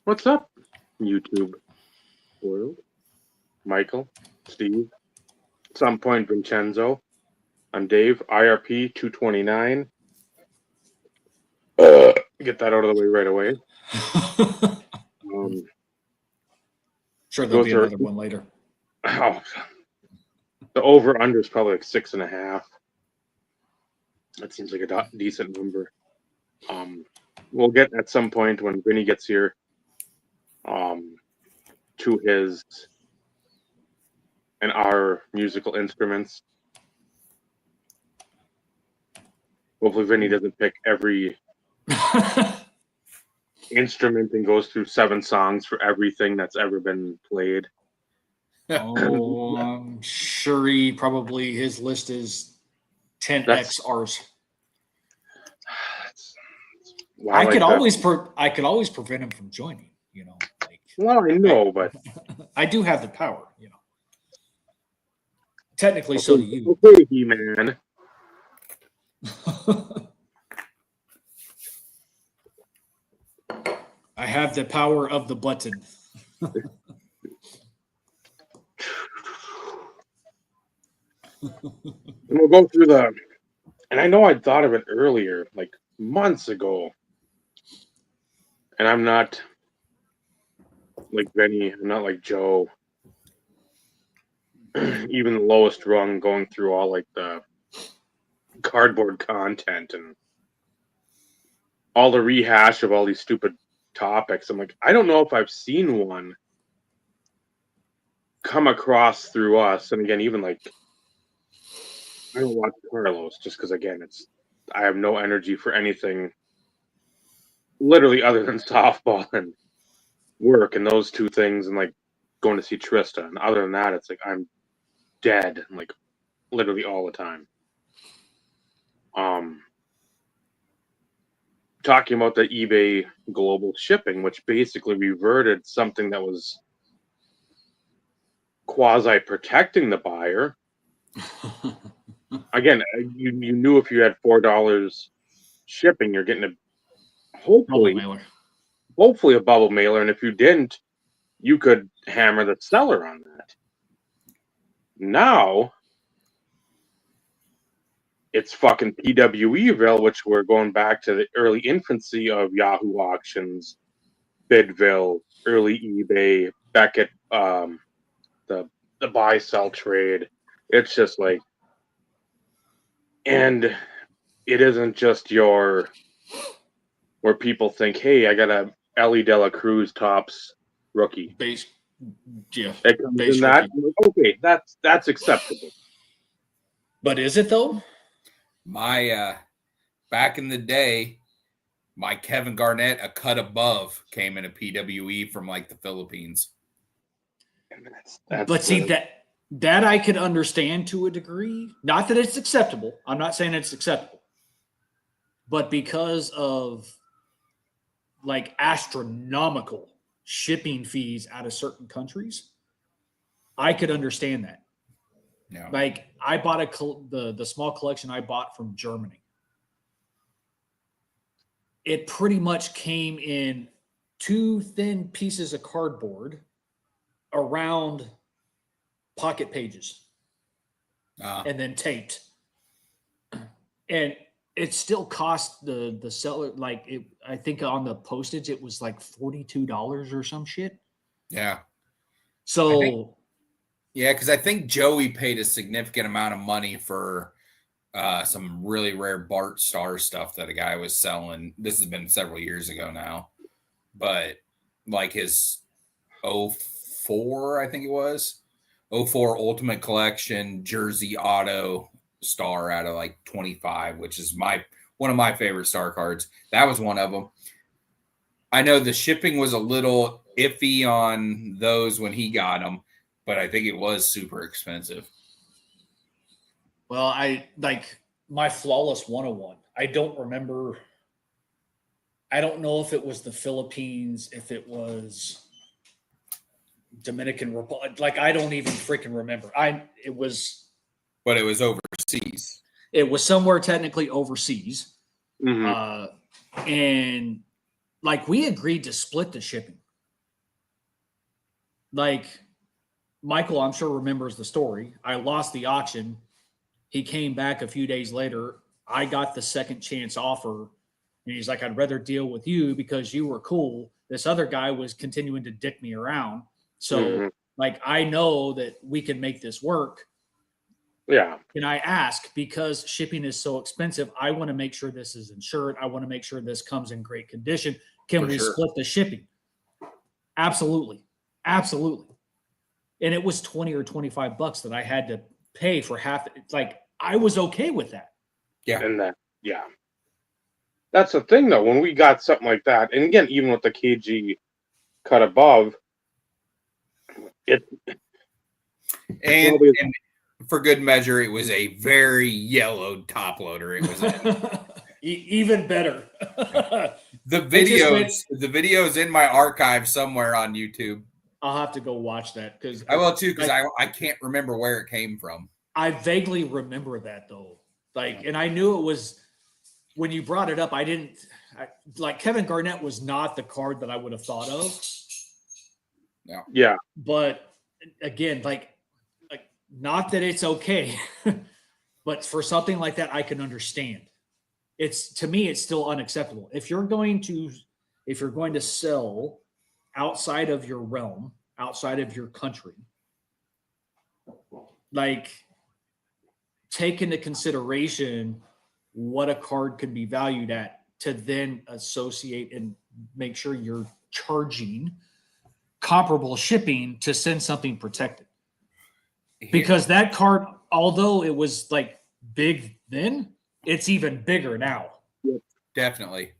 What's up, YouTube world? Michael, Steve, at some point Vincenzo. I'm Dave, IRP 229. Get that out of the way right away. Sure, there'll be another one later. Oh, the over-under is probably like 6.5. That seems like a decent number. We'll get at some point when Vinny gets here to his and our musical instruments. Hopefully Vinny doesn't pick every instrument and goes through 7 songs for everything that's ever been played. Oh, I'm sure his list is 10x ours. I could always prevent him from joining, you know. Well, I know, but I do have the power, you know. Technically, okay, so do you. Okay, He-Man. I have the power of the button. And we'll go through and I know I thought of it earlier, like months ago. And I'm not like Benny, I'm not like Joe. Even the lowest rung going through all like the cardboard content and all the rehash of all these stupid topics. I'm like, I don't know if I've seen one come across through us. And again, even like I don't watch Carlos just because again I have no energy for anything literally other than softball and work and those 2 things and like going to see Trista. And other than that, it's like I'm dead like literally all the time. Talking about the eBay Global Shipping, which basically reverted something that was quasi protecting the buyer. Again, you knew if you had $4 shipping, you're getting hopefully a bubble mailer, and if you didn't, you could hammer the seller on that. Now it's fucking PWEville, which we're going back to the early infancy of Yahoo auctions, Bidville, early eBay, Beckett, the buy sell trade. It's just like, and it isn't just where people think, hey, I got a Ellie De La Cruz Topps rookie. Base, yeah. It comes in that. Okay, that's acceptable. But is it though? My back in the day, my Kevin Garnett, a cut above, came in a PWE from like the Philippines. But see that I could understand to a degree. Not that it's acceptable. I'm not saying it's acceptable. But because of like astronomical shipping fees out of certain countries, I could understand that. Yeah. Like I bought the small collection I bought from Germany. It pretty much came in 2 thin pieces of cardboard around pocket pages and then taped. And it still cost the seller I think on the postage it was like $42 or some shit. Yeah. So because I think Joey paid a significant amount of money for some really rare Bart Star stuff that a guy was selling. This has been several years ago now, but like his 04, I think it was 04 Ultimate Collection Jersey Auto Star out of like 25, which is one of my favorite star cards. That was one of them. I know the shipping was a little iffy on those when he got them, but I think it was super expensive. Well, I like my Flawless 101. I don't remember. I don't know if it was the Philippines, if it was Dominican Republic. Like, I don't even freaking remember. It was overseas. It was somewhere technically overseas. Mm-hmm. And like we agreed to split the shipping. like Michael, I'm sure remembers the story. I lost the auction. He came back a few days later. I got the second chance offer. And he's like, I'd rather deal with you because you were cool. This other guy was continuing to dick me around. So, like, I know that we can make this work. Yeah. And I ask, because shipping is so expensive, I want to make sure this is insured. I want to make sure this comes in great condition. Can we split the shipping? Absolutely. Absolutely. And it was 20 or $25 that I had to pay for half. It's like, I was okay with that. Yeah. And that's the thing, though, when we got something like that, and again, even with the KG cut above, and for good measure, it was a very yellowed top loader. It was even better. The videos in my archive somewhere on YouTube. I'll have to go watch that because I will too, because I can't remember where it came from. I vaguely remember that though. And I knew it was when you brought it up. Like Kevin Garnett was not the card that I would have thought of. Yeah. But again, like not that it's okay, but for something like that, I can understand. To me, it's still unacceptable. If you're going to sell outside of your realm, outside of your country, like take into consideration what a card could be valued at to then associate and make sure you're charging comparable shipping to send something protected. Because that card, although it was like big then, it's even bigger now. Definitely.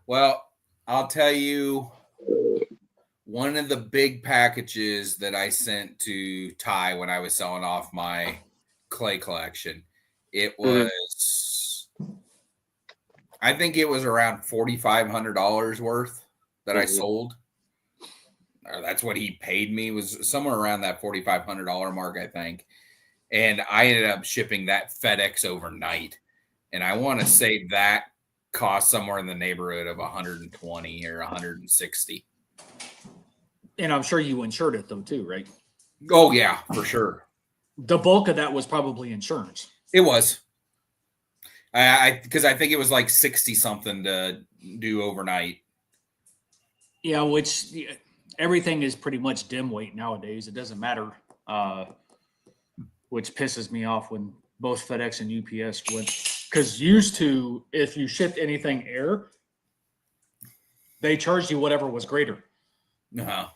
Well, I'll tell you, one of the big packages that I sent to Ty when I was selling off my clay collection, it was, I think it was around $4,500 worth that I sold. Or that's what he paid me, was somewhere around that $4,500 mark, I think. And I ended up shipping that FedEx overnight. And I want to say that cost somewhere in the neighborhood of 120 or 160. And I'm sure you insured it though too, right? Oh yeah, for sure. The bulk of that was probably insurance. It was. Because I think it was like 60 something to do overnight. Yeah, which everything is pretty much dim weight nowadays. It doesn't matter, which pisses me off when both FedEx and UPS went. Because used to, if you shipped anything air, they charged you whatever was greater. Uh-huh.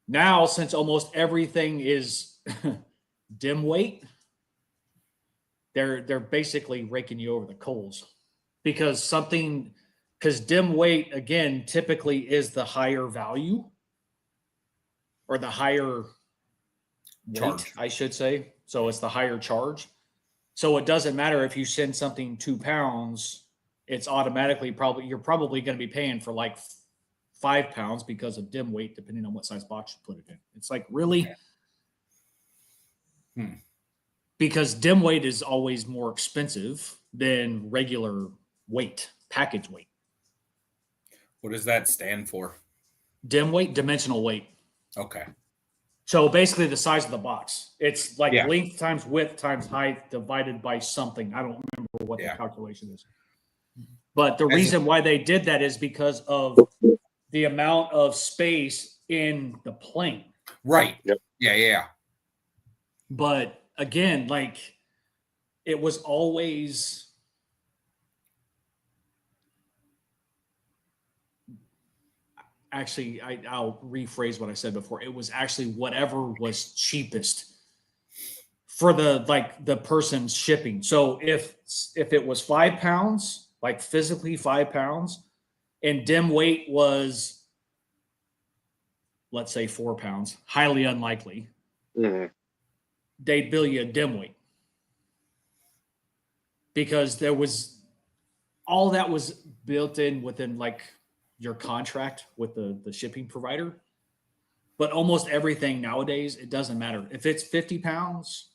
Now, since almost everything is dim weight, they're basically raking you over the coals because dim weight again typically is the higher value or the higher weight, I should say. So it's the higher charge. So it doesn't matter if you send something 2 pounds, it's automatically you're probably going to be paying for like 5 pounds because of dim weight, depending on what size box you put it in. It's like, really? Because dim weight is always more expensive than regular weight, package weight. What does that stand for? Dim weight, dimensional weight. Okay. So basically the size of the box. It's like length times width times height divided by something. I don't remember what the calculation is. But the reason why they did that is because of the amount of space in the plane. Right. Yep. Yeah. But again, like it was always actually, I'll rephrase what I said before. It was actually whatever was cheapest for the person shipping. So if it was 5 pounds, like physically 5 pounds, and dim weight was, let's say 4 pounds, highly unlikely, they'd bill you a dim weight because there was all that was built in within like your contract with the shipping provider. But almost everything nowadays, it doesn't matter. If it's 50 pounds,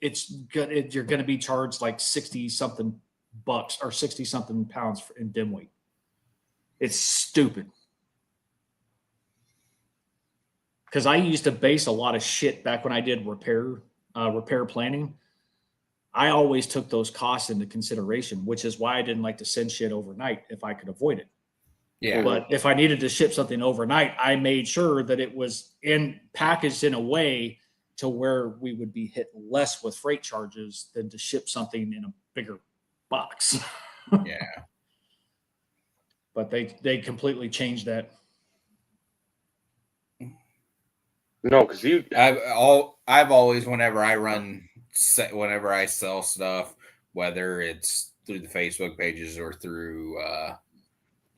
it's good. You're going to be charged like 60 something bucks or 60 something pounds in dim weight. It's stupid. because I used to base a lot of shit back when I did repair planning. I always took those costs into consideration, which is why I didn't like to send shit overnight if I could avoid it. Yeah. But if I needed to ship something overnight, I made sure that it was packaged in a way to where we would be hit less with freight charges than to ship something in a bigger box. Yeah. But they completely changed that. No, because I've always, whenever I sell stuff, whether it's through the Facebook pages or through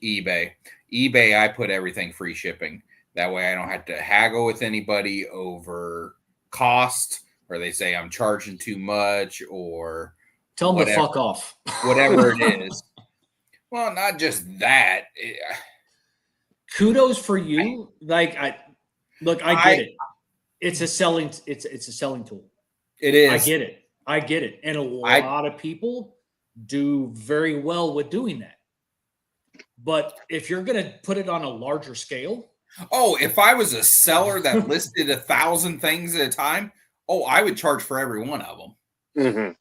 eBay, I put everything free shipping. That way I don't have to haggle with anybody over cost, or they say I'm charging too much, or tell them to fuck off. Whatever it is. Well, not just that. Kudos for you. I get it. It's a selling tool. It is. I get it. And a lot of people do very well with doing that. But if you're going to put it on a larger scale. Oh, if I was a seller that listed 1,000 things at a time, I would charge for every one of them. Mm-hmm.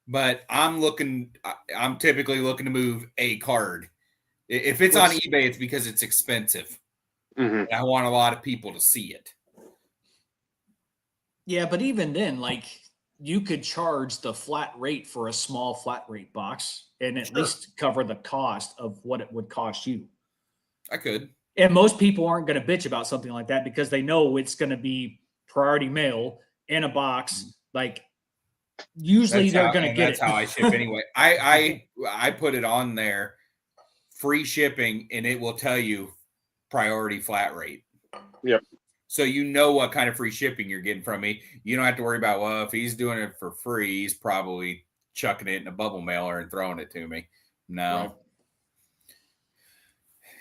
But I'm typically looking to move a card. If it's on eBay, it's because it's expensive. Mm-hmm. And I want a lot of people to see it. Yeah, but even then, you could charge the flat rate for a small flat rate box and at least cover the cost of what it would cost you. I could. And most people aren't going to bitch about something like that because they know it's going to be priority mail in a box. Usually they're going to get it. That's how I ship anyway. I put it on there, free shipping, and it will tell you priority flat rate. Yep. So you know what kind of free shipping you're getting from me. You don't have to worry about, if he's doing it for free, he's probably chucking it in a bubble mailer and throwing it to me. No. Right.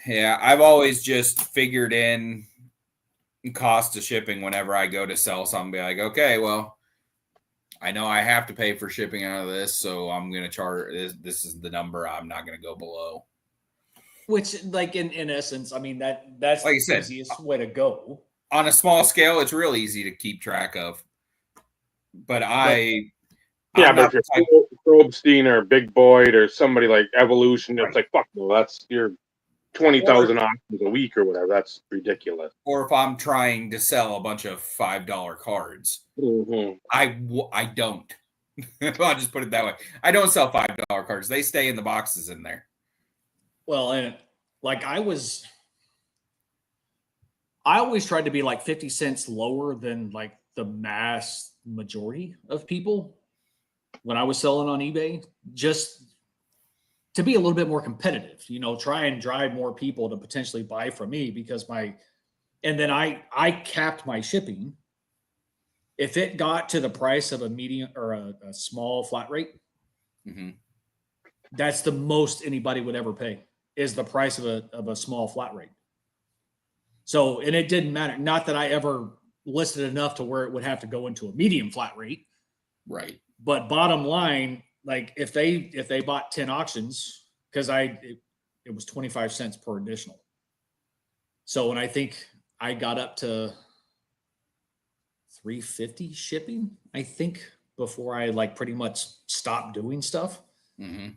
Yeah, I've always just figured in cost of shipping whenever I go to sell something. Be like, okay, well, I know I have to pay for shipping out of this, so I'm going to charge this is the number. I'm not going to go below. Which, in essence, I mean, that's like the easiest way to go. On a small scale, it's real easy to keep track of. But if you're Probstein or Big Boyd or somebody like Evolution, it's like, fuck no, that's your 20,000 options a week or whatever. That's ridiculous. Or if I'm trying to sell a bunch of $5 cards, I don't. I'll just put it that way. I don't sell $5 cards. They stay in the boxes in there. Well, and I always tried to be 50 cents lower than the mass majority of people when I was selling on eBay, just to be a little bit more competitive, try and drive more people to potentially buy from me because and then I capped my shipping. If it got to the price of a medium or a small flat rate, that's the most anybody would ever pay is the price of a small flat rate. So, and it didn't matter. Not that I ever listed enough to where it would have to go into a medium flat rate. Right. But bottom line, if they bought 10 auctions, because it was 25 cents per additional. So when I think I got up to $3.50 shipping, I think, before I pretty much stopped doing stuff. Mm-hmm.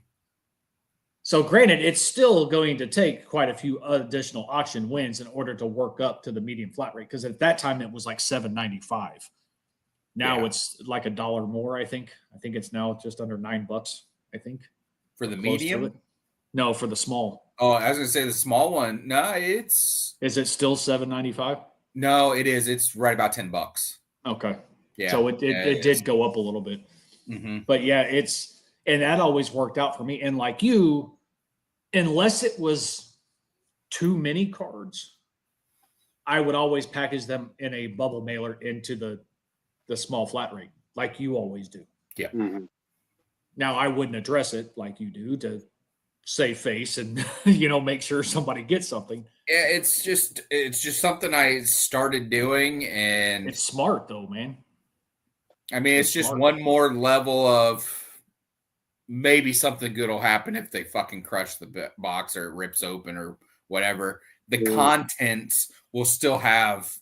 So granted, it's still going to take quite a few additional auction wins in order to work up to the medium flat rate. Because at that time it was $7.95. Now it's $1 more. I think it's now just under $9. I think for the medium. No, for the small. Oh, I was gonna say the small one. No, is it still $7.95? No, it is. It's right about $10. Okay. Yeah. So it did go up a little bit. Mm-hmm. But yeah, and that always worked out for me. And like you, unless it was too many cards, I would always package them in a bubble mailer into the small flat rate, like you always do. Yeah. Mm-hmm. Now I wouldn't address it like you do to save face and make sure somebody gets something. Yeah, it's just something I started doing, and it's smart though, man. I mean, it's just one more level of maybe something good will happen if they fucking crush the box or it rips open or whatever. The contents will still have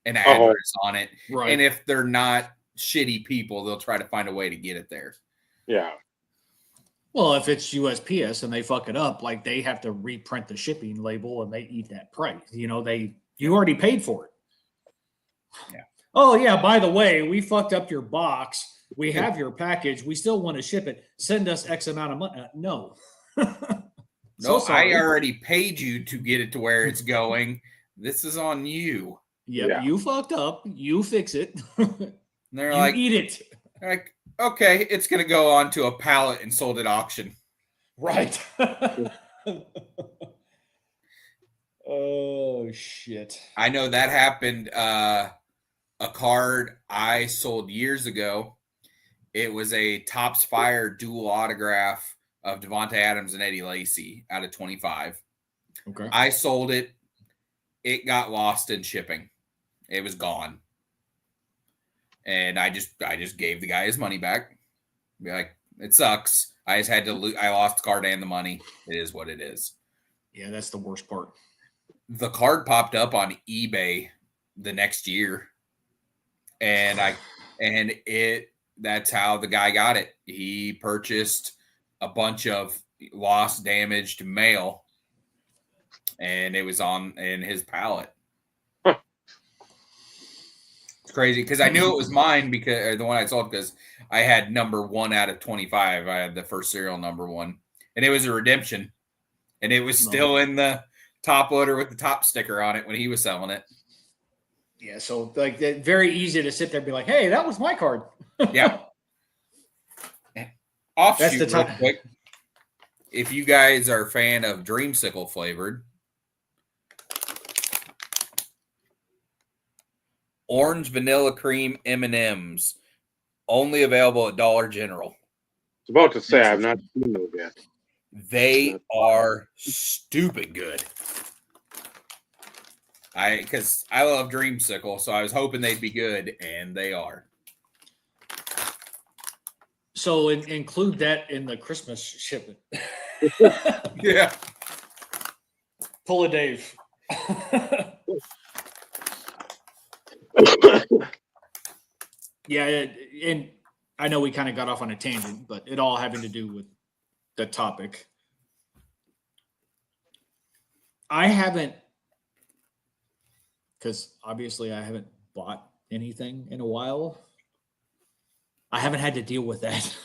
an address on it. Right. And if they're not shitty people, they'll try to find a way to get it there. Yeah. Well, if it's USPS and they fuck it up, like they have to reprint the shipping label and they eat that price. You already paid for it. Yeah. Oh yeah, by the way, we fucked up your box. We have your package. We still want to ship it. Send us X amount of money. No. No, I already paid you to get it to where it's going. This is on you. Yep, yeah. You fucked up. You fix it. They're you like, eat it. They're like, okay, it's going to go onto a pallet and sold at auction. Right. Oh, shit. I know that happened. A card I sold years ago. It was a Topps Fire dual autograph of Devontae Adams and Eddie Lacy out of 25. Okay. I sold it. It got lost in shipping. It was gone. And I just gave the guy his money back. Be like, it sucks. I just had to I lost the card and the money. It is what it is. Yeah, that's the worst part. The card popped up on eBay the next year. And that's how the guy got it. He purchased a bunch of lost, damaged mail, and it was in his pallet. Huh. It's crazy because I knew it was mine because the one I sold because I had number 1 out of 25. I had the first serial number 1, and it was a redemption, and it was still in the top loader with the top sticker on it when he was selling it. Yeah, so like very easy to sit there and be like, "Hey, that was my card." Yeah. Offshoot real quick. If you guys are a fan of Dreamsicle flavored, orange vanilla cream M&Ms, only available at Dollar General. I was about to say I've not seen those yet. They are stupid good. Because I love Dreamsicle, so I was hoping they'd be good, and they are. So include that in the Christmas shipment. Yeah. Pull a Dave. Yeah, and I know we kind of got off on a tangent, but it all having to do with the topic. I haven't, because obviously I haven't bought anything in a while. I haven't had to deal with that.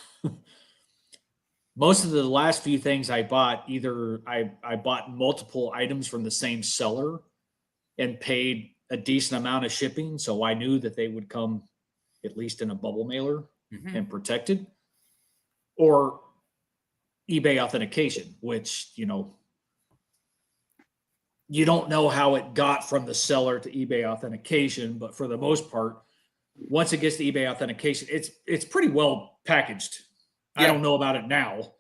Most of the last few things I bought, either I bought multiple items from the same seller and paid a decent amount of shipping, so I knew that they would come at least in a bubble mailer and protected, or eBay authentication, which, you don't know how it got from the seller to eBay authentication, but for the most part, once it gets to eBay authentication, it's pretty well packaged. Yeah. I don't know about it now,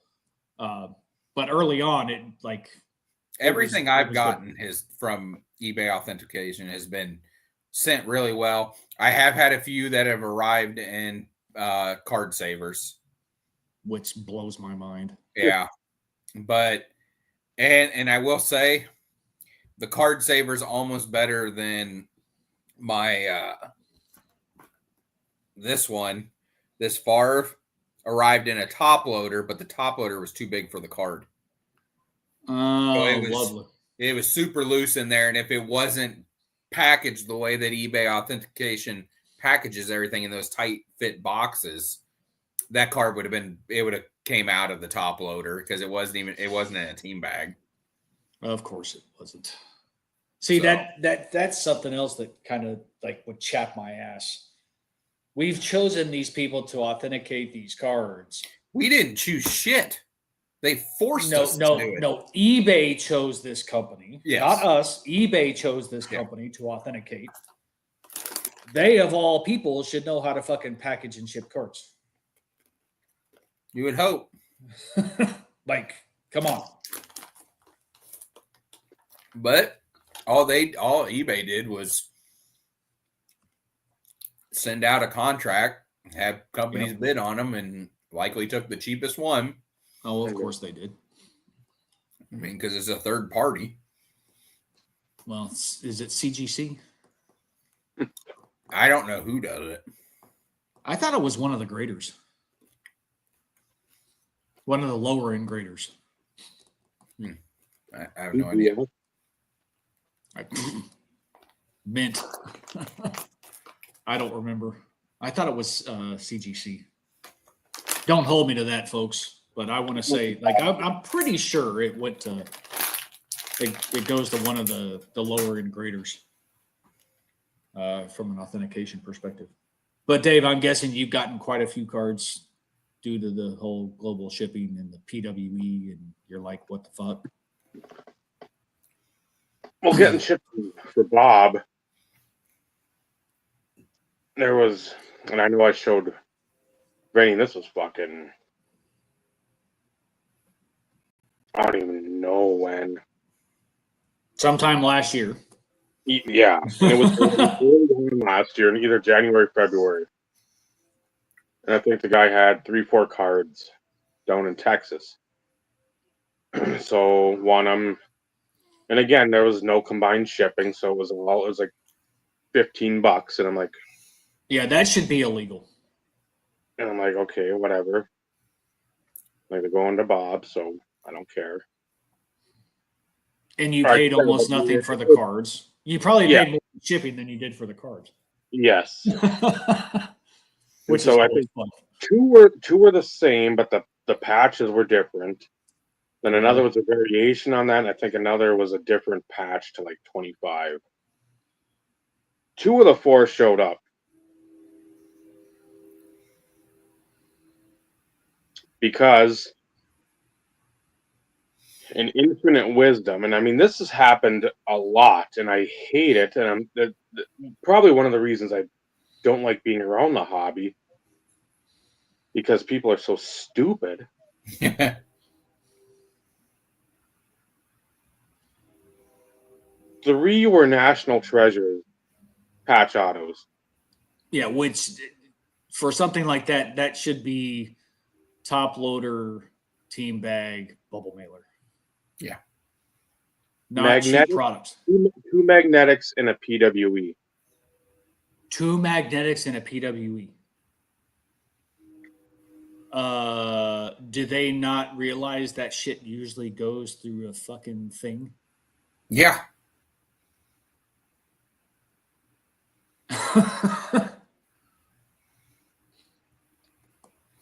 but early on, everything I've gotten from eBay authentication has been sent really well. I have had a few that have arrived in card savers, which blows my mind. Yeah, but and I will say, the card saver is almost better than my this one. This Favre arrived in a top loader, but the top loader was too big for the card. Oh, so lovely. It was super loose in there, and if it wasn't packaged the way that eBay authentication packages everything in those tight fit boxes, that card would have came out of the top loader because it wasn't in a team bag. Of course it wasn't. See, so, that's something else that kind of would chap my ass. We've chosen these people to authenticate these cards. We didn't choose shit. They forced us to do it. No, eBay chose this company. Yes. Not us. eBay chose this company to authenticate. They, of all people, should know how to fucking package and ship cards. You would hope. Come on. But all eBay did was send out a contract, have companies bid on them, and likely took the cheapest one. Oh, of course they did. I mean, because it's a third party. Well, is it CGC? I don't know who does it. I thought it was one of the graders. One of the lower end graders. I have no idea. Mint. I don't remember. I thought it was CGC. Don't hold me to that, folks. But I want to say, like, I'm pretty sure it went to. It goes to one of the lower end graders from an authentication perspective. But Dave, I'm guessing you've gotten quite a few cards due to the whole global shipping and the PWE, and you're like, what the fuck? Well, getting shipping for Bob, there was, and I know I showed Rennie, this was fucking, I don't even know when. Sometime last year. Yeah, and it was last year in either January, February. And I think the guy had 3-4 cards down in Texas. So won them. And again, there was no combined shipping, so it was like $15. And I'm like, yeah, that should be illegal. And I'm like, okay, whatever. Like, they're going to Bob, so I don't care. And you paid almost nothing for the cards. You probably paid more for shipping than you did for the cards. Yes. Which so I think two were the same, but the patches were different. Then another was a variation on that, and I think another was a different patch to like 25. 2 of the 4 showed up. Because in infinite wisdom, and I mean, this has happened a lot, and I hate it, and I'm probably one of the reasons I don't like being around the hobby, because people are so stupid. 3 were National Treasures patch autos. Yeah, which for something like that, that should be top loader, team bag, bubble mailer. Yeah. Not cheap products. 2 magnetics and a PWE. 2 magnetics and a PWE. Do they not realize that shit usually goes through a fucking thing? Yeah.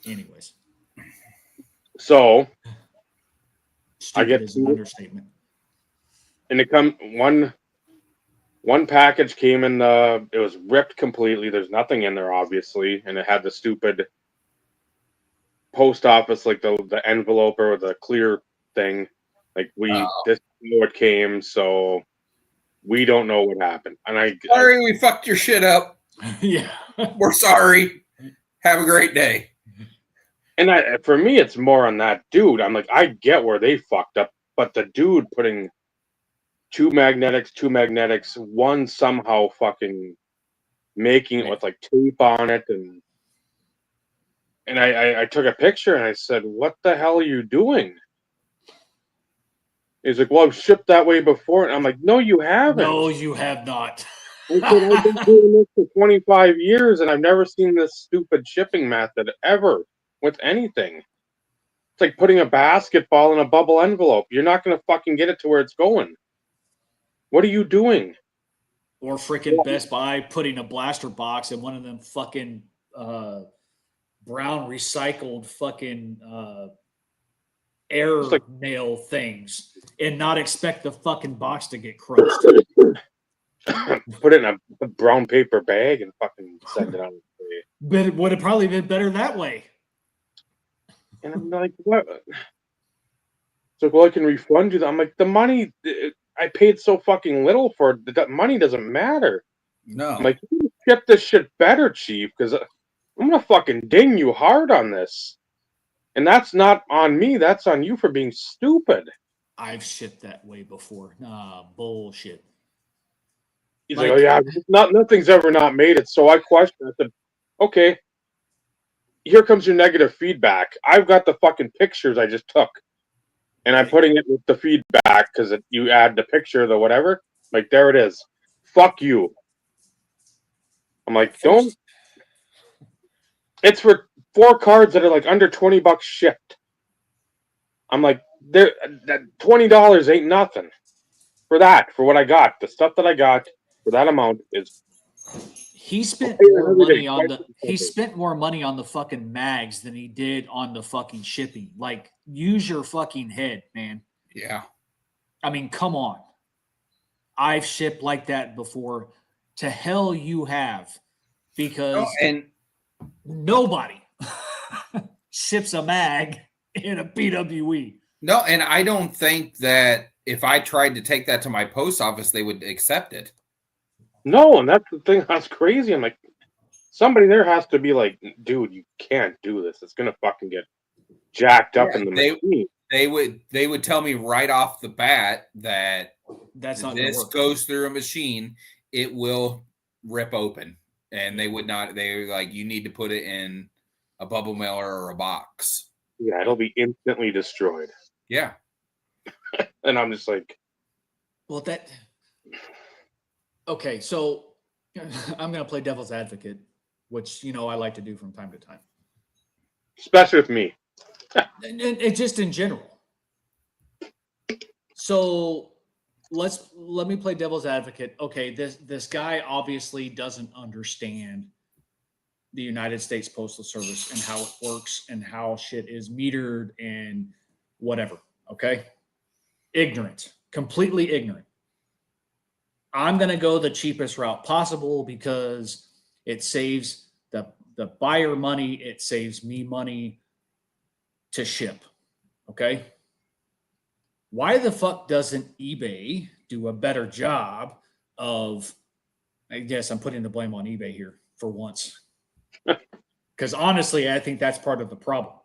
Anyways. So Stupid I get is an understatement. And it come one package came in it was ripped completely. There's nothing in there, obviously, and it had the stupid post office, like the envelope or the clear thing. Like this is what came, so we don't know what happened. And sorry, we fucked your shit up. Yeah, we're sorry. Have a great day. And for me, it's more on that dude. I'm like, I get where they fucked up, but the dude putting 2 magnetics, one somehow fucking making it with like tape on it, and I took a picture and I said, "What the hell are you doing?" He's like, "Well, I've shipped that way before," and I'm like, "No, you haven't. No, you have not." I said, I've been doing this for 25 years, and I've never seen this stupid shipping method ever with anything. It's like putting a basketball in a bubble envelope. You're not going to fucking get it to where it's going. What are you doing? Or freaking Best Buy putting a blaster box in one of them fucking brown recycled fucking air nail things and not expect the fucking box to get crushed. Put it in a brown paper bag and fucking send it on. But it would have probably been better that way. And I'm like, what? So, well, I can refund you that. I'm like, the money, I paid so fucking little for it. That money doesn't matter. No. I'm like, you ship this shit better, Chief, because I'm going to fucking ding you hard on this. And that's not on me. That's on you for being stupid. I've shipped that way before. Nah, bullshit. He's like, oh, yeah, nothing's ever not made it. So I questioned. I said, okay, here comes your negative feedback. I've got the fucking pictures I just took. And I'm putting it with the feedback because you add the picture, the whatever. Like, there it is. Fuck you. I'm like, don't. It's for 4 cards that are like under $20 shipped. I'm like, that $20 ain't nothing for that. For what I got, the stuff that I got for that amount is. He spent Okay, more another day, money on the twice he a day. spent more money on the fucking mags than he did on the fucking shipping. Like, use your fucking head, man. Yeah. I mean, come on. I've shipped like that before. To hell you have. Because and nobody ships a mag in a PWE. no, and I don't think that if I tried to take that to my post office, they would accept it. No, and that's the thing that's crazy. I'm like, somebody there has to be like, dude, you can't do this. It's gonna fucking get jacked up in the machine. They would tell me right off the bat that that's not this work. goes through a machine, it will rip open. And they would not, they were like, you need to put it in a bubble mailer or a box. Yeah, it'll be instantly destroyed. Yeah. And I'm just like, well, okay, so I'm going to play devil's advocate, which, I like to do from time to time. especially with me. and just in general. So let me play devil's advocate. Okay, this guy obviously doesn't understand the United States Postal Service and how it works and how shit is metered and whatever. Okay, ignorant, completely ignorant. I'm going to go the cheapest route possible because it saves the buyer money. It saves me money to ship. Okay. Why the fuck doesn't eBay do a better job of, I guess I'm putting the blame on eBay here for once. Because honestly, I think that's part of the problem.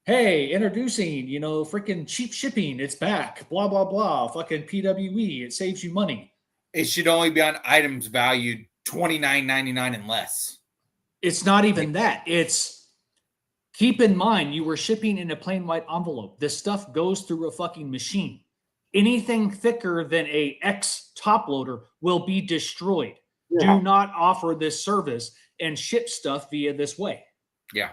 Hey, introducing, freaking cheap shipping. It's back. Blah, blah, blah. Fucking PWE. It saves you money. It should only be on items valued $29.99 and less. It's not even that. It's, keep in mind, you were shipping in a plain white envelope. This stuff goes through a fucking machine. Anything thicker than a X top loader will be destroyed. Yeah. Do not offer this service and ship stuff via this way. Yeah.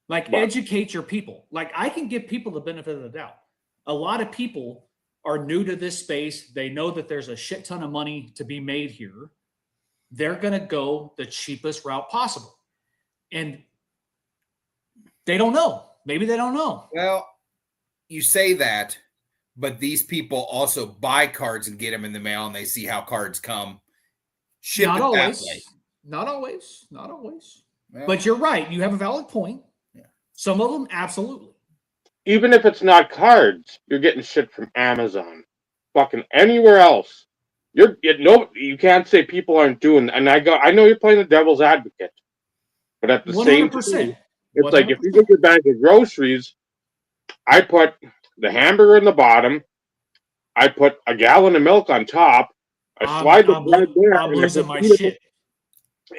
Like, educate your people. Like, I can give people the benefit of the doubt. A lot of people are new to this space. They know that there's a shit ton of money to be made here. They're going to go the cheapest route possible. And they don't know. Maybe they don't know. Well, you say that, but these people also buy cards and get them in the mail, and they see how cards come. Ship not always. Not always. Not always. Well, but you're right. You have a valid point. Yeah. Some of them, absolutely. Even if it's not cards, you're getting shit from Amazon, fucking anywhere else. You can't say people aren't doing. And I know you're playing the devil's advocate, but at the 100%. Same time, it's 100%. Like if you get your bag of groceries, I put the hamburger in the bottom, I put a gallon of milk on top, I slide the bread there. I'm losing my shit.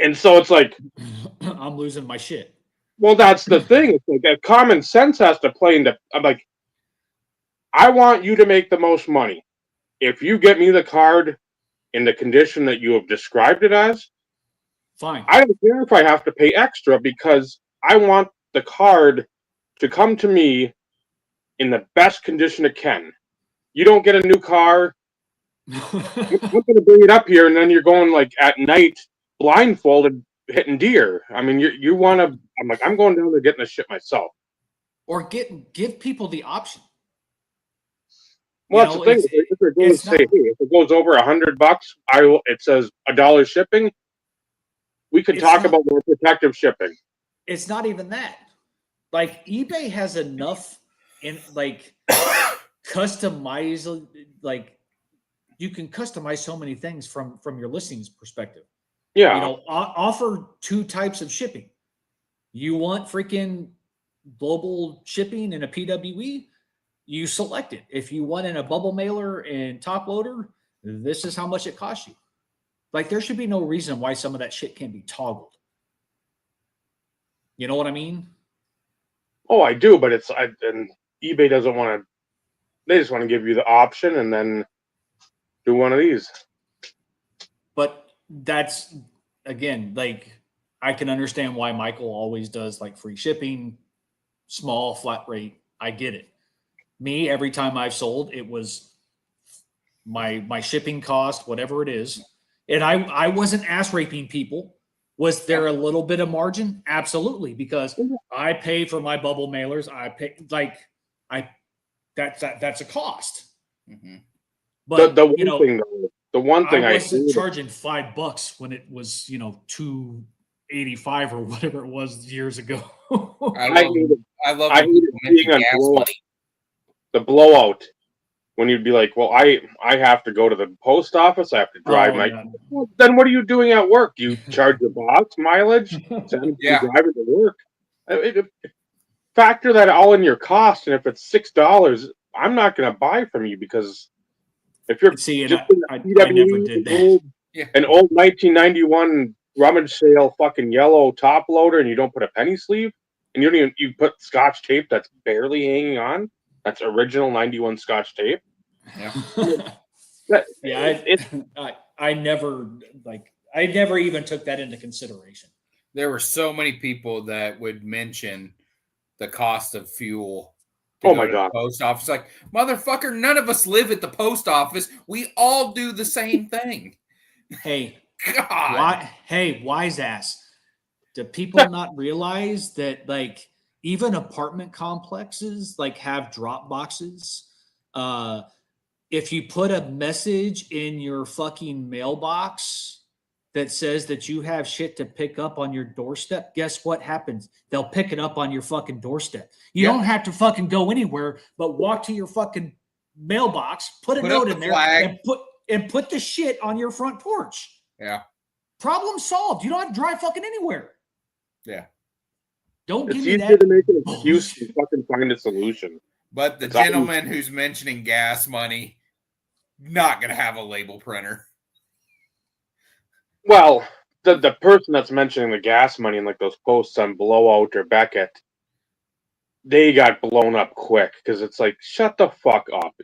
And so it's like I'm losing my shit. Well, that's the thing. It's like that common sense has to play into. I'm like, I want you to make the most money. If you get me the card in the condition that you have described it as, fine. I don't care if I have to pay extra because I want the card to come to me in the best condition it can. You don't get a new car. I'm going to bring it up here, and then you're going like at night blindfolded hitting deer. I mean, you want to. I'm like, I'm going down there getting the shit myself. Or give people the option. Well, that's the thing. If they're going to say, hey, if it goes over $100, it says $1 shipping. We could talk about more protective shipping. It's not even that. Like eBay has enough in like customize, like you can customize so many things from your listings perspective. Yeah. Offer 2 types of shipping. You want freaking global shipping in a PWE, you select it. If you want in a bubble mailer and top loader, this is how much it costs you. Like there should be no reason why some of that shit can't be toggled. You know what I mean? Oh, I do, but and eBay doesn't want to. They just want to give you the option and then do one of these. But that's again, like I can understand why Michael always does like free shipping, small flat rate. I get it. Me, every time I've sold, it was my shipping cost, whatever it is. And I wasn't ass raping people. Was there a little bit of margin? Absolutely, because I pay for my bubble mailers. I pay that's a cost. Mm-hmm. But the one thing though, the one thing I wasn't charging $5 when it was $2.85 or whatever it was years ago. I love being on the blowout. When you'd be like, well, I have to go to the post office. I have to drive well, then what are you doing at work? Do you charge the boss mileage? Yeah. Driving to work. Factor that all in your cost, and if it's $6, I'm not going to buy from you because if you're I never did that. An old 1991 rummage sale fucking yellow top loader, and you don't put a penny sleeve, and you put Scotch tape that's barely hanging on. That's original 91 Scotch tape. Yeah. I never even took that into consideration. There were so many people that would mention the cost of fuel. Oh my God. The post office. Like, motherfucker, none of us live at the post office. We all do the same thing. Hey, God. Wise ass. Do people not realize that like even apartment complexes like have drop boxes? If you put a message in your fucking mailbox that says that you have shit to pick up on your doorstep, guess what happens? They'll pick it up on your fucking doorstep. You don't have to fucking go anywhere, but walk to your fucking mailbox, put a note in there, and put the shit on your front porch. Yeah. Problem solved. You don't have to drive fucking anywhere. Yeah. Don't it's give me that. It's easier to make an excuse to fucking find a solution. But the gentleman who's mentioning gas money, not going to have a label printer. Well, the person that's mentioning the gas money in like those posts on Blowout or Beckett, they got blown up quick because it's like, shut the fuck up.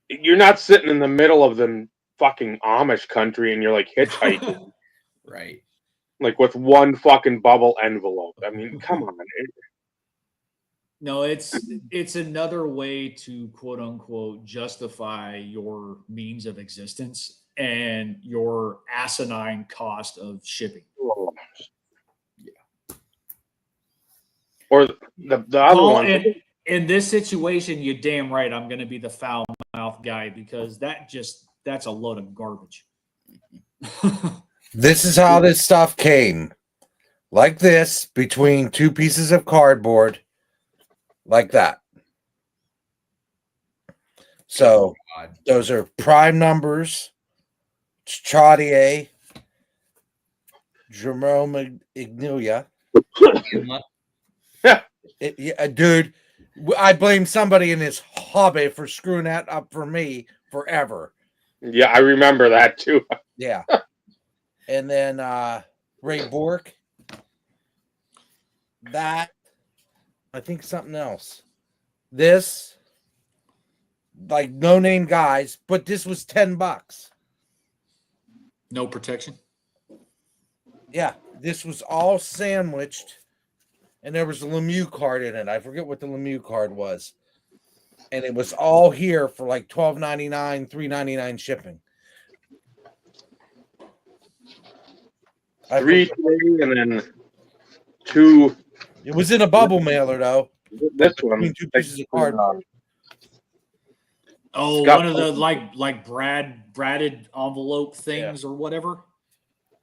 You're not sitting in the middle of the fucking Amish country and you're like hitchhiking. Right. Like with one fucking bubble envelope. I mean, come on. No, it's another way to quote unquote justify your means of existence and your asinine cost of shipping. Yeah. Or the other one. In this situation, you're damn right. I'm going to be the foul mouth guy because that's a load of garbage. This is how this stuff came. Like this, between two pieces of cardboard. Like that. So those are prime numbers. Chaudier, Jerome Ignulia. Dude, I blame somebody in this hobby for screwing that up for me forever. Yeah, I remember that too. Yeah. And then Ray Bork. That. I think something else. This, like no-name guys, but this was $10. No protection? Yeah, this was all sandwiched, and there was a Lemieux card in it. I forget what the Lemieux card was. And it was all here for like $12.99, $3.99 shipping. $3 and then $2. It was in a bubble mailer, though. This one. Two pieces of cardboard. Oh, one of the like bradded envelope things or whatever.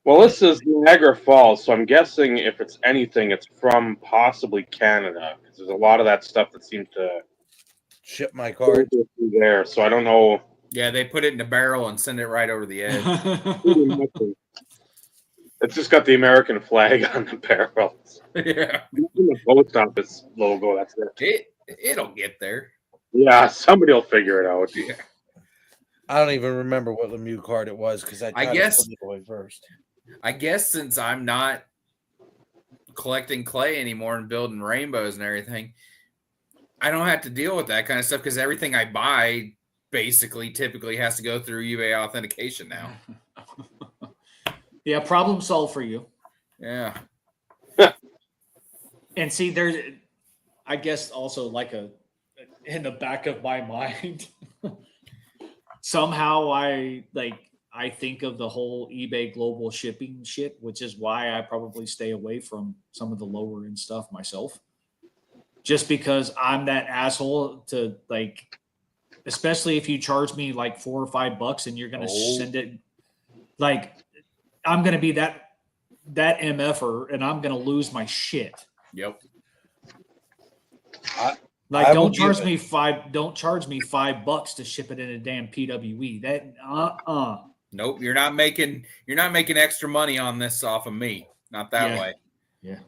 Well, this is Niagara Falls, so I'm guessing if it's anything, it's from possibly Canada because there's a lot of that stuff that seems to ship my card there. So I don't know. Yeah, they put it in a barrel and send it right over the edge. It's just got the American flag on the barrel. Yeah. The post office logo, that's it. It'll get there. Yeah, somebody will figure it out. Yeah. I don't even remember what Lemieux card it was because I guess to put it away first. I guess since I'm not collecting clay anymore and building rainbows and everything, I don't have to deal with that kind of stuff because everything I buy basically typically has to go through eBay authentication now. Yeah, problem solved for you. Yeah. And see, there's, I guess, also like in the back of my mind, somehow I think of the whole eBay global shipping shit, which is why I probably stay away from some of the lower end stuff myself. Just because I'm that asshole to especially if you charge me like $4 or $5 and you're going to send it, I'm going to be that MFer and I'm going to lose my shit. Yep. Don't charge me $5 to ship it in a damn PWE. That Nope, you're not making extra money on this off of me. Not that way. Yeah.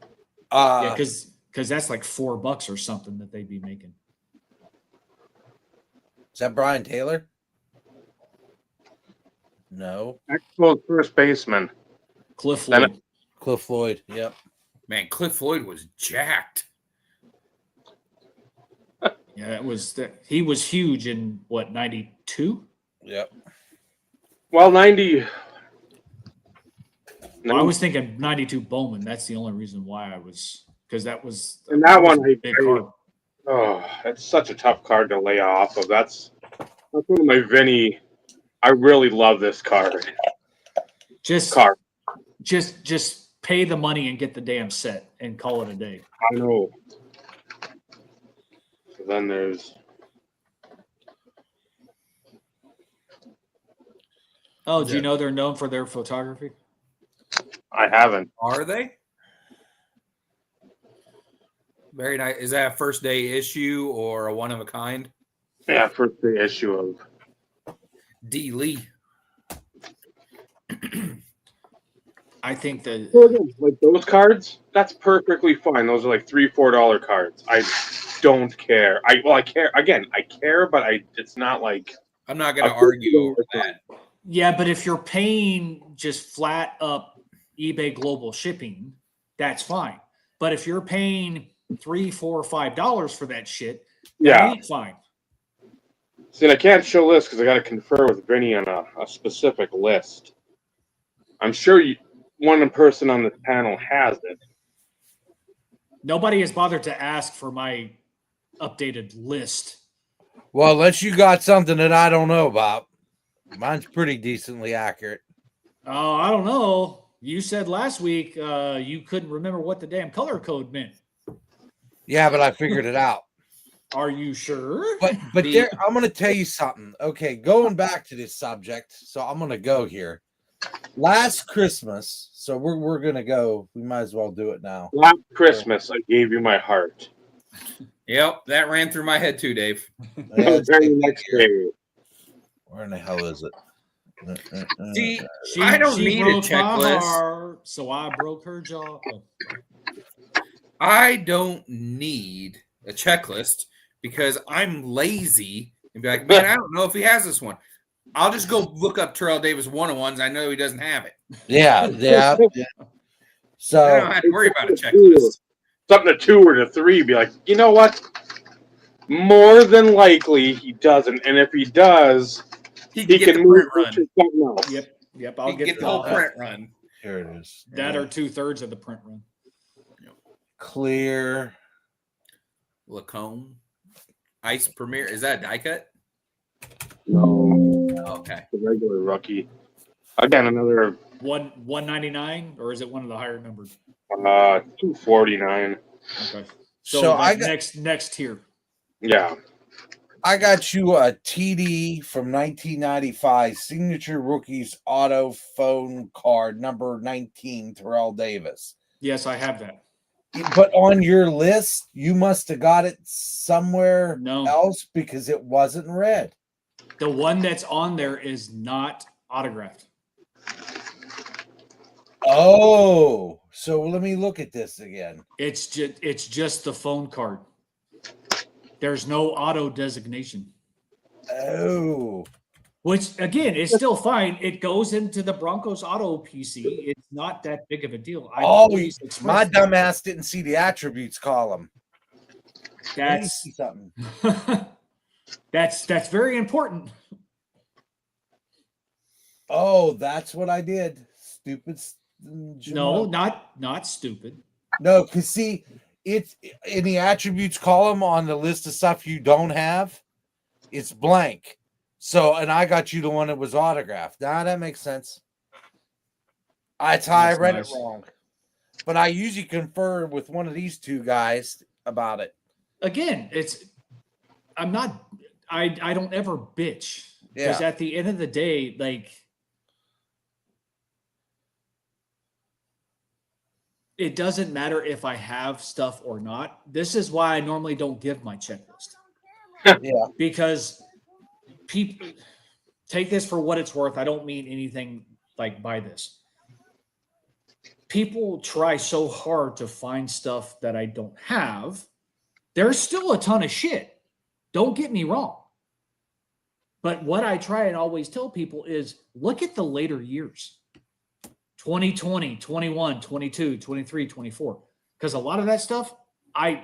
Yeah, because that's like $4 or something that they'd be making. Is that Brian Taylor? No. Expos first baseman. Cliff Floyd. Cliff Floyd. Yep. Man, Cliff Floyd was jacked. Yeah, he was huge in what, 92? Yep. Well, 90. Well, I was thinking 92 Bowman. That's the only reason why I was, because that was and that one a big card. Oh, that's such a tough card to lay off of. That's one of my Vinny. I really love this card. Just pay the money and get the damn set and call it a day. I know. So then there's. Oh, do you know they're known for their photography? I haven't. Are they? Very nice. Is that a first day issue or a one of a kind? Yeah, first day issue of D. Lee. I think that like those cards, that's perfectly fine. Those are like $3-4 cards. I don't care. I care again. I care, but it's not like I'm not going to argue over that. Yeah, but if you're paying just flat up eBay global shipping, that's fine. But if you're paying $3, $4, $5 for that shit, that ain't fine. See, I can't show this because I got to confer with Vinny on a specific list. I'm sure one person on this panel has it. Nobody has bothered to ask for my updated list. Well, unless you got something that I don't know about. Mine's pretty decently accurate. Oh, I don't know. You said last week you couldn't remember what the damn color code meant. Yeah, but I figured it out. Are you sure? But there, I'm going to tell you something. Okay, going back to this subject, so I'm going to go here. Last Christmas, so we're going to go. We might as well do it now. Last Christmas, I gave you my heart. Yep, that ran through my head too, Dave. The very next day. Where in the hell is it? See, I don't need a checklist. Heart, so I broke her jaw. Oh. I don't need a checklist because I'm lazy and be like, man, I don't know if he has this one. I'll just go look up Terrell Davis 101s. I know he doesn't have it. Yeah. So I don't have to worry about a checklist. Something to 2 or to 3, be like, you know what? More than likely he doesn't, and if he does, he can move to something else. Yep. I'll get the whole print run. Here it is. That or 2/3 of the print run. Clear. Lacombe. Ice Premier. Is that a die cut? No. Okay. The regular rookie. Again, another 199, or is it one of the higher numbered? 249. Okay. So I got next tier. Yeah. I got you a TD from 1995 Signature Rookies Auto Phone Card number 19, Terrell Davis. Yes, I have that. But on your list, you must have got it somewhere else because it wasn't red. The one that's on there is not autographed. Oh, so let me look at this again. It's just the phone card. There's no auto designation. Oh. Which, again, is still fine. It goes into the Broncos auto PC. It's not that big of a deal. My dumbass didn't see the attributes column. That's something. That's very important. Oh, that's what I did. stupid? No, not stupid. No, because see, it's in the attributes column on the list of stuff you don't have, it's blank. So, and I got you the one that was autographed. Now that makes sense. That's how I read it wrong. But I usually confer with one of these two guys about it. Again, I don't ever bitch. Because at the end of the day, like, it doesn't matter if I have stuff or not. This is why I normally don't give my checklist. Yeah. Because people take this for what it's worth. I don't mean anything like by this. People try so hard to find stuff that I don't have. There's still a ton of shit. Don't get me wrong. But what I try and always tell people is look at the later years. 2020, 21, 22, 23, 24. Because a lot of that stuff, I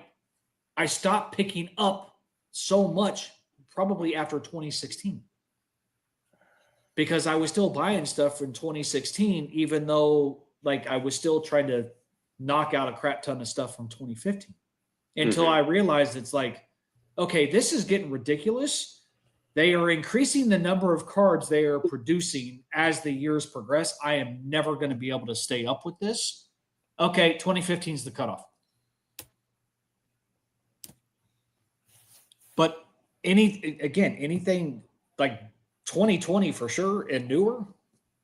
stopped picking up so much probably after 2016. Because I was still buying stuff from 2016, even though like I was still trying to knock out a crap ton of stuff from 2015. Until I realized it's like, okay, this is getting ridiculous. They are increasing the number of cards they are producing as the years progress. I am never going to be able to stay up with this. Okay, 2015 is the cutoff. But anything like 2020 for sure and newer,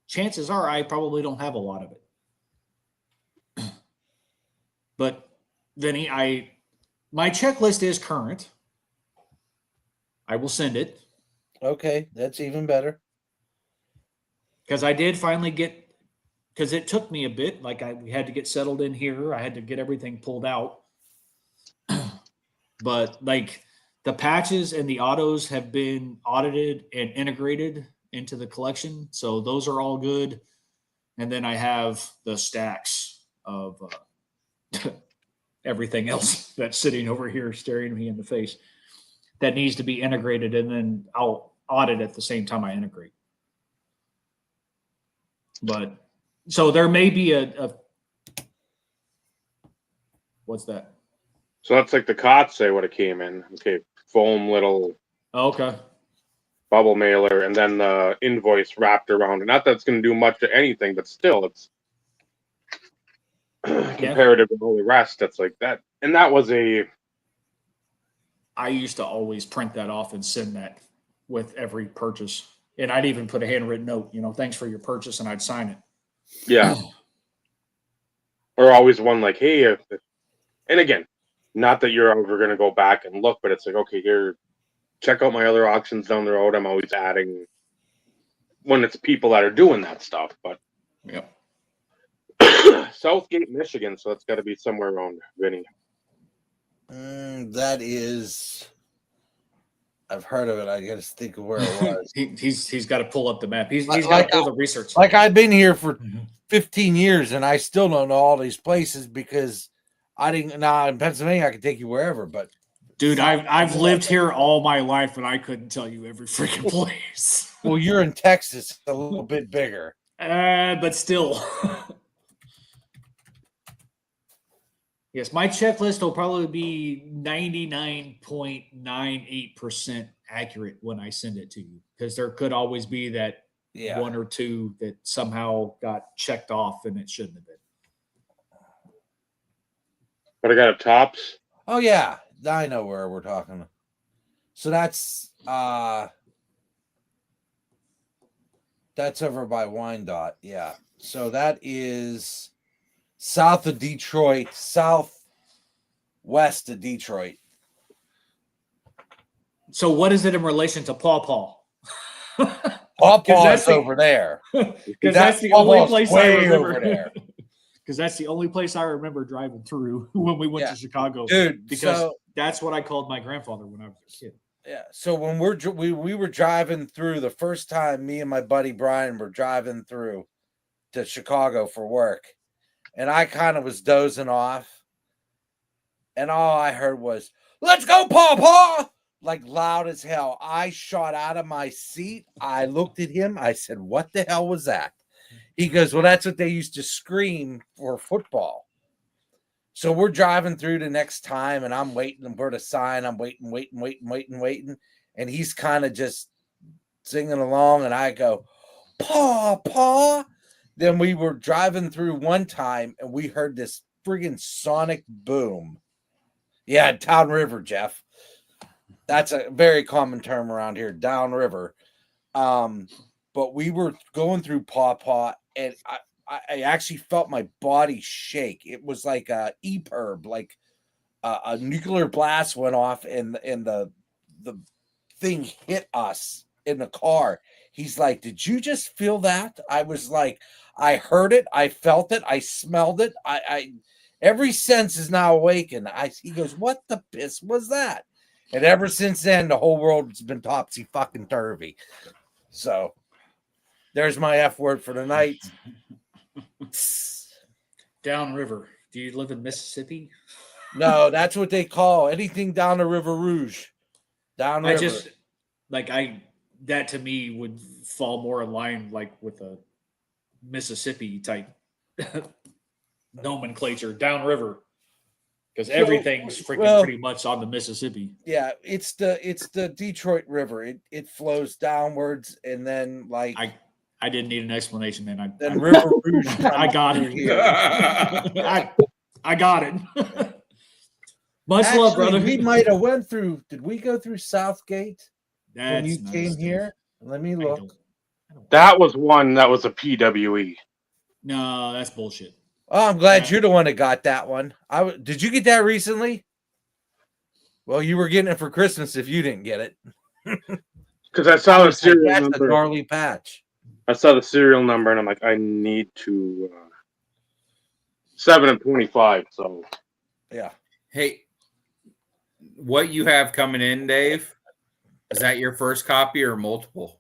chances are I probably don't have a lot of it. But then my checklist is current. I will send it. Okay, that's even better. Because I did finally because it took me a bit. Like we had to get settled in here. I had to get everything pulled out. But like the patches and the autos have been audited and integrated into the collection. So those are all good. And then I have the stacks of everything else that's sitting over here staring me in the face that needs to be integrated, and then I'll audit at the same time I integrate. But so there may be a what's that? So that's like the COTS say what it came in. Okay, foam little Okay. bubble mailer, and then the invoice wrapped around it. Not that it's going to do much to anything, but still, it's comparative to all the rest. That's like that, and that was I used to always print that off and send that with every purchase. And I'd even put a handwritten note, thanks for your purchase, and I'd sign it. Yeah. Or always one like, hey, and again, not that you're ever going to go back and look, but it's like, okay, here, check out my other auctions down the road. I'm always adding when it's people that are doing that stuff. But yep. Southgate, Michigan, so it's got to be somewhere around Vinny. That is, I've heard of it. I got to think of where it was. he's got to pull up the map. He's got to pull the research. Like I've been here for 15 years and I still don't know all these places because I didn't. Now in Pennsylvania, I could take you wherever, but dude, I've lived here all my life and I couldn't tell you every freaking place. Well, you're in Texas, a little bit bigger, but still. Yes, my checklist will probably be 99.98% accurate when I send it to you, because there could always be that one or two that somehow got checked off and it shouldn't have been. But I got a Tops. Oh yeah, I know where we're talking. So that's over by Wyandotte. Yeah. So that is south of Detroit, southwest of Detroit. So what is it in relation to Paw Paw? Paw Paw is over there. Because that's the only place I remember. Because that's the only place I remember driving through when we went to Chicago. Dude, because that's what I called my grandfather when I was a kid. Yeah. So when we were driving through the first time, me and my buddy Brian were driving through to Chicago for work. And I kind of was dozing off. And all I heard was, "Let's go, Paw Paw!" Like loud as hell. I shot out of my seat. I looked at him. I said, "What the hell was that?" He goes, well, that's what they used to scream for football. So we're driving through the next time, and I'm waiting for the sign. I'm waiting. And he's kind of just singing along, and I go, Pa. Then we were driving through one time, and we heard this friggin' sonic boom. Yeah, downriver, Jeff. That's a very common term around here, downriver. But we were going through Pa, and I actually felt my body shake. It was like a EPIRB, like a nuclear blast went off, and the thing hit us in the car. He's like, "Did you just feel that?" I was like, "I heard it, I felt it, I smelled it. I every sense is now awakened." He goes, "What the piss was that?" And ever since then, the whole world's been topsy fucking turvy. So there's my F word for the night. Downriver. Do you live in Mississippi? No, that's what they call anything down the River Rouge. Downriver. That to me would fall more in line like with a Mississippi type nomenclature, downriver, because everything's freaking pretty much on the Mississippi. Yeah, it's the Detroit River. It flows downwards, and then like I didn't need an explanation, man. Then River Rouge. I got it. I got it. Much love, brother. We might have went through. Did we go through Southgate when you came here? Let me look. That was one that was a PWE. No, that's bullshit. Oh, I'm glad you're the one that got that one. Did you get that recently? Well, you were getting it for Christmas if you didn't get it. Because I saw the serial that's number. A gnarly patch. I saw the serial number, and I'm like, I need to 7 and 25. So, yeah. Hey, what you have coming in, Dave? Is that your first copy or multiple?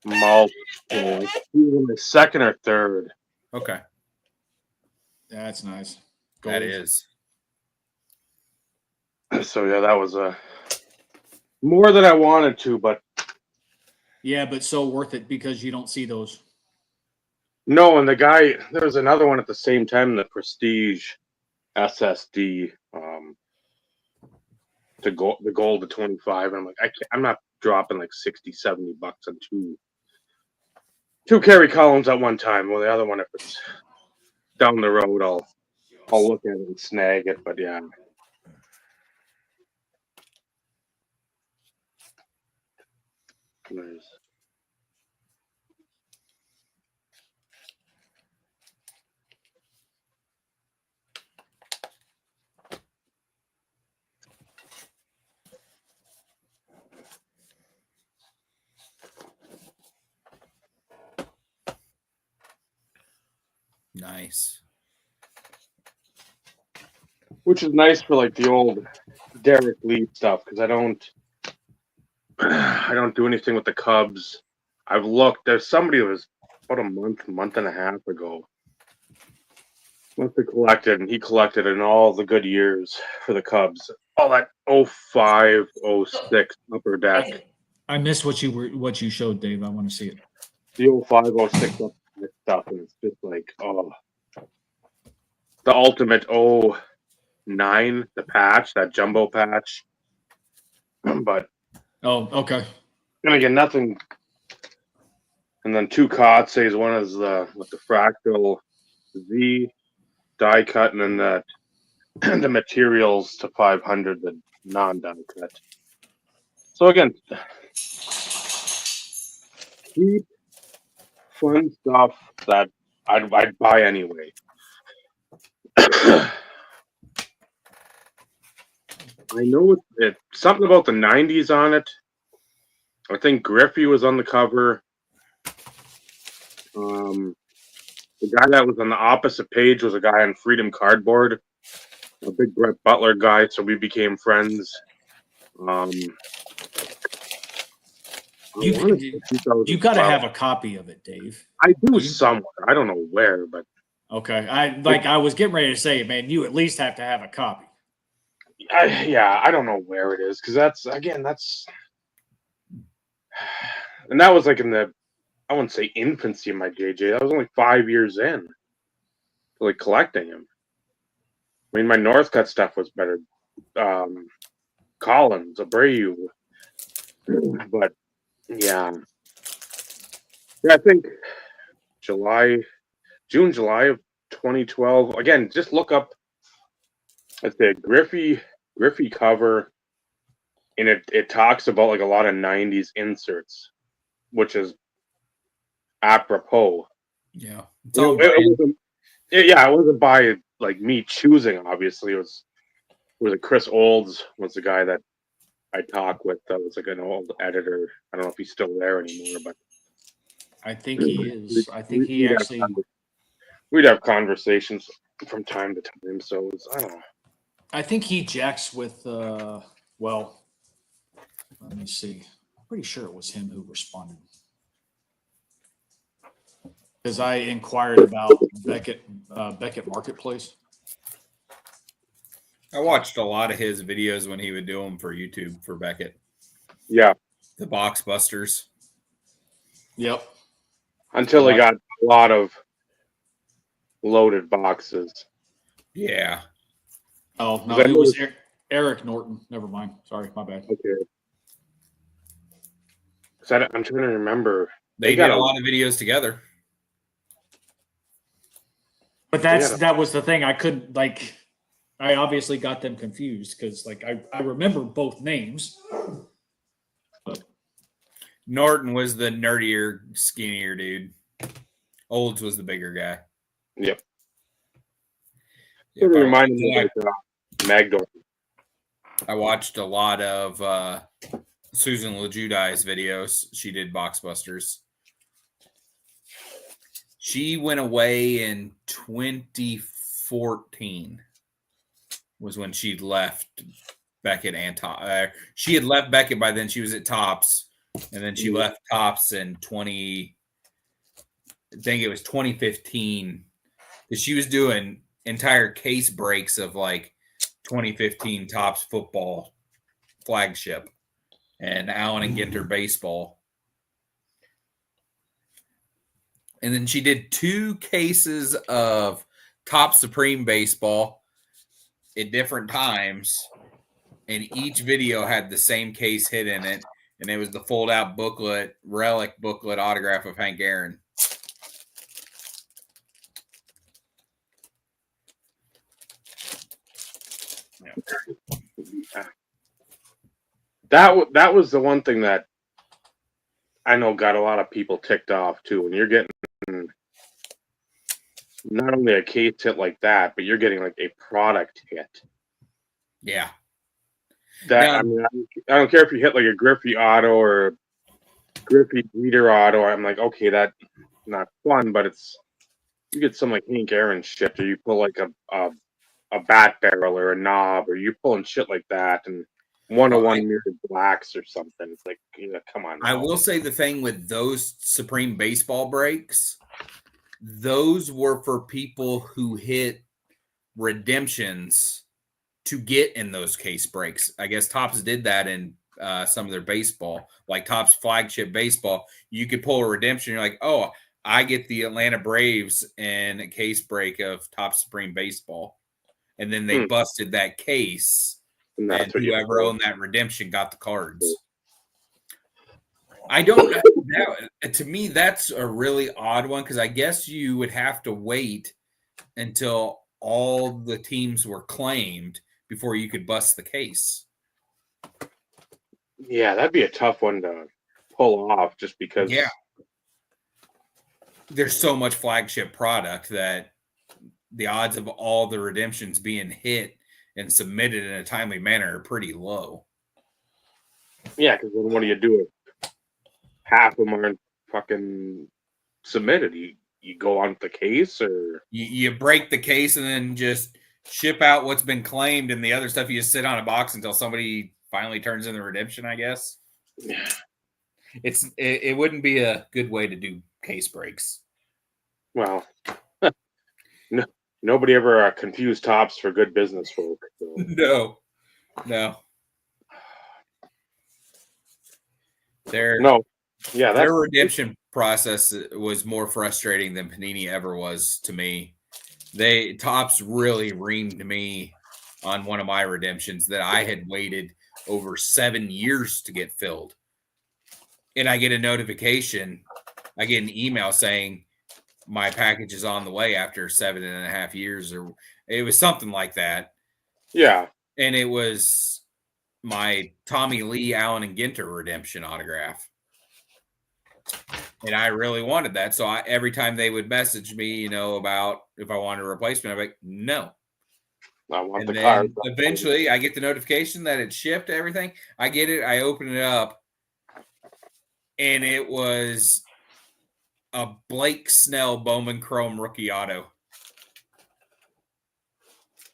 Multiple. Either second or third. Okay. That's nice. Gold. That is. So yeah, that was more than I wanted to, but yeah, but so worth it because you don't see those. No, and there was another one at the same time, the Prestige SSD, the gold to 25. And I'm like, I'm not dropping like $60-$70 on two carry columns at one time. Well, the other one, if it's down the road, I'll look at it and snag it. But yeah. Nice. Nice. Which is nice for like the old Derek Lee stuff, because I don't do anything with the Cubs. I've looked. There's somebody who was about a month and a half ago. Must have collected, and he collected in all the good years for the Cubs. All that 05, 06 upper deck. I missed what you showed, Dave. I want to see it. The 05, 06 upper deck stuff, and it's just like, the ultimate 09, the patch, that jumbo patch. But okay. And again, nothing. And then two Kotses. One is with the fractal Z die cut, and then the materials to 500, the non-die cut. So again, cheap, fun stuff that I'd buy anyway. I know it's something about the 90s on it. I think Griffey was on the cover. The guy that was on the opposite page was a guy on Freedom Cardboard, a big Brett Butler guy, so we became friends. You got to have a copy of it, Dave. I do somewhere. I don't know where, but okay. I was getting ready to say, man, you at least have to have a copy. I don't know where it is, because and that was like in the I wouldn't say infancy in my JJ. I was only 5 years in, like collecting them. I mean, my Northcutt stuff was better. Collins, Abreu, but yeah, I think June, July of 2012. Again, just look up. Let's say Griffey cover, and it talks about like a lot of '90s inserts, which is apropos. Yeah, it's It, all it wasn't, yeah, it wasn't by like me choosing. Obviously, it was Chris Olds was the guy that I talked with. That was like an old editor. I don't know if he's still there anymore, but I think he is. I think he actually. We'd have conversations from time to time. So it was, I don't know. I think he jacks with. Well, let me see. I'm pretty sure it was him who responded. Because I inquired about Beckett Marketplace. I watched a lot of his videos when he would do them for YouTube for Beckett. Yeah. The box busters. Yep. Until they got a lot of loaded boxes. Yeah. Oh, no, it was Eric Norton. Never mind. Sorry, my bad. Okay. I'm trying to remember. They got a lot of videos together. But that was the thing. I couldn't, like, I obviously got them confused because, like, I remember both names. But Norton was the nerdier, skinnier dude. Olds was the bigger guy. Yep. Yep, It reminded me of Magdor. I watched a lot of Susan LeJudi's videos. She did box busters. She went away in 2014 was when she left Beckett and Tops. She had left Beckett by then. She was at Tops, and then she left Tops in 2015. Because she was doing entire case breaks of like 2015 Tops football flagship and Allen and Ginter baseball. And then she did 2 cases of Top Supreme baseball at different times. And each video had the same case hit in it. And it was the fold-out booklet, relic booklet autograph of Hank Aaron. Yeah. That was the one thing that I know got a lot of people ticked off too. When you're getting not only a case hit like that, but you're getting like a product hit. Yeah. I mean, I don't care if you hit like a Griffey auto or Griffey Jeter auto. I'm like, okay, that's not fun, but you get some like Hank Aaron shit, or you pull like a bat barrel or a knob, or you're pulling shit like that, and 101 mirrored blacks or something. It's like, come on. I will say the thing with those Supreme baseball breaks, those were for people who hit redemptions to get in those case breaks. I guess Topps did that in some of their baseball, like Topps flagship baseball. You could pull a redemption. You're like, oh, I get the Atlanta Braves in a case break of Topps Supreme baseball. And then they busted that case. And whoever owned that redemption got the cards. I don't know. To me, that's a really odd one because I guess you would have to wait until all the teams were claimed before you could bust the case. Yeah, that'd be a tough one to pull off just because. Yeah. There's so much flagship product that the odds of all the redemptions being hit and submitted in a timely manner are pretty low. Yeah, because then what do you do if half of them aren't fucking submitted? You go on the case, or you break the case and then just ship out what's been claimed, and the other stuff you just sit on a box until somebody finally turns in the redemption, I guess. Yeah. It wouldn't be a good way to do case breaks. Well, no, nobody ever confused Topps for good business folk. So. No. No. Yeah, their redemption process was more frustrating than Panini ever was to me. Topps really reamed me on one of my redemptions that I had waited over 7 years to get filled. And I get a notification, I get an email saying my package is on the way after 7.5 years, or it was something like that. Yeah. And it was my Tommy Lee, Allen, and Ginter redemption autograph. And I really wanted that. So every time they would message me, about if I wanted a replacement, I'm like, no. I want And the card. Eventually I get the notification that it's shipped, everything. I get it. I open it up. And it was a Blake Snell Bowman Chrome rookie auto.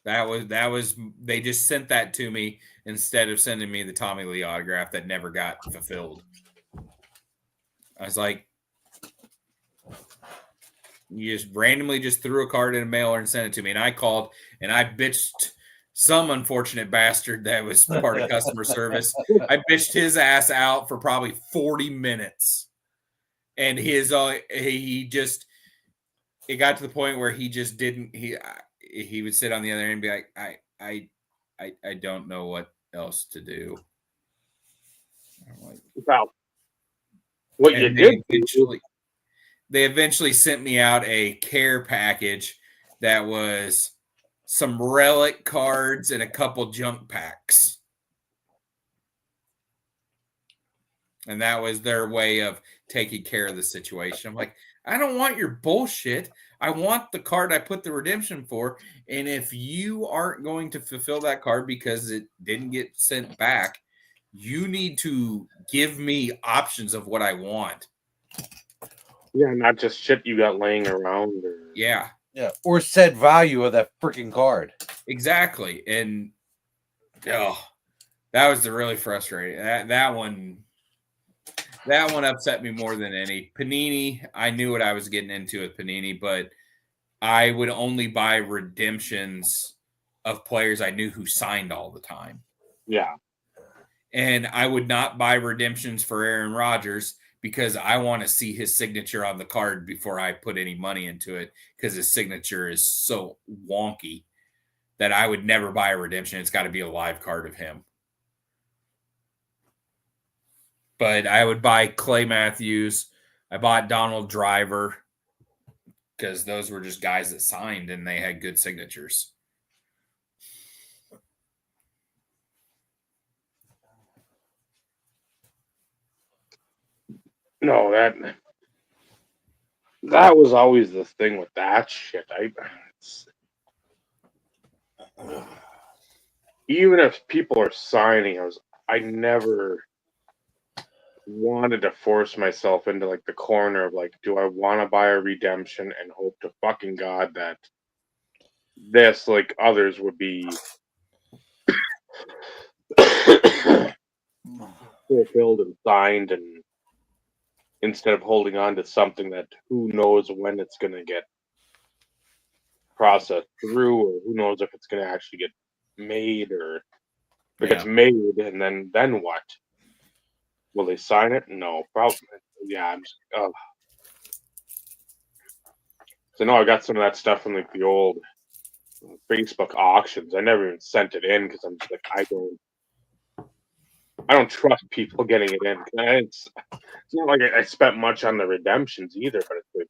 That was they just sent that to me instead of sending me the Tommy Lee autograph that never got fulfilled. I was like, you just randomly just threw a card in a mailer and sent it to me. And I called and I bitched some unfortunate bastard that was part of customer service. I bitched his ass out for probably 40 minutes. And it got to the point where he just didn't, he would sit on the other end and be like, I don't know what else to do. I'm like, wow. What you did? They eventually sent me out a care package that was some relic cards and a couple junk packs. And that was their way of taking care of the situation. I'm like, I don't want your bullshit. I want the card I put the redemption for. And if you aren't going to fulfill that card because it didn't get sent back, you need to give me options of what I want. Yeah, not just shit you got laying around. Yeah. Or said value of that freaking card. Exactly. And that was the really frustrating. That one upset me more than any. Panini, I knew what I was getting into with Panini, but I would only buy redemptions of players I knew who signed all the time. Yeah. And I would not buy redemptions for Aaron Rodgers because I want to see his signature on the card before I put any money into it, because his signature is so wonky that I would never buy a redemption. It's got to be a live card of him. But I would buy Clay Matthews. I bought Donald Driver because those were just guys that signed and they had good signatures. No, that was always the thing with that shit. Even if people are signing, I never wanted to force myself into like the corner of like, do I want to buy a redemption and hope to fucking God that this, like others, would be fulfilled and signed, and instead of holding on to something that who knows when it's going to get processed through, or who knows if it's going to actually get made, or if it gets made and then what? Will they sign it? No, probably. Yeah, I'm just, so no, I got some of that stuff from like the old Facebook auctions. I never even sent it in because I'm just like, I don't trust people getting it in. It's not like I spent much on the redemptions either, but it's like,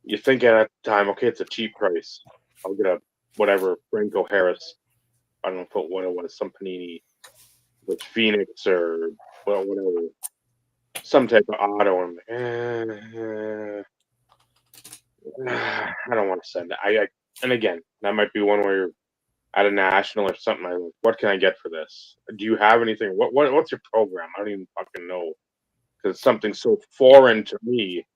you think at the time, okay, it's a cheap price. I'll get a whatever Franco Harris. I don't know what it was, some Panini with Phoenix or whatever, some type of auto. I'm like, I don't want to send it. And again, that might be one where you're at a national or something. I'm like, what can I get for this? Do you have anything? What's your program? I don't even fucking know, because it's something so foreign to me.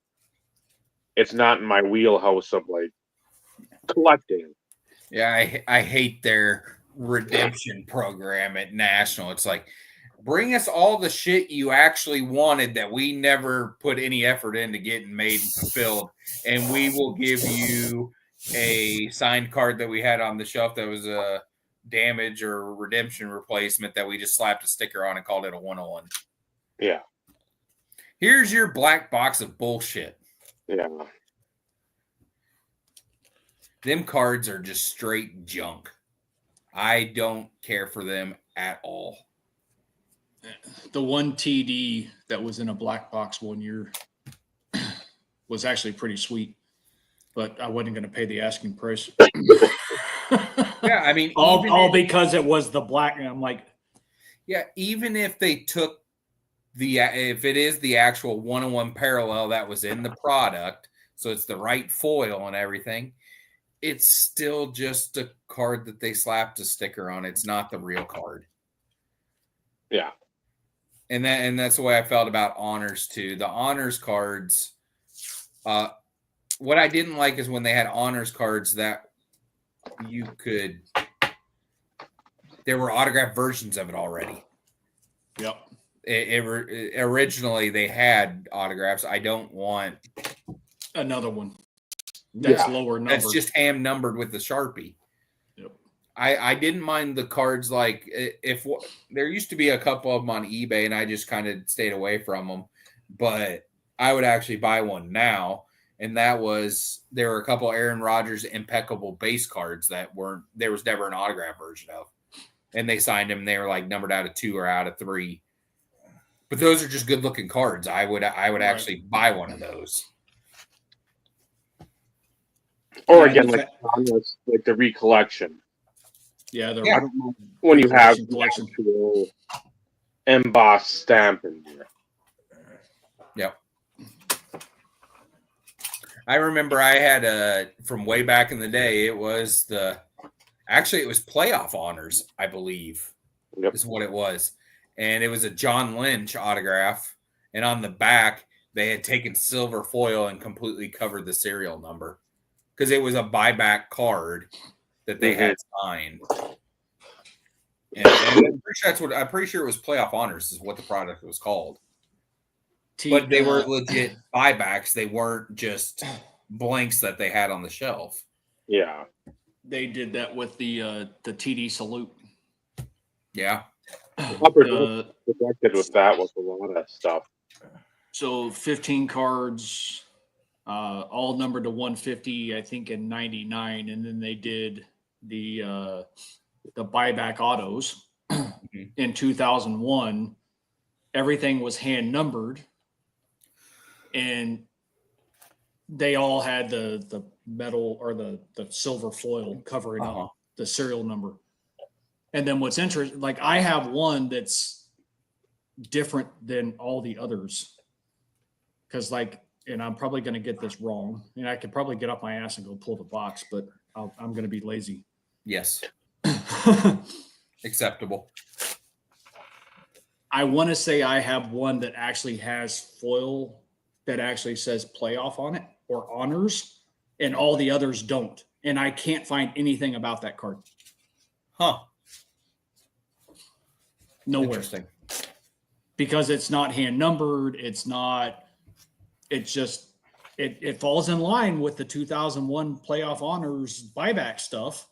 It's not in my wheelhouse of like collecting. Yeah, I hate their redemption program at National. It's like, bring us all the shit you actually wanted that we never put any effort into getting made and fulfilled, and we will give you a signed card that we had on the shelf that was a damage or redemption replacement that we just slapped a sticker on and called it a 101. Yeah. Here's your black box of bullshit. Yeah. Them cards are just straight junk. I don't care for them at all. The one TD that was in a black box one year was actually pretty sweet, but I wasn't going to pay the asking price. Yeah, I mean, all because it was the black. And I'm like, yeah, even if they took if it is the actual 1-on-1 parallel that was in the product, so it's the right foil and everything, it's still just a card that they slapped a sticker on. It's not the real card. Yeah. And that's the way I felt about honors too. The honors cards, what I didn't like is when they had honors cards that there were autographed versions of it already. yep. Originally they had autographs. I don't want Another one that's lower number. That's just hand numbered with the Sharpie. Yep. I didn't mind the cards. Like if there used to be a couple of them on eBay and I just kind of stayed away from them, but I would actually buy one now. And there were a couple of Aaron Rodgers impeccable base cards that there was never an autograph version of, and they signed them. They were like numbered out of 2 or out of 3, but those are just good looking cards. I would actually buy one of those. Or again, like the recollection. Yeah, I don't know when you have the actual embossed stamp in here. Yep. I remember I had from way back in the day, it was playoff honors, I believe. Yep. Is what it was. And it was a John Lynch autograph. And on the back, they had taken silver foil and completely covered the serial number. Because it was a buyback card that they had signed. And I'm pretty sure it was playoff honors is what the product was called. But they were legit buybacks. They weren't just blanks that they had on the shelf. Yeah. They did that with the TD Salute. Yeah. Protected with that with a lot of stuff. So 15 cards, all numbered to 150, I think in 99. And then they did the buyback autos in 2001. Everything was hand numbered. And they all had the metal or the silver foil covering up the serial number. And then what's interesting, like I have one that's different than all the others. Because and I'm probably going to get this wrong. And I could probably get up my ass and go pull the box, but I'm going to be lazy. Yes. Acceptable. I want to say I have one that actually has foil that actually says playoff on it or honors, and all the others don't. And I can't find anything about that card. Huh. Nowhere. Interesting. Because it's not hand numbered. It falls in line with the 2001 playoff honors buyback stuff.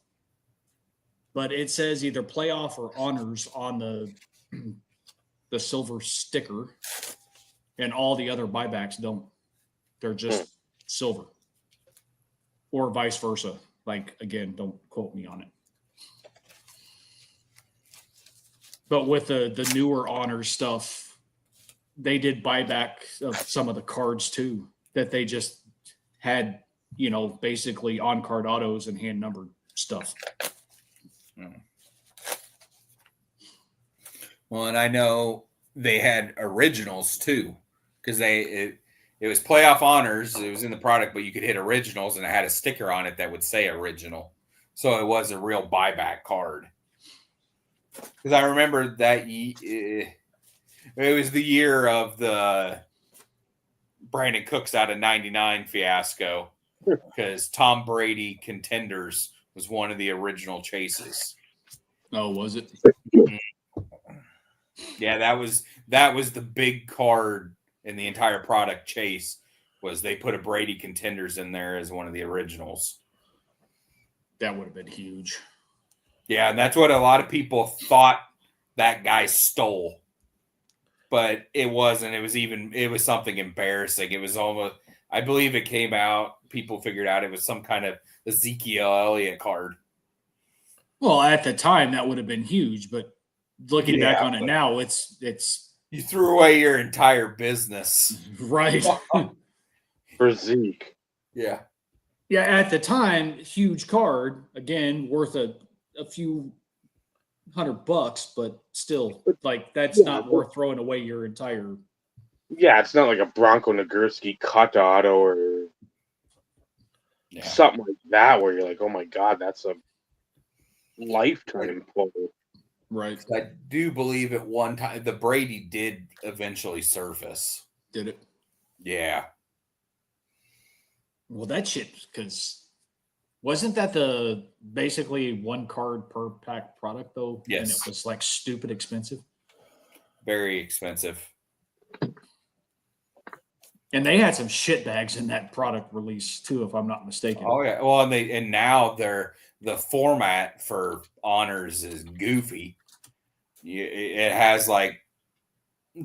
But it says either playoff or honors on the silver sticker, and all the other buybacks don't. They're just silver, or vice versa. Like, again, don't quote me on it. But with the newer honors stuff, they did buyback of some of the cards too, that they just had, basically on card autos and hand numbered stuff. Well, and I know they had originals too, because it was playoff honors. It was in the product, but you could hit originals, and it had a sticker on it that would say original. So it was a real buyback card. Because I remember that it was the year of the Brandon Cooks out of 99 fiasco, because Tom Brady Contenders was one of the original chases. Oh, was it? Yeah, that was the big card in the entire product chase. Was they put a Brady Contenders in there as one of the originals. That would have been huge. Yeah, and that's what a lot of people thought that guy stole. but it wasn't. It was something embarrassing. It was almost, I believe it came out, people figured out it was some kind of Ezekiel Elliott card. Well, at the time that would have been huge, but looking back on it now, it's you threw away your entire business. Right. For Zeke. Yeah. Yeah, at the time, huge card, again, worth a few $100, but still, like, that's not worth throwing away your entire. Yeah, it's not like a Bronco Nagurski cut auto or something like that where you're like, oh my God, that's a lifetime player. Right. I do believe at one time the Brady did eventually surface. Did it? Yeah. Well, that shit, because wasn't that the basically one card per pack product though? Yes. And it was like stupid expensive. Very expensive. And they had some shit bags in that product release too, if I'm not mistaken. Oh yeah. Well, and now the format for honors is goofy. It has like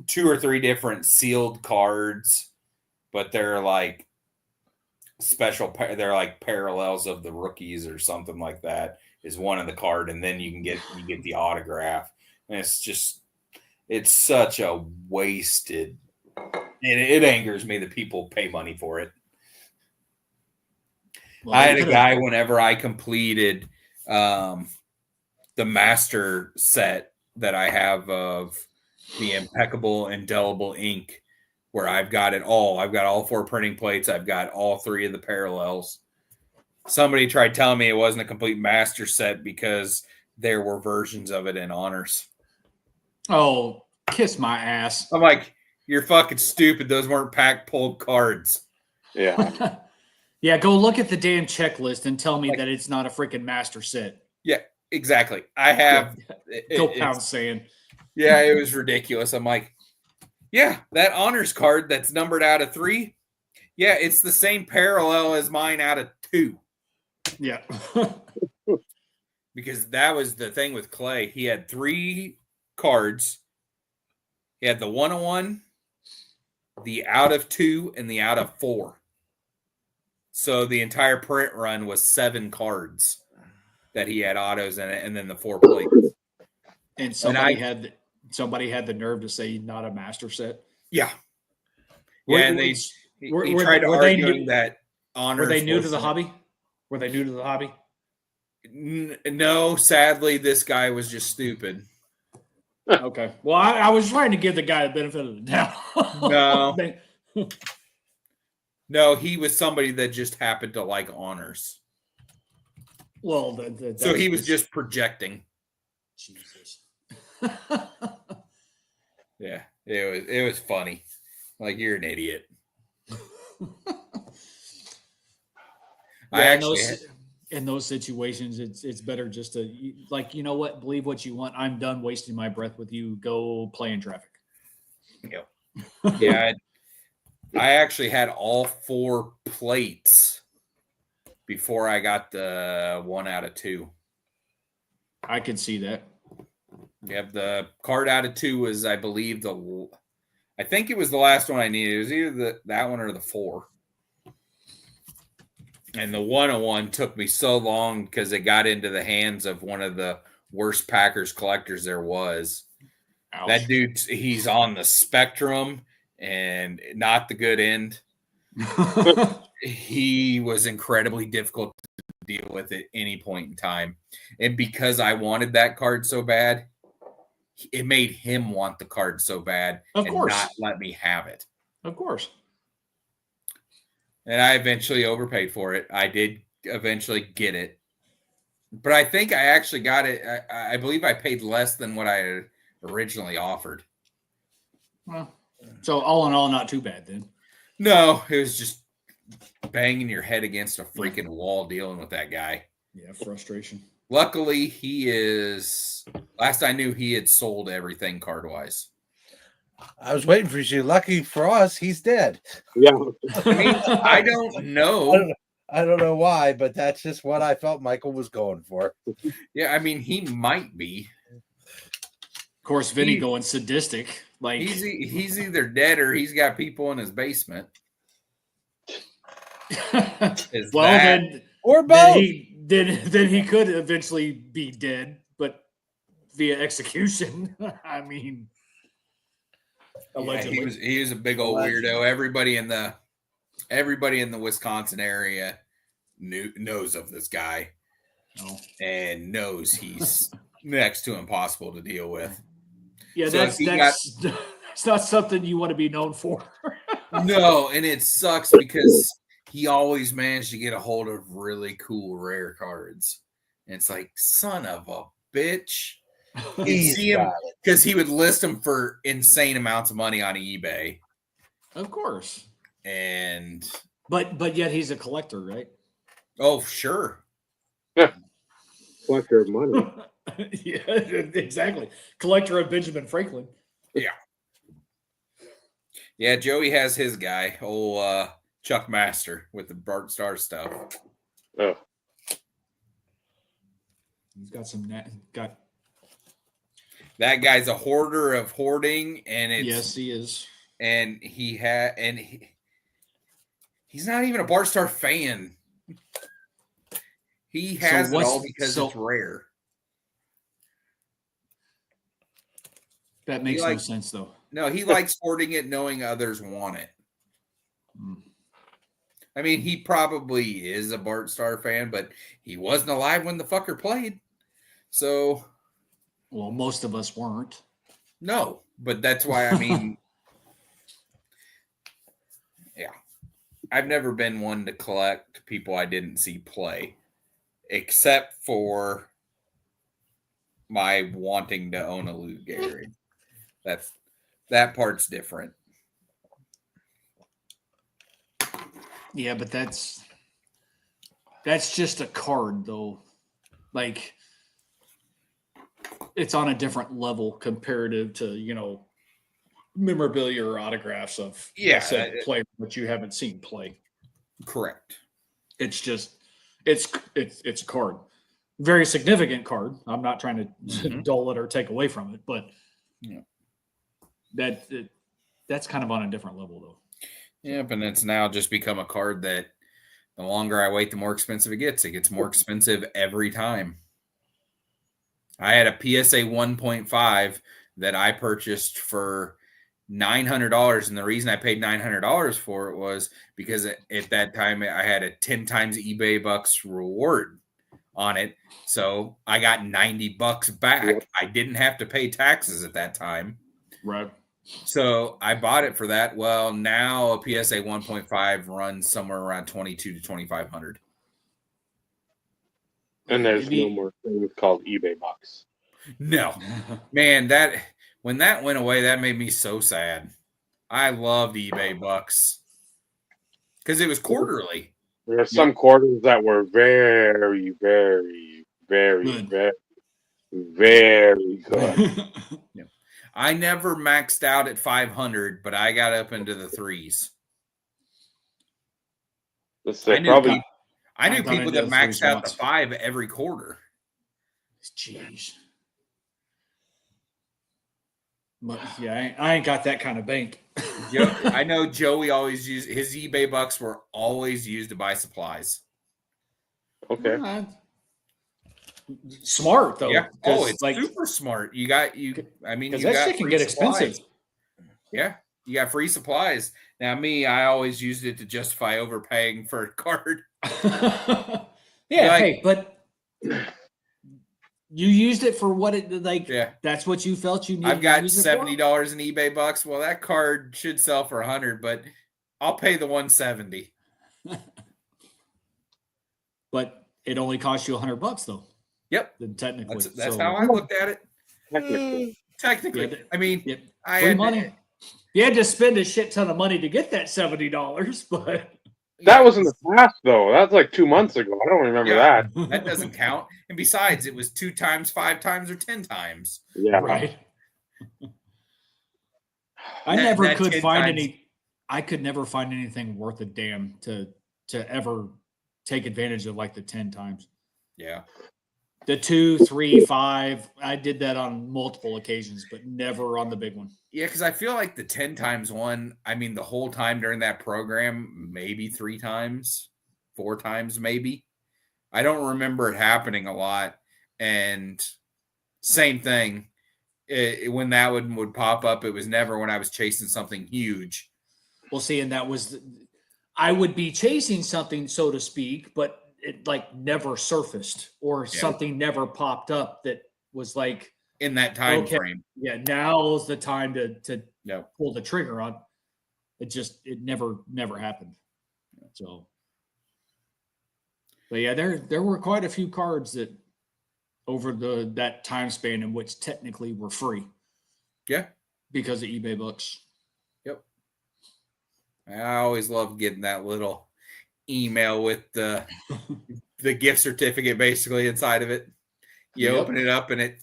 2 or 3 different sealed cards, but they're like they're like parallels of the rookies or something like that is one of the card, and then you get the autograph, and it's such a wasted. It angers me that people pay money for it. Well, I had a guy whenever I completed the master set that I have of the impeccable indelible ink, where I've got it all. I've got all 4 printing plates. I've got all 3 of the parallels. Somebody tried telling me it wasn't a complete master set because there were versions of it in honors. Oh, kiss my ass. I'm like, you're fucking stupid. Those weren't pack pulled cards. Yeah. Yeah, go look at the damn checklist and tell me that it's not a freaking master set. Yeah, exactly. I have. Go pound sand. Yeah, it was ridiculous. I'm like, yeah, that honors card that's numbered out of 3. Yeah, it's the same parallel as mine out of 2. Yeah. Because that was the thing with Clay. He had 3 cards. He had the 101, the out of 2, and the out of 4. So the entire print run was 7 cards that he had autos in it, and then the 4 plates. And somebody had the nerve to say not a master set. Yeah. Yeah, and he tried to argue that honors. Were they new to the hobby? Were they new to the hobby? No, sadly, this guy was just stupid. Okay. Well, I was trying to give the guy the benefit of the doubt. No. No, he was somebody that just happened to like honors. Well, so he was just projecting. Jesus. Yeah, it was funny. Like, you're an idiot. In those situations, it's better just to, like, you know what, believe what you want. I'm done wasting my breath with you. Go play in traffic. Yeah. Yeah. I actually had all 4 plates before I got the 1 out of 2. I could see that. Yeah, the card out of 2 was, I believe, I think it was the last one I needed. It was either that one or the 4. And the 101 took me so long because it got into the hands of one of the worst Packers collectors there was. Ouch. That dude, he's on the spectrum and not the good end. He was incredibly difficult to deal with at any point in time. And because I wanted that card so bad, it made him want the card so bad and not let me have it. Of course. And I eventually overpaid for it. I did eventually get it. But I think I actually got it. I believe I paid less than what I had originally offered. Well, so all in all, not too bad then. No, it was just banging your head against a freaking wall dealing with that guy. Yeah, frustration. Luckily, last I knew, he had sold everything card-wise. I was waiting for you. Lucky for us, he's dead. Yeah. I mean, I don't know. I don't know why, but that's just what I felt Michael was going for. Yeah, I mean, he might be. Of course, Vinny going sadistic. Like he's either dead or he's got people in his basement. Well, then or both. Then he could eventually be dead, but via execution. I mean, allegedly. Yeah, he was a big old weirdo. Everybody in the Wisconsin area knows of this guy, and knows he's next to impossible to deal with. Yeah, so that's not something you want to be known for. No, and it sucks because he always managed to get a hold of really cool rare cards. And it's like, son of a bitch. You see him because he would list them for insane amounts of money on eBay. Of course. And but yet he's a collector, right? Oh, sure. Yeah. Collector of money. Yeah, exactly. Collector of Benjamin Franklin. Yeah. Yeah, Joey has his guy, old Chuck Master with the Bart Star stuff. Oh. He's got some that guy's a hoarder of hoarding, and yes, he is. And he's not even a Bart Star fan. He has it all because it's rare. That makes no sense, though. No, he likes hoarding it, knowing others want it. I mean, he probably is a Bart Star fan, but he wasn't alive when the fucker played. So, well, most of us weren't. No, but that's why, I mean, yeah. I've never been one to collect people I didn't see play, except for my wanting to own a Lou Gehrig. That part's different. Yeah, but that's just a card, though. Like, it's on a different level comparative to, memorabilia or autographs of players that you haven't seen play. Correct. It's just it's a card. Very significant card. I'm not trying to dull it or take away from it, but that's kind of on a different level, though. Yep, and it's now just become a card that the longer I wait, the more expensive it gets. It gets more expensive every time. I had a PSA 1.5 that I purchased for $900, and the reason I paid $900 for it was because at that time I had a 10 times eBay bucks reward on it. So I got $90 back. Yep. I didn't have to pay taxes at that time. Right. So I bought it for that. Well, now a PSA 1.5 runs somewhere around $2,200 to $2,500. And there's no more things called eBay bucks. No, man, when that went away, that made me so sad. I loved eBay bucks because it was quarterly. There are some quarters that were very, very, very, very, very good. Yeah. I never maxed out at 500, but I got up into the threes. Let's say I knew people that maxed out the 5 every quarter. Jeez. Yeah, I ain't got that kind of bank. I know Joey always used his eBay bucks were always used to buy supplies. Okay. Smart though. Yeah. Oh, it's like super smart. You got. I mean, because that shit can get expensive. Yeah, you got free supplies. Now, I always used it to justify overpaying for a card. Yeah, hey, but you used it for what it like. Yeah, that's what you felt you needed. I've got $70 in eBay bucks. Well, that card should sell for $100, but I'll pay the $170. But it only cost you $100 though. Yep. Then technically, that's how I looked at it. Technically, I mean, I had money. You had to spend a shit ton of money to get that $70, but that was in the past though. That's like 2 months ago. I don't remember that. That doesn't count. And besides, it was 2 times, 5 times, or 10 times. Yeah, right. I could never find anything worth a damn to ever take advantage of like the 10 times. Yeah. The 2, 3, 5. I did that on multiple occasions, but never on the big one. Yeah, because I feel like the 10 times one, I mean, the whole time during that program, maybe 3 times, 4 times, maybe. I don't remember it happening a lot. And same thing. When that one would pop up, it was never when I was chasing something huge. Well, see, and that was, I would be chasing something, so to speak, but it like never surfaced or something never popped up that was like in that time frame. Yeah, now's the time to pull the trigger on. It never happened. So, but yeah, there were quite a few cards that over that time span in which technically were free. Yeah. Because of eBay books. Yep. I always love getting that little email with the gift certificate basically inside of it. You open it up and it.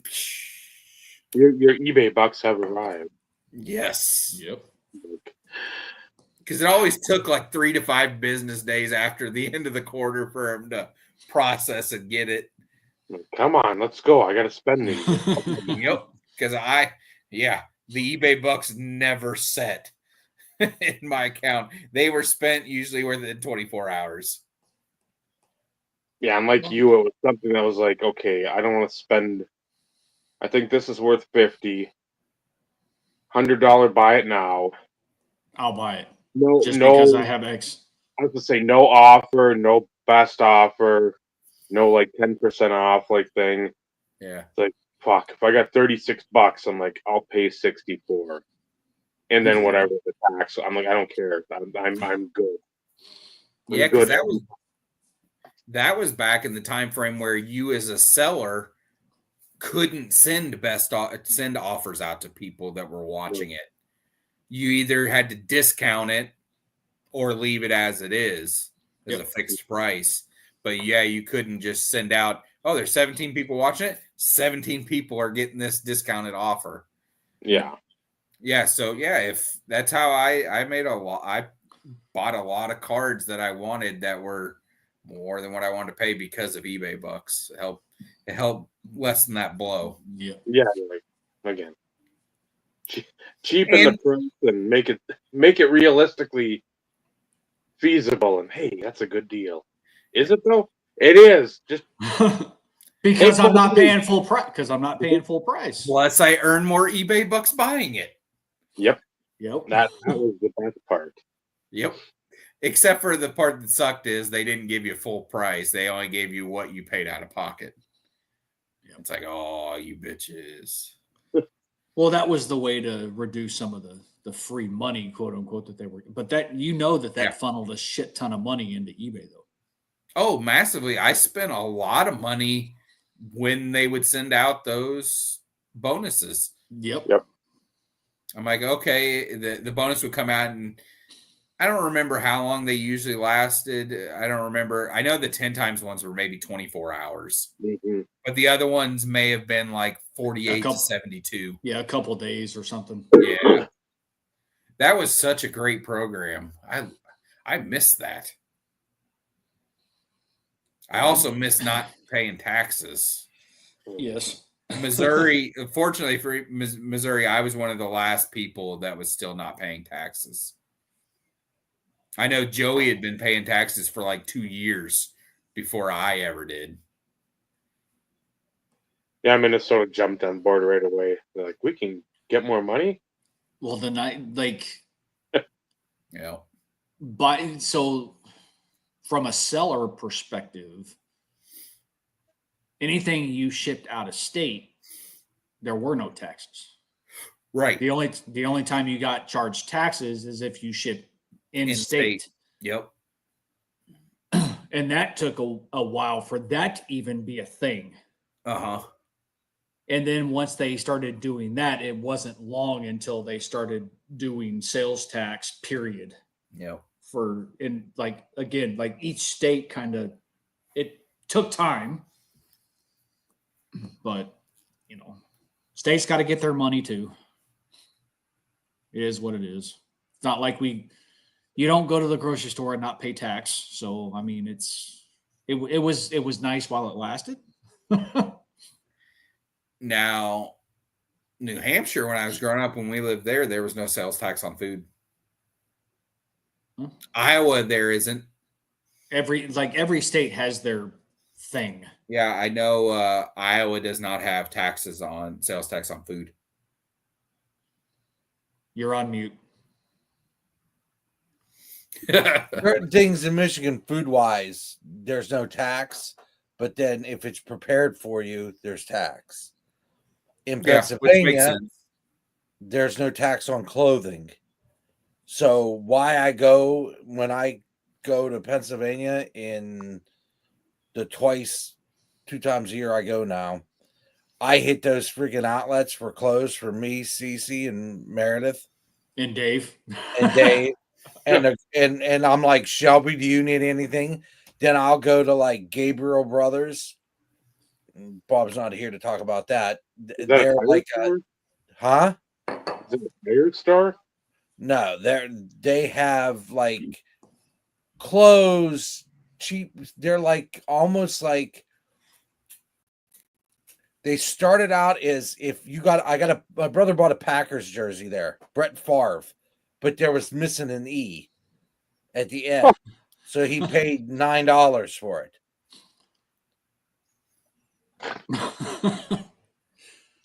Your eBay bucks have arrived. Yes. Yep. Because it always took like 3 to 5 business days after the end of the quarter for him to process and get it. Come on, let's go. I got to spend these. Yep. Because the eBay bucks never set in my account. They were spent usually within 24 hours. Yeah, and like you, it was something that was like, okay, I don't want to spend. I think this is worth $50. $100, buy it now. I'll buy it. No, because I have X. I was to say no offer, no best offer, no like 10% off like thing. Yeah. It's like, fuck, if I got $36, I'm like, I'll pay 64. And then whatever the tax, I'm like, I don't care. I'm good. Yeah, because that was back in the time frame where you as a seller couldn't send offers out to people that were watching it. You either had to discount it or leave it as it is as a fixed price. But yeah, you couldn't just send out, oh, there's 17 people watching it. 17 people are getting this discounted offer. Yeah. Yeah. So yeah, if that's how I made I bought a lot of cards that I wanted that were more than what I wanted to pay because of eBay bucks. It helped lessen that blow. Yeah. Yeah. Like, again, cheapen the price and make it realistically feasible. And hey, that's a good deal. Is it though? It is. Just because I'm not paying full price. Because I'm not paying full price. Plus, I earn more eBay bucks buying it. Yep. Yep. That was the best part. Yep. Except for the part that sucked is they didn't give you full price. They only gave you what you paid out of pocket. Yep. It's like, oh, you bitches. Well, that was the way to reduce some of the free money, quote unquote, that they were. But that funneled a shit ton of money into eBay, though. Oh, massively. I spent a lot of money when they would send out those bonuses. Yep. I'm like, okay, the bonus would come out, and I don't remember how long they usually lasted. I don't remember. I know the 10 times ones were maybe 24 hours, but the other ones may have been like 48 to 72. Yeah, a couple of days or something. Yeah. That was such a great program. I missed that. I also miss not paying taxes. Yes. Missouri, fortunately for Missouri, I was one of the last people that was still not paying taxes. I know Joey had been paying taxes for like 2 years before I ever did. Yeah, Minnesota jumped on board right away. They're like, we can get more money? Well, then Yeah. But so from a seller perspective, anything you shipped out of state, there were no taxes. Right. The only time you got charged taxes is if you shipped in state. Yep. And that took a while for that to even be a thing. Uh-huh. And then once they started doing that, it wasn't long until they started doing sales tax, period. Yep. Each state it took time, but states got to get their money too. It is what it is. It's not like you don't go to the grocery store and not pay tax. So, I mean, it was nice while it lasted. Now, New Hampshire, when I was growing up, when we lived there was no sales tax on food. Iowa, there isn't. Every state has their thing. Yeah, I know Iowa does not have sales tax on food. You're on mute. Certain things in Michigan, food-wise, there's no tax, but then if it's prepared for you, there's tax. In Pennsylvania, there's no tax on clothing. So when I go to Pennsylvania in the 2 times a year I go now, I hit those freaking outlets for clothes for me, Cece, and Meredith. And Dave. And I'm like, Shelby, do you need anything? Then I'll go to like Gabriel Brothers. Bob's not here to talk about that. They're like, huh? Is it a Pirate Star? No, they have like clothes cheap. They're like almost like they started out as my brother bought a Packers jersey there, Brett Favre, but there was missing an E at the end. So he paid $9 for it.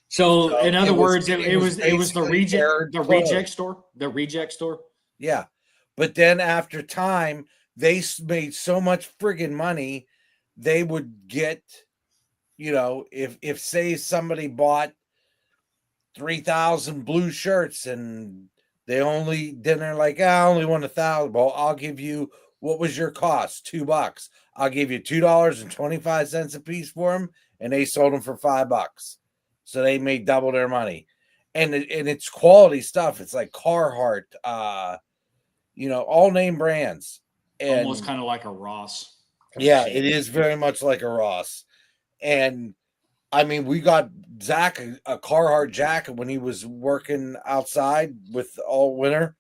So in other words, it was the reject store. Yeah. But then after time, they made so much friggin' money, they would get, if say somebody bought 3,000 blue shirts and they're like, I only want 1,000. Well, I'll give you, what was your cost? $2. I'll give you $2.25 a piece for them. And they sold them for $5. So they made double their money. And it's quality stuff. It's like Carhartt, all name brands. And almost kind of like a Ross. Yeah, it is very much like a Ross. And I mean, we got Zach a Carhartt jacket when he was working outside with all winter.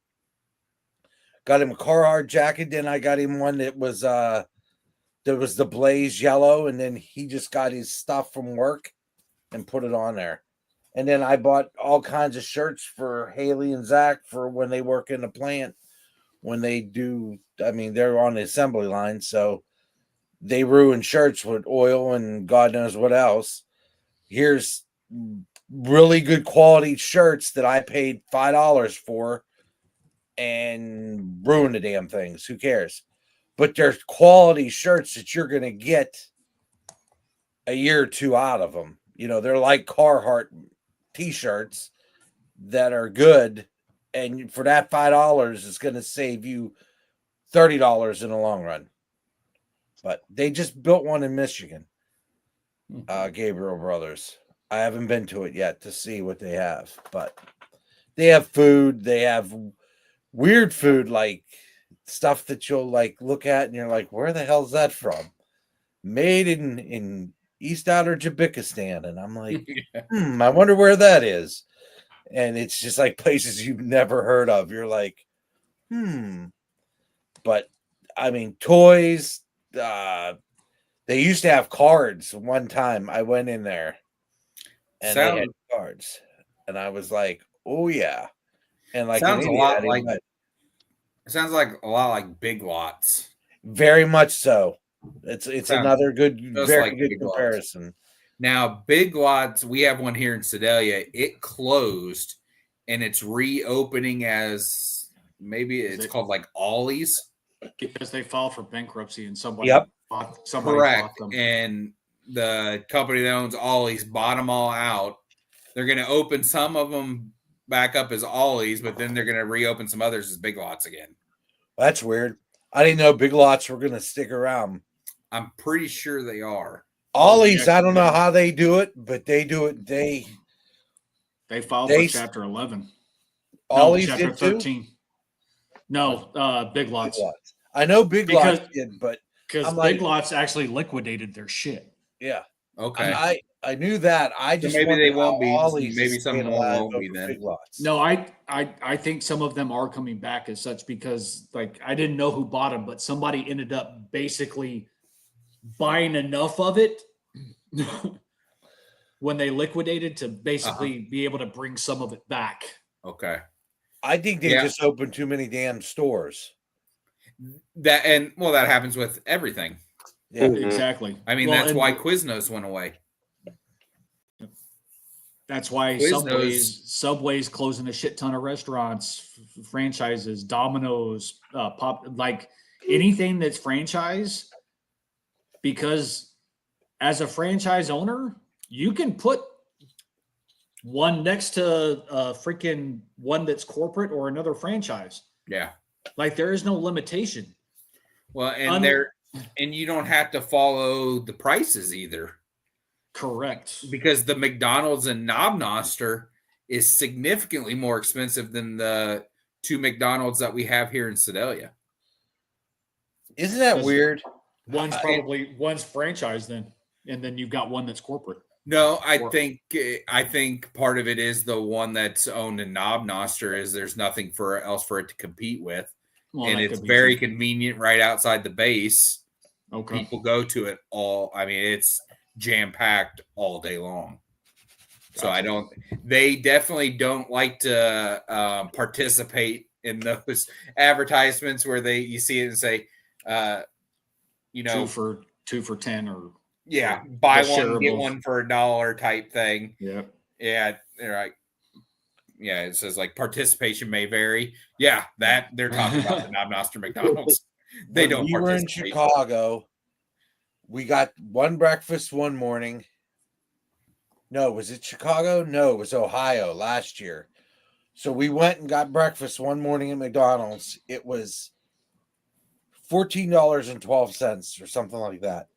Got him a Carhartt jacket. Then I got him one that was the blaze yellow, and then he just got his stuff from work and put it on there. And then I bought all kinds of shirts for Haley and Zach for when they work in the plant. When they do, they're on the assembly line, so they ruin shirts with oil and God knows what else. Here's really good quality shirts that I paid $5 for and ruin the damn things. Who cares? But they're quality shirts that you're going to get a year or two out of them. They're like Carhartt t-shirts that are good. And for that $5, it's going to save you $30 in the long run. But they just built one in Michigan, Gabriel Brothers. I haven't been to it yet to see what they have. But they have food. They have weird food, like stuff that you'll like look at and you're like, where the hell's that from? Made in East Outer Jabikistan. And I'm like, I wonder where that is. And it's just like places you've never heard of. You're like, But toys, they used to have cards. One time I went in there and they had cards. And I was like, oh yeah. And like sounds like a lot like Big Lots. Very much so. It's another very good comparison. Lots. Now, Big Lots, we have one here in Sedalia. It closed, and it's reopening as called like Ollie's. Because they filed for bankruptcy and somebody bought them. And the company that owns Ollie's bought them all out. They're going to open some of them back up as Ollie's, but then they're going to reopen some others as Big Lots again. That's weird. I didn't know Big Lots were going to stick around. I'm pretty sure they are. Ollie's, I don't know how they do it, but they do it. They filed for Chapter 11. Ollie's Chapter 13. No, Big Lots. I know Big Lots did, but because Big Lots actually liquidated their shit. Yeah. Okay. I knew that. I just maybe they won't be. Ollie's maybe some of them won't be then. Big Lots. No, I think some of them are coming back as such because like I didn't know who bought them, but somebody ended up basically buying enough of it when they liquidated to basically be able to bring some of it back. Okay. I think they just opened too many damn stores. That happens with everything. Yeah, exactly. I mean, that's why Quiznos went away. That's why Subway's closing a shit ton of restaurants, franchises, Domino's, like anything that's franchise. Because as a franchise owner, you can put one next to a freaking one that's corporate or another franchise. Yeah. Like there is no limitation. Well, and and you don't have to follow the prices either. Correct. Because the McDonald's in Knob Noster is significantly more expensive than the 2 McDonald's that we have here in Sedalia. Isn't that weird? One's franchise then, and then you've got one that's corporate. No, I think part of it is the one that's owned in Knob Noster is there's nothing else for it to compete with. Well, and it's very convenient right outside the base. Okay. People go to it it's jam-packed all day long. Gotcha. So they definitely don't like to participate in those advertisements where you see it and say, 2 for 10 or buy one, get one for $1 type thing. Yeah. Yeah. They're like, it says like participation may vary. Yeah. That they're talking about the Knob Noster McDonald's. They don't participate. We were in Chicago. We got one breakfast one morning. No, was it Chicago? No, it was Ohio last year. So we went and got breakfast one morning at McDonald's. It was $14.12 or something like that.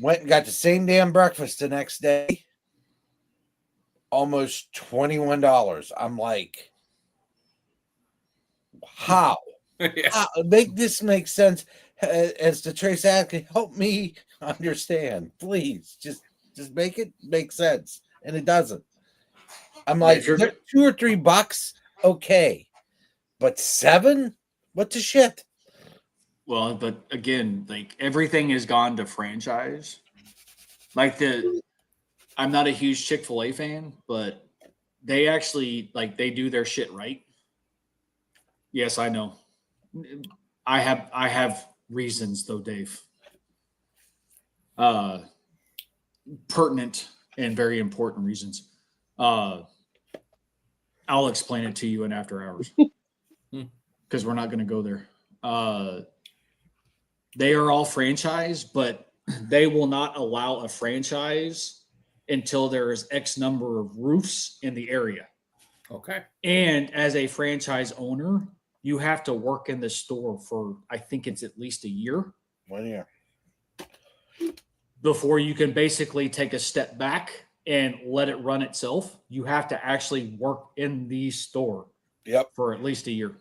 Went and got the same damn breakfast the next day. Almost $21. I'm like, how? Make this make sense. As the Trace asking, help me understand, please. Just make it make sense, and it doesn't. I'm like, $2 or $3, okay, but $7? What the shit? Well, but again, like everything has gone to franchise. Like I'm not a huge Chick-fil-A fan, but they actually they do their shit right. Yes, I know. I have reasons though, Dave. Pertinent and very important reasons. I'll explain it to you in after hours because we're not going to go there. They are all franchise, but they will not allow a franchise until there is X number of roofs in the area. Okay. And as a franchise owner, you have to work in the store for, I think it's at least a year. 1 year. Before you can basically take a step back and let it run itself. You have to actually work in the store. Yep. For at least a year.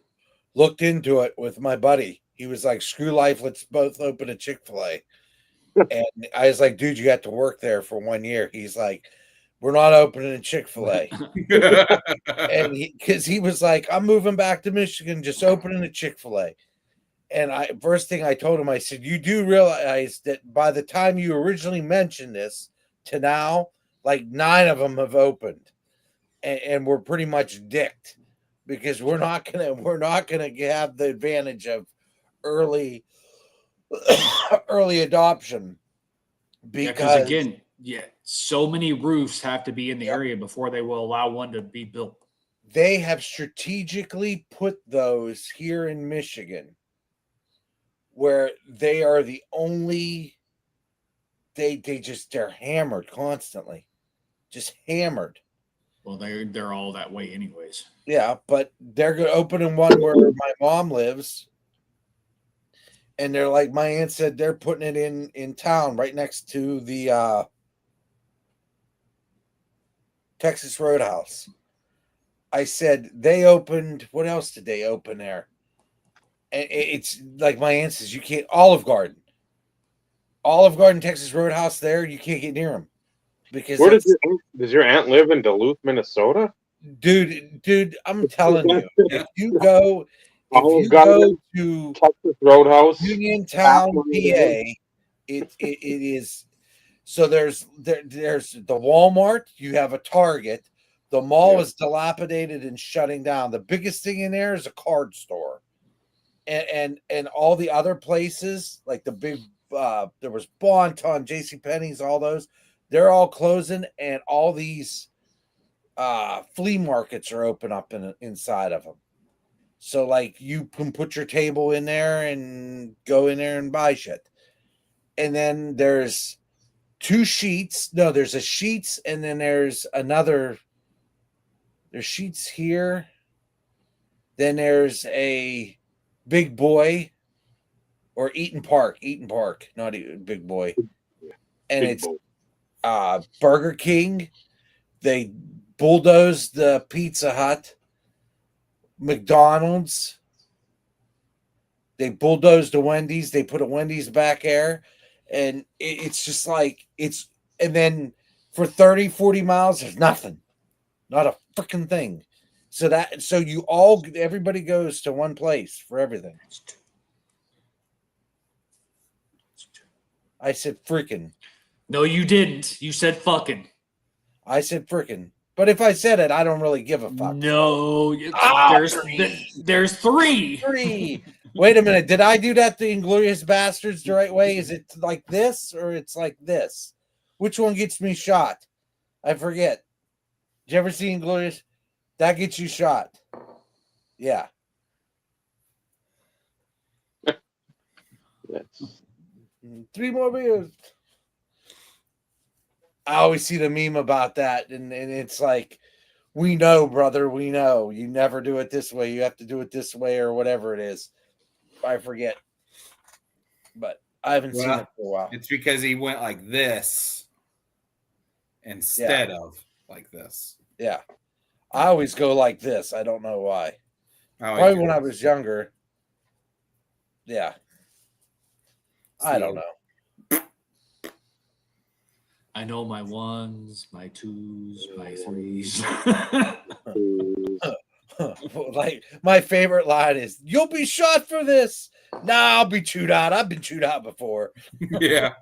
Looked into it with my buddy. He was like, screw life, let's both open a Chick-fil-A. And I was like, dude, you got to work there for 1 year. He's like, we're not opening a Chick-fil-A. And because he was like, I'm moving back to Michigan, just opening a Chick-fil-A. And first thing I told him, I said, you do realize that by the time you originally mentioned this to now, like 9 of them have opened. And we're pretty much dicked because we're not gonna have the advantage of early adoption. Because again, so many roofs have to be in the area before they will allow one to be built. They have strategically put those here in Michigan where they are the only they're hammered constantly. Just hammered. Well, they're all that way anyways. Yeah, but they're going to open in one where my mom lives. And they're like, my aunt said they're putting it in town right next to the Texas Roadhouse. I said they opened, what else did they open there? And it's like my aunt says, you can't, Olive Garden, Texas Roadhouse there, you can't get near them. Because where does your aunt live in Duluth, Minnesota? Dude, I'm telling you, if you go to Texas Roadhouse, Uniontown, PA, it is So there's the Walmart, you have a Target, the mall is dilapidated and shutting down. The biggest thing in there is a card store. And all the other places, like the big there was Bon Ton, JC Penney's, all those, they're all closing, and all these flea markets are open up inside of them. So like you can put your table in there and go in there and buy shit. And then there's two sheets. No, there's a sheets, and then there's sheets here. Then there's a Big Boy or Eaton Park, not Big Boy. And it's Burger King. They bulldozed the Pizza Hut. McDonald's. They bulldozed the Wendy's. They put a Wendy's back there. And it's just like, and then for 30, 40 miles, there's nothing. Not a freaking thing. So everybody goes to one place for everything. I said freaking. No, you didn't. You said fucking. I said freaking. But if I said it, I don't really give a fuck. No, there's three. Three. Wait a minute. Did I do that the Inglorious Bastards the right way? Is it like this or it's like this? Which one gets me shot? I forget. Did you ever see Inglorious? That gets you shot. Yeah. That's... 3 more beers. I always see the meme about that, and it's like, we know, brother, we know. You never do it this way. You have to do it this way or whatever it is. I forget. But I haven't seen it for a while. It's because he went like this instead of like this. Yeah. I always go like this. I don't know why. Probably when I was younger. Yeah. I don't know. I know my ones, my twos, my threes. Like my favorite line is, "You'll be shot for this." Nah, I'll be chewed out. I've been chewed out before. Yeah.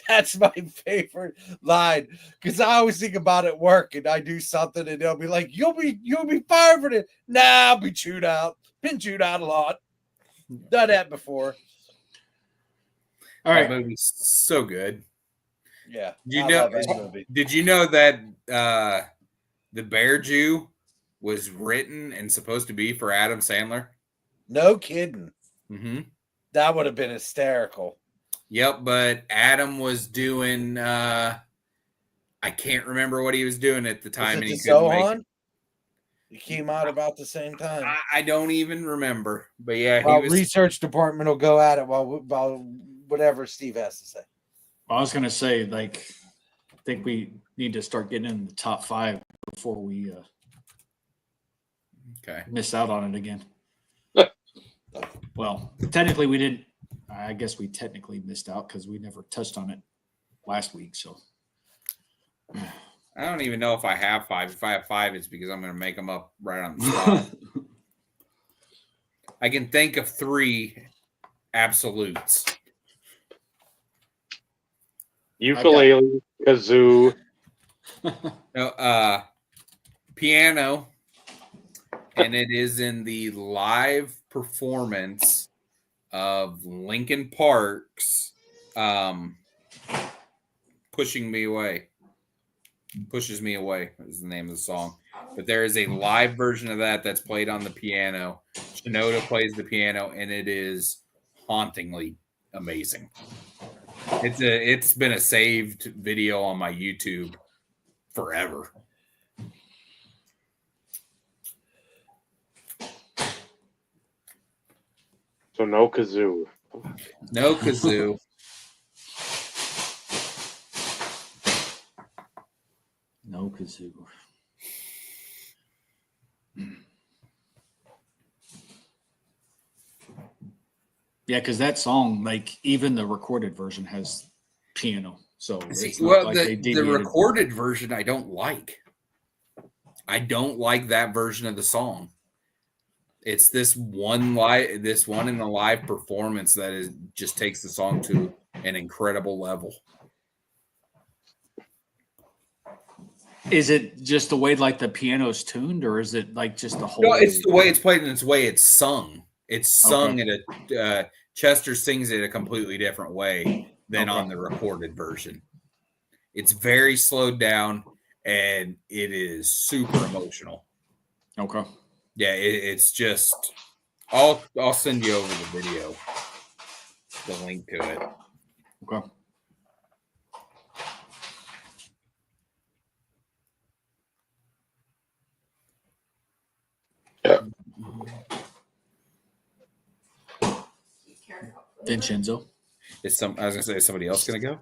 That's my favorite line, because I always think about at work and I do something and they'll be like, you'll be fired for this. Nah, I'll be chewed out. Been chewed out a lot. Done that before. All right. That movie's so good. Yeah. Did you know that The Bear Jew was written and supposed to be for Adam Sandler? No kidding. Mm-hmm. That would have been hysterical. Yep, but Adam was doing I can't remember what he was doing at the time, and he couldn't make it. It came out about the same time. I don't even remember, but yeah, research department will go at it while whatever Steve has to say. I was gonna say, like, I think we need to start getting in the top 5 before we miss out on it again. Well, technically we didn't. I guess we technically missed out because we never touched on it last week. So I don't even know if I have 5. If I have 5, it's because I'm going to make them up right on the spot. I can think of 3 absolutes. Ukulele, kazoo. Piano. And it is in the live performance of Linkin Park's Pushes Me Away is the name of the song. But there is a live version of that's played on the piano. Shinoda plays the piano, and it is hauntingly amazing. It's been a saved video on my YouTube forever. So no kazoo. No kazoo. No kazoo. Yeah, because that song, like, even the recorded version has piano. So it's well, like the recorded version I don't like. I don't like that version of the song. It's this one in the live performance that just takes the song to an incredible level. Is it just the way like the piano's tuned, or is it like just the whole? No, it's the way it's played and it's the way it's sung. It's sung Okay. in a Chester sings it a completely different way than Okay. on the recorded version. It's very slowed down and it is super emotional. Okay. Yeah, it's just I'll send you over the video, the link to it. Okay. Yeah. Vincenzo. I was gonna say, is somebody else gonna go?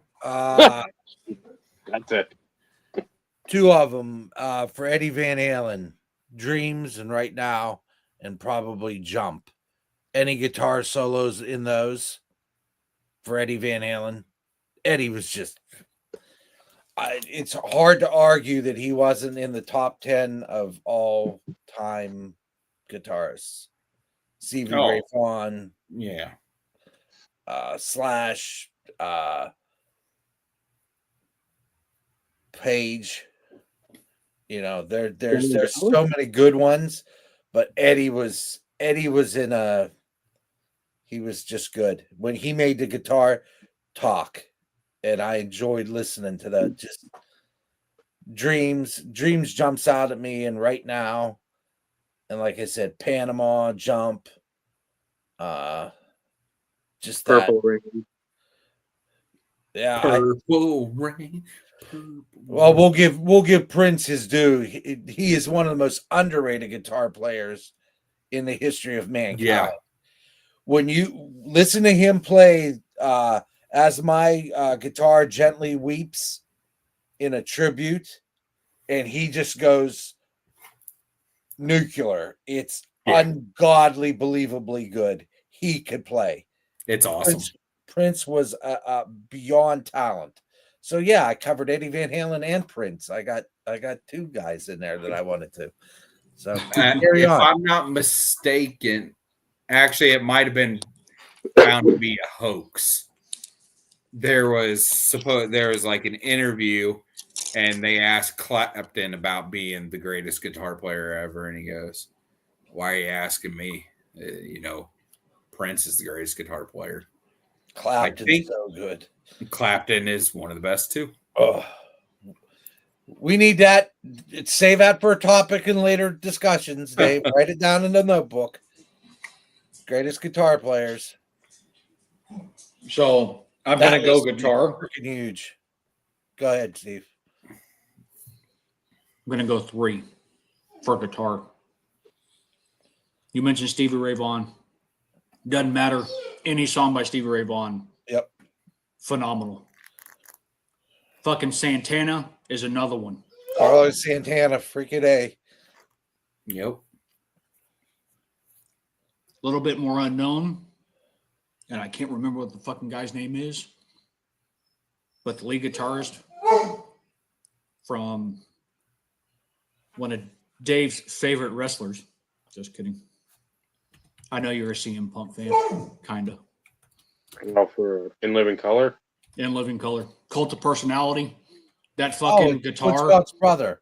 That's it. Two of them for Eddie Van Halen, Dreams and Right Now, and probably Jump. Any guitar solos in those for Eddie Van Halen? Eddie was just it's hard to argue that he wasn't in the top 10 of all time guitarists. Stevie Ray Vaughan, Yeah. Slash, Page. You know, there's so many good ones, but Eddie was he was just good when he made the guitar talk, and I enjoyed listening to that. Just Dreams jumps out at me, and Right Now, and like I said, Panama, Jump, just Purple that. Rain. Yeah, Purple Rain. Well, we'll give Prince his due. He is one of the most underrated guitar players in the history of mankind. Yeah. When you listen to him play As My Guitar Gently Weeps in a tribute, and he just goes nuclear. It's ungodly, believably good. He could play. It's awesome. Prince was beyond talent. So yeah, I covered Eddie Van Halen and Prince. I got two guys in there that I wanted to. So if I'm not mistaken, actually, it might have been found to be a hoax. There was like an interview, and they asked Clapton about being the greatest guitar player ever, and he goes, "Why are you asking me? Prince is the greatest guitar player." Clapton's so good. Clapton is one of the best too. Oh, we need that. Save that for a topic in later discussions, Dave. Write it down in the notebook. Greatest guitar players. So I'm going to go guitar. Freaking huge. Go ahead, Steve. I'm going to go 3 for guitar. You mentioned Stevie Ray Vaughan. Doesn't matter. Any song by Stevie Ray Vaughan. Yep. Phenomenal. Fucking Santana is another one. Carlos Santana, freaking A. Yep. A little bit more unknown, and I can't remember what the fucking guy's name is, but the lead guitarist from one of Dave's favorite wrestlers. Just kidding. I know you're a CM Punk fan, kind of. Now for In Living Color. In Living Color. Cult of Personality. That fucking guitar. Woodstock's brother.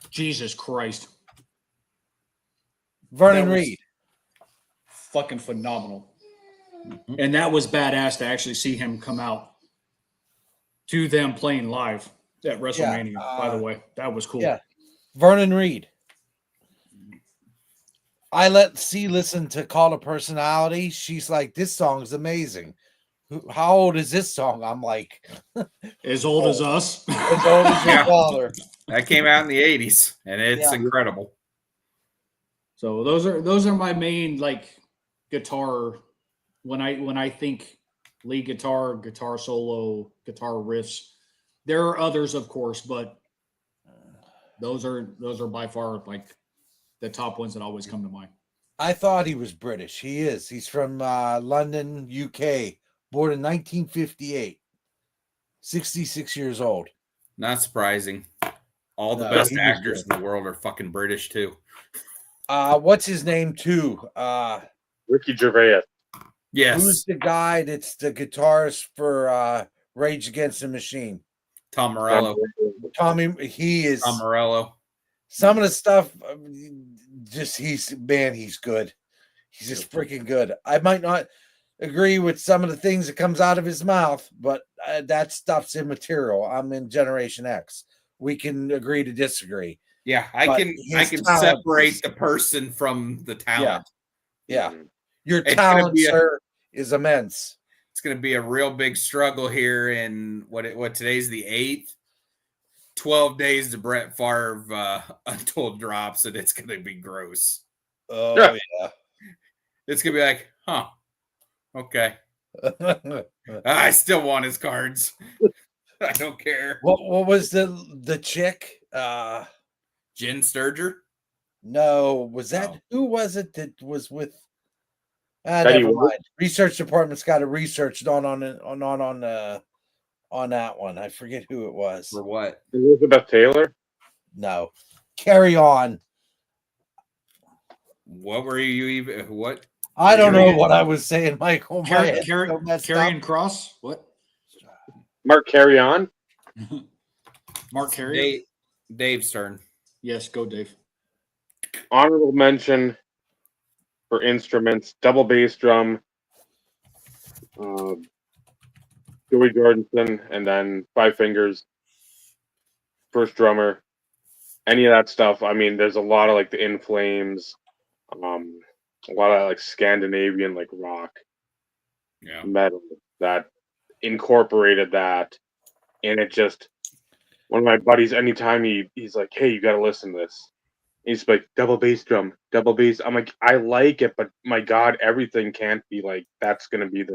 Jesus Christ. Vernon Reed. Fucking phenomenal. Mm-hmm. And that was badass to actually see him come out to them playing live at WrestleMania, by the way. That was cool. Yeah. Vernon Reed. I let C listen to Call to Personality. She's like, this song's amazing. How old is this song? I'm like, as old as us. As old as your father. That came out in the 80s, and it's incredible. So those are my main like guitar when I think lead guitar, guitar solo, guitar riffs. There are others, of course, but those are by far like the top ones that always come to mind. I thought he was British. He is. He's from London, UK. Born in 1958. 66 years old. Not surprising. All the best actors in the world are fucking British too. What's his name too? Ricky Gervais. Yes. Who's the guy that's the guitarist for Rage Against the Machine? Tom Morello. Tommy, he is Tom Morello. some of the stuff. He's good. He's just freaking good. I might not agree with some of the things that comes out of his mouth, but that stuff's immaterial. I'm in Generation X. We can agree to disagree. Yeah, I can separate the person from the talent. Yeah. Your talent, sir, is immense. It's going to be a real big struggle here in what today's the 8th. 12 days to Brett Favre untold drops, and it's going to be gross. Oh, yeah. It's going to be like, huh, okay. I still want his cards. I don't care. What was the chick? Jen Sturger? No, was that who was it that was with? Never mind. Research department's got to research on that one. I forget who it was. For what? Elizabeth Taylor? No. Carry on. What were you even? What? I don't know what I was saying, Michael. Carrying Cross? What? Mark Carry On? Mark Carrier? Dave's turn. Yes, go Dave. Honorable mention for instruments, double bass drum, Joey Jordanson, and then Five Fingers, first drummer. Any of that stuff. I mean, there's a lot of like the In Flames, a lot of like Scandinavian like rock, metal that incorporated that, and it just one of my buddies. Anytime he's like, "Hey, you got to listen to this." He's like, double bass drum, double bass. I'm like, I like it, but my God, everything can't be like, that's going to be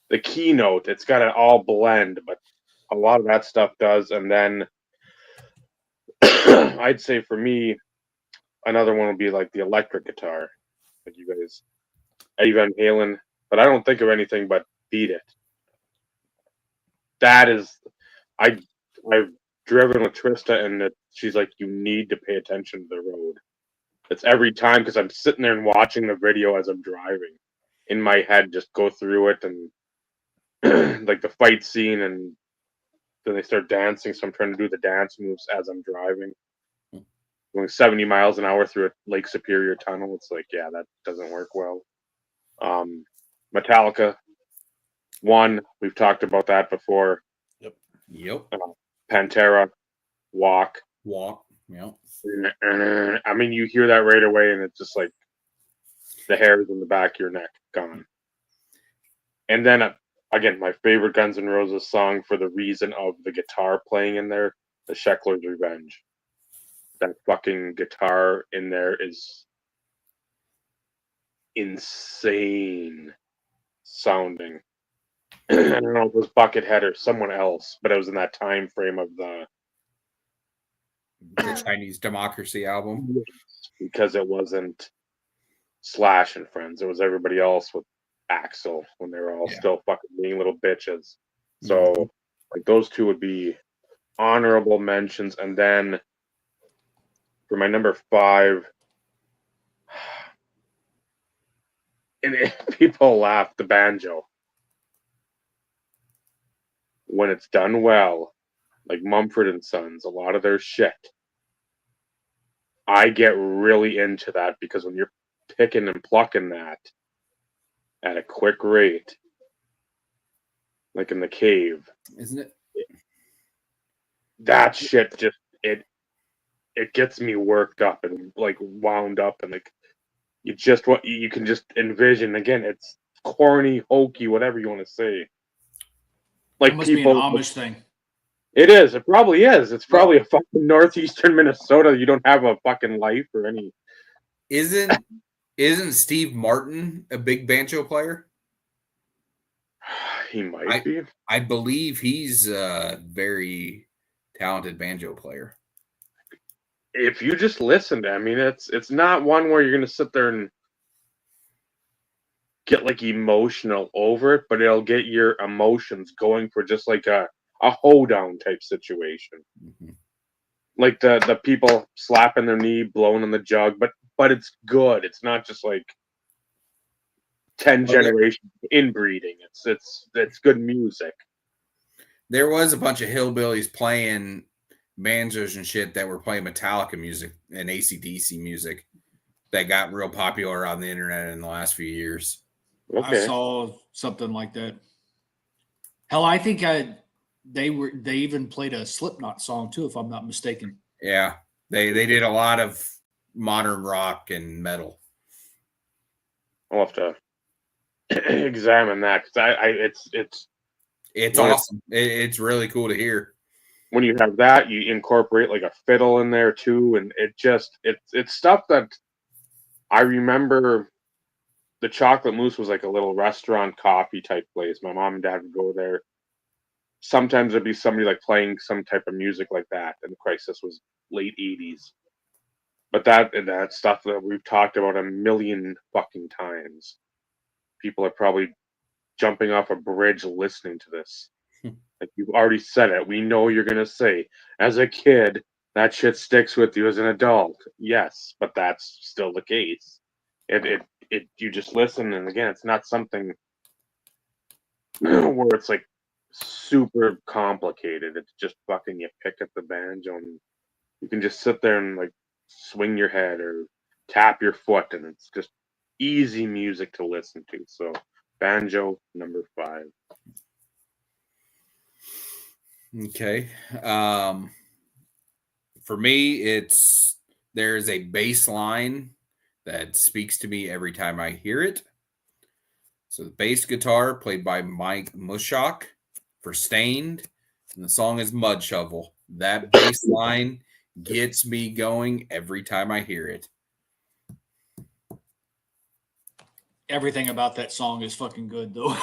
the keynote. It's got to all blend, but a lot of that stuff does. And then I'd say for me, another one would be like the electric guitar. Like you guys, Eddie Van Halen, but I don't think of anything but Beat It. That is, I've driven with Trista, and she's like, you need to pay attention to the road. It's every time because I'm sitting there and watching the video as I'm driving. In my head, just go through it and like the fight scene, and then they start dancing. So I'm trying to do the dance moves as I'm driving. Going 70 miles an hour through a Lake Superior tunnel. It's like, yeah, that doesn't work well. Metallica, one, we've talked about that before. Yep. Pantera, Walk. Yep. I mean, you hear that right away, and it's just like the hairs in the back of your neck gone. And then, again, my favorite Guns N' Roses song for the reason of the guitar playing in there, The Sheckler's Revenge. That fucking guitar in there is insane sounding. I don't know if it was Buckethead or someone else, but it was in that time frame of the Chinese Democracy album. Because it wasn't Slash and Friends. It was everybody else with Axl when they were all still fucking being little bitches. So like those two would be honorable mentions. And then for my number 5, and people laugh, the banjo. When it's done well, like Mumford & Sons, a lot of their shit, I get really into that because when you're picking and plucking that at a quick rate, like in the cave, isn't it? That shit just it gets me worked up and like wound up, and like you can just envision again. It's corny, hokey, whatever you want to say. Like it must people, be an Amish thing. It is. It probably is. It's probably a fucking northeastern Minnesota. You don't have a fucking life or any. Isn't Steve Martin a big banjo player? He might be. I believe he's a very talented banjo player. If you just listen, I mean, it's not one where you're gonna sit there and get like emotional over it, but it'll get your emotions going for just like a hoedown type situation. Mm-hmm. Like the people slapping their knee, blowing on the jug, but it's good. It's not just like 10 generations inbreeding. It's good music. There was a bunch of hillbillies playing banjos and shit that were playing Metallica music and AC/DC music that got real popular on the internet in the last few years. I saw something like that. Hell, I think they even played a Slipknot song too, if I'm not mistaken. Yeah, they did a lot of modern rock and metal. I'll have to examine that because it's awesome. It's really cool to hear. When you have that, you incorporate like a fiddle in there too, and it's stuff that I remember. The Chocolate Moose was like a little restaurant coffee type place. My mom and dad would go there. Sometimes there'd be somebody like playing some type of music like that. And Christ, this was late 80s. But that stuff that we've talked about a million fucking times. People are probably jumping off a bridge listening to this. Like you've already said it. We know you're gonna say, as a kid, that shit sticks with you as an adult. Yes, but that's still the case. You just listen, and again, it's not something where it's like super complicated. It's just fucking you pick up the banjo and you can just sit there and like swing your head or tap your foot, and it's just easy music to listen to. So banjo number 5. Okay. For me, there's a bass line that speaks to me every time I hear it. So the bass guitar played by Mike Mushok for Stained, and the song is Mud Shovel. That bass line gets me going every time I hear it. Everything about that song is fucking good, though.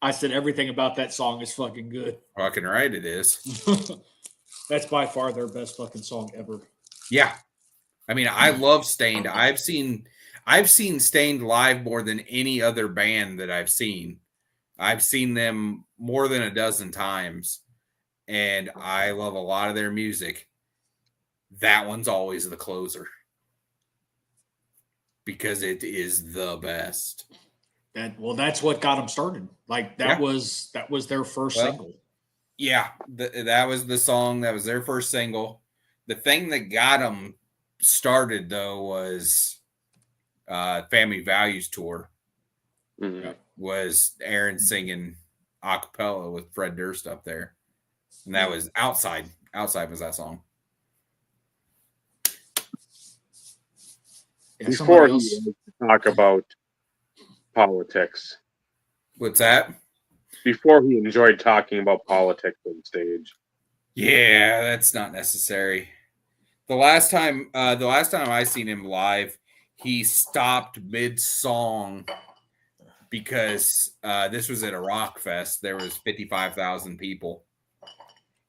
I said everything about that song is fucking good. Fucking right, it is. That's by far their best fucking song ever. Yeah. I mean, I love Stained. I've seen Stained live more than any other band that I've seen. I've seen them more than a dozen times, and I love a lot of their music. That one's always the closer because it is the best. That's what got them started. Like that was their first single. Yeah, that was the song. That was their first single. The thing that got them started though was Family Values Tour. Mm-hmm. Was Aaron singing a cappella with Fred Durst up there, and that was Outside. Outside was that song. Yeah, before he talk about politics. What's that? Before he enjoyed talking about politics on stage. Yeah, that's not necessary. The last time I seen him live, he stopped mid-song because this was at a rock fest. There was 55,000 people.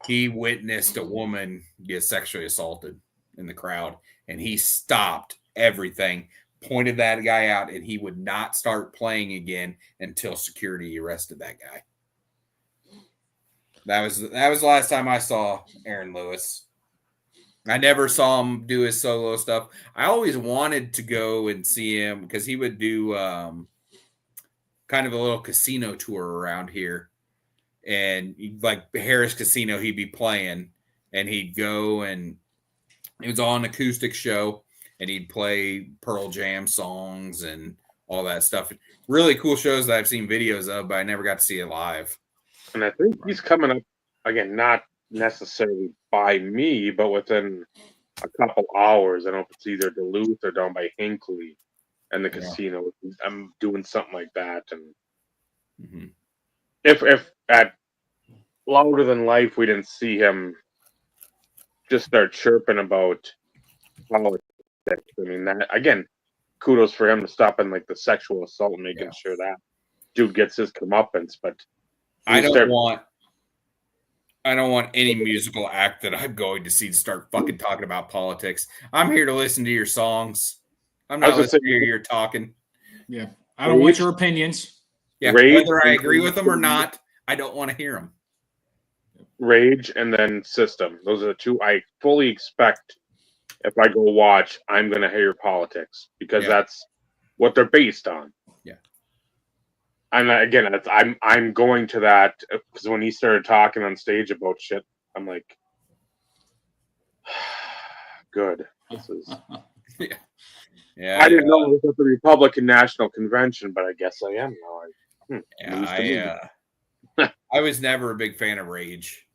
He witnessed a woman get sexually assaulted in the crowd, and he stopped everything, pointed that guy out, and he would not start playing again until security arrested that guy. That was the last time I saw Aaron Lewis. I never saw him do his solo stuff. I always wanted to go and see him because he would do kind of a little casino tour around here. And like Harris Casino, he'd be playing, and he'd go, and it was all an acoustic show, and he'd play Pearl Jam songs and all that stuff. Really cool shows that I've seen videos of, but I never got to see it live. And I think he's coming up again, not necessarily by me, but within a couple hours. I don't know if it's either Duluth or down by Hinckley and the casino. I'm doing something like that. And if at Louder Than Life we didn't see him just start chirping about politics, I mean, that again, kudos for him to stop in like the sexual assault and making sure that dude gets his comeuppance. But I don't want any musical act that I'm going to see to start fucking talking about politics. I'm here to listen to your songs. I'm not listening to your talking. Yeah. I don't want your opinions. Yeah. Whether I agree with them or not, I don't want to hear them. Rage and then System. Those are the two I fully expect if I go watch, I'm going to hear politics because that's what they're based on. Yeah. I'm again. I'm going to that because when he started talking on stage about shit, I'm like, good. This is. Yeah, I didn't know it was at the Republican National Convention, but I guess I am now. I was never a big fan of Rage.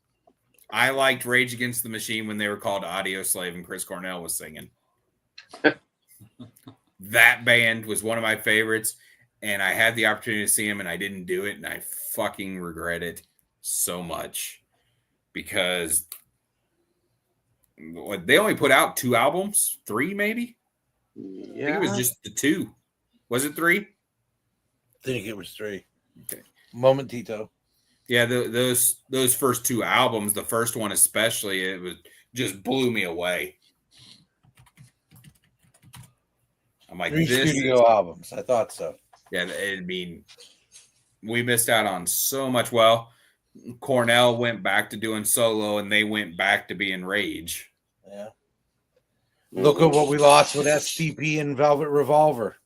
I liked Rage Against the Machine when they were called Audio Slave and Chris Cornell was singing. That band was one of my favorites, and I had the opportunity to see him, and I didn't do it, and I fucking regret it so much because they only put out 2 albums, 3 maybe. Yeah. I think it was just the 2. Was it 3? I think it was 3. Okay. Momentito. Yeah, those first 2 albums, the first one especially, it was just blew me away. I'm like, 3 studio albums. I thought so. Yeah, I mean, we missed out on so much. Well, Cornell went back to doing solo, and they went back to being Rage. Yeah. Look at what we lost with STP and Velvet Revolver.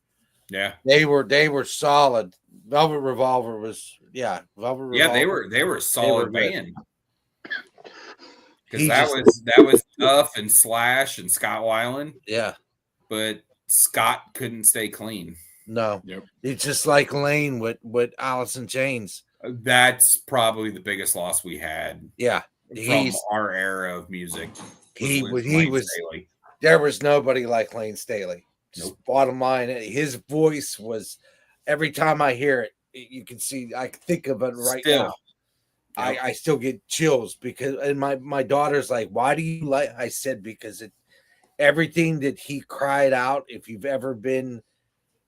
Yeah, they were solid. Velvet Revolver was Velvet Revolver. Yeah, they were a solid band. Because that was Duff and Slash and Scott Weiland. Yeah, but Scott couldn't stay clean. No, it's just like Lane with Alice in Chains. That's probably the biggest loss we had. Yeah, from our era of music. He was. Staley. There was nobody like Lane Staley. Nope. Bottom line, his voice was. Every time I hear it, you can see. I think of it right now. Yep. I still get chills because, and my daughter's like, "Why do you like?" I said because everything that he cried out. If you've ever been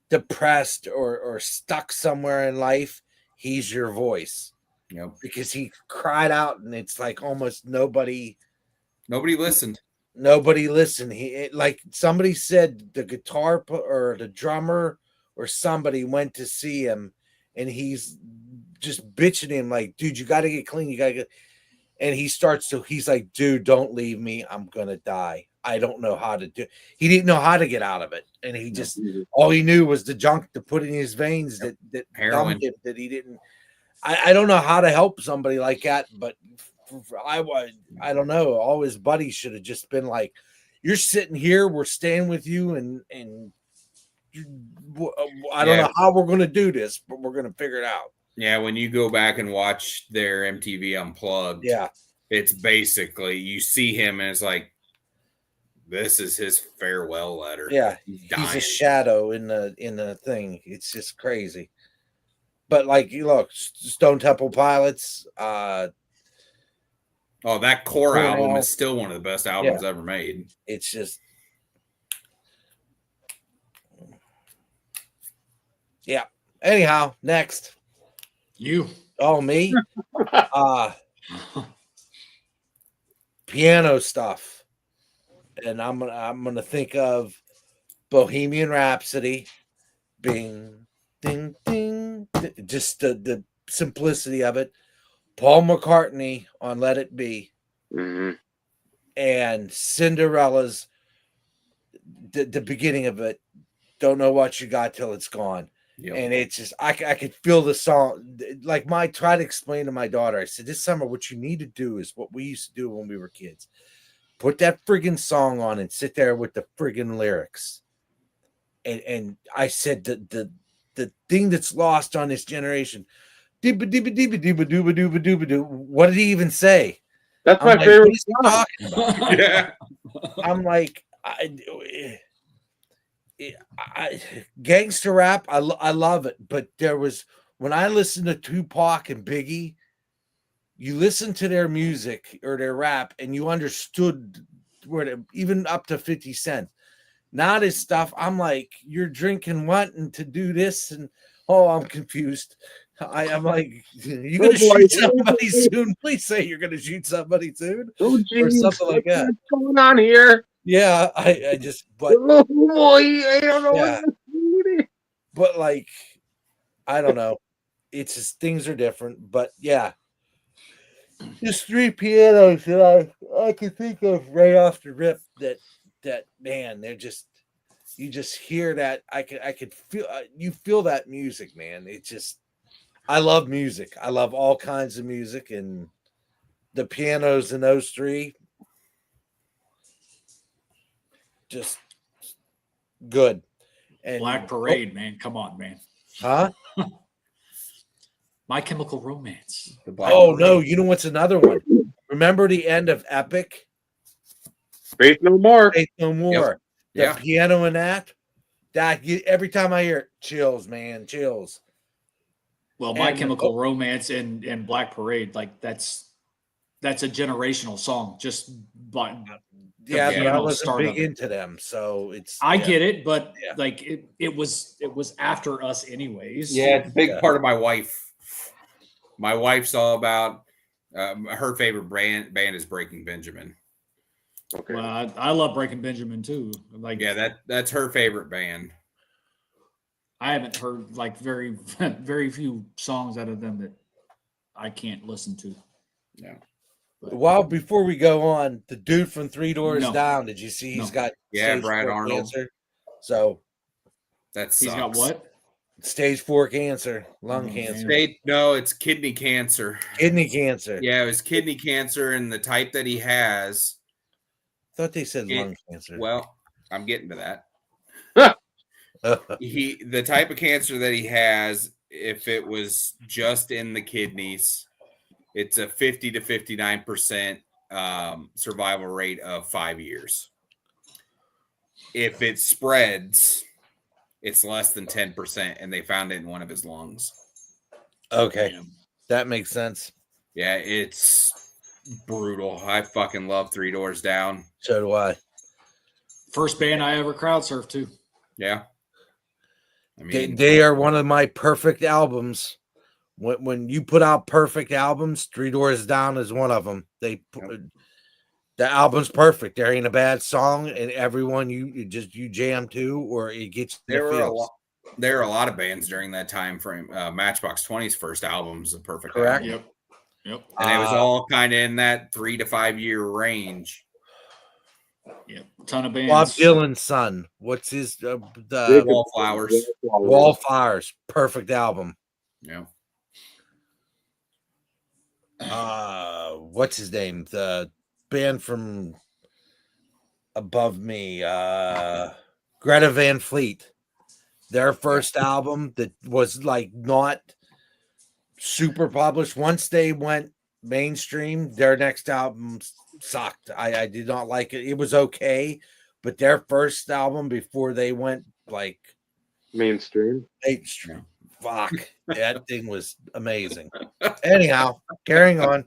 depressed or stuck somewhere in life, he's your voice. Yep. Because he cried out, and it's like almost nobody listened. Nobody listened. Like somebody said, the guitar or the drummer or somebody went to see him, and he's just bitching him like, "Dude, you got to get clean. You got to get." And he's like, "Dude, don't leave me. I'm gonna die. I don't know how to do." He didn't know how to get out of it, and he just all he knew was the junk to put in his veins that heroin him, that he didn't. I don't know how to help somebody like that, but I don't know. All his buddies should have just been like, "You're sitting here. We're staying with you, and I don't know how we're going to do this, but we're going to figure it out." Yeah, when you go back and watch their MTV Unplugged, it's basically you see him and it's like, this is his farewell letter. Yeah, he's a shadow in the thing. It's just crazy. But like, you look, Stone Temple Pilots. That Core album is still one of the best albums ever made. It's just, Anyhow, next. You. Oh, me. Piano stuff, and I'm gonna think of Bohemian Rhapsody. Bing, ding, ding. Just the simplicity of it. Paul McCartney on Let It Be, and Cinderella's the beginning of it. Don't know what you got till it's gone. Yep. And it's just I could feel the song. Like try to explain to my daughter. I said, this summer what you need to do is what we used to do when we were kids. Put that friggin' song on and sit there with the friggin' lyrics. And I said the thing that's lost on this generation. What did he even say? That's my favorite song. Yeah. I'm like, gangster rap, I love it, but there was when I listened to Tupac and Biggie, you listen to their music or their rap and you understood where even up to 50 Cent. Now this stuff, I'm like, you're drinking what and to do this, and I'm confused. I'm like, you're gonna shoot somebody soon. Please say you're gonna shoot somebody soon, or something like that. What's going on here? Yeah, I just, but oh boy, I don't know. Yeah. But like, I don't know. It's just things are different. But yeah, there's 3 pianos that I can think of right off the rip. That man, they're just you just hear that. I could feel you feel that music, man. It just I love music. I love all kinds of music, and the pianos in those three just good. And Black Parade, man. Come on, man. huh? My Chemical Romance. The Black Oh Parade. no, you know what's another one? Remember the end of Epic? Faith No More. Faith No More. The Yeah. piano in that every time I hear it, chills, man, chills. Well, My And- Chemical Romance and Black Parade, like that's a generational song. Just by Yeah, but I piano wasn't start big of it. into them, so it's. I yeah. get it, but Yeah. like it was after us anyways. Yeah, it's a big Yeah. part of my wife. My wife's all about her favorite band is Breaking Benjamin. Okay. Well, I love Breaking Benjamin too. Like, Yeah, that's her favorite band. I haven't heard like very very few songs out of them that I can't listen to. Yeah. Well, before we go on, the dude from Three Doors No. Down, did you see he's No. got Yeah, stage Brad 4 Arnold. cancer? So That sucks. He's got what? stage 4 cancer, lung Oh, cancer, man. No, it's kidney cancer. kidney cancer. Yeah, it was kidney cancer, and the type that he has. I thought they said lung cancer. Well, I'm getting to that. The type of cancer that he has, if it was just in the kidneys, it's a 50 to 59% survival rate of 5 years. If it spreads, it's less than 10%, and they found it in one of his lungs. Okay, Damn. that makes sense. Yeah, it's brutal. I fucking love Three Doors Down. So do I. First band I ever crowd surfed to. Yeah. I mean, They are one of my perfect albums. When you put out perfect albums, Three Doors Down is one of them. The album's perfect. There ain't a bad song, and everyone you jam to, or it gets there are a lot of bands during that time frame. Matchbox 20's first album is a perfect Correct. album. Yep. And it was all kind of in that 3 to 5 year range. Yep. Ton of bands. Bob Dylan's son. What's his the Wallflowers. Wallflowers? Perfect album. Yeah. What's his name? The band from above me, Greta Van Fleet. Their first album that was like not super published. Once they went mainstream, their next album sucked. I did not like it. It was okay, but their first album before they went like Mainstream. fuck, that thing was amazing. Anyhow, carrying on.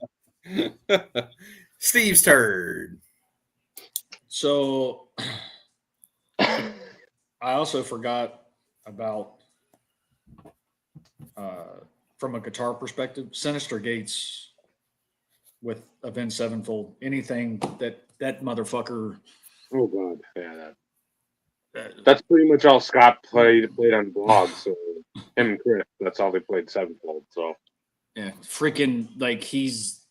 Steve's turd. So I also forgot about from a guitar perspective, Sinister Gates with Avenged Sevenfold. Anything that motherfucker. Oh god, yeah, that's pretty much all Scott played on blogs. So him and Chris, that's all they played sevenfold. So Yeah, freaking like he's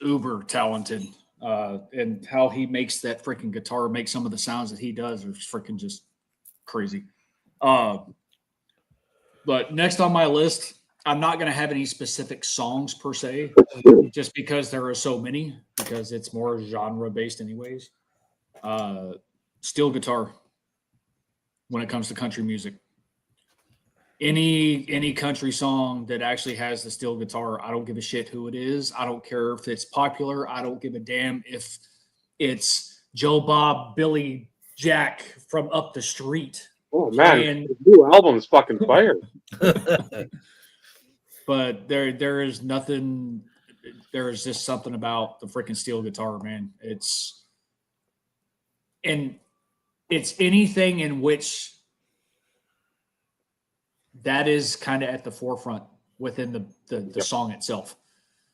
uber talented, and how he makes that freaking guitar make some of the sounds that he does are freaking just crazy. But next on my list, I'm not going to have any specific songs per se, just because there are so many, because it's more genre based anyways. Steel guitar when it comes to country music. Any country song that actually has the steel guitar, I don't give a shit who it is. I don't care if it's popular. I don't give a damn if it's Joe Bob, Billy, Jack from up the street. oh man, And- his new album's fucking fire. But there is nothing. There is just something about the freaking steel guitar, man. It's anything in which that is kind of at the forefront within the song itself.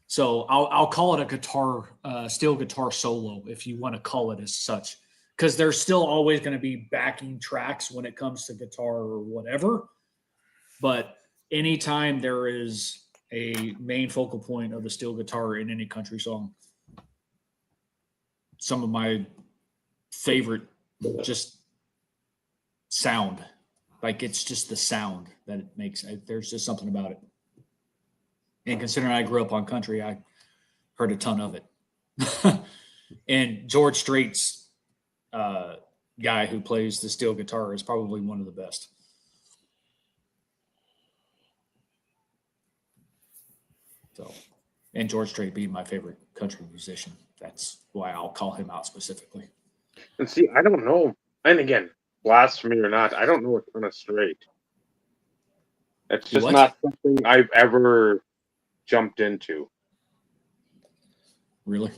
So I'll call it a guitar, steel guitar solo, if you want to call it as such, because there's still always going to be backing tracks when it comes to guitar or whatever. But anytime there is a main focal point of the steel guitar in any country song, some of my favorite just sound, like it's just the sound that it makes. There's just something about it. And considering I grew up on country, I heard a ton of it. And George Strait's guy who plays the steel guitar is probably one of the best. So, and George Strait being my favorite country musician. That's why I'll call him out specifically. And see, I don't know. And again, blasphemy or not, I don't know a ton of Strait. It's just not something I've ever jumped into. Really?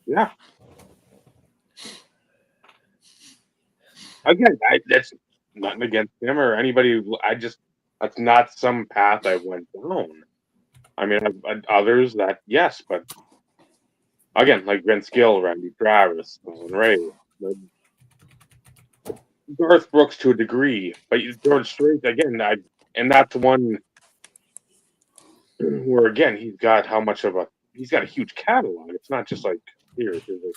Yeah. Again, that's nothing against him or anybody. That's not some path I went down. I mean, others that, yes, but again, like Vince Gill, Randy Travis, and Ray, Garth Brooks to a degree, but George Strait, again, and that's one where, again, he's got a huge catalog. It's not just like, here's like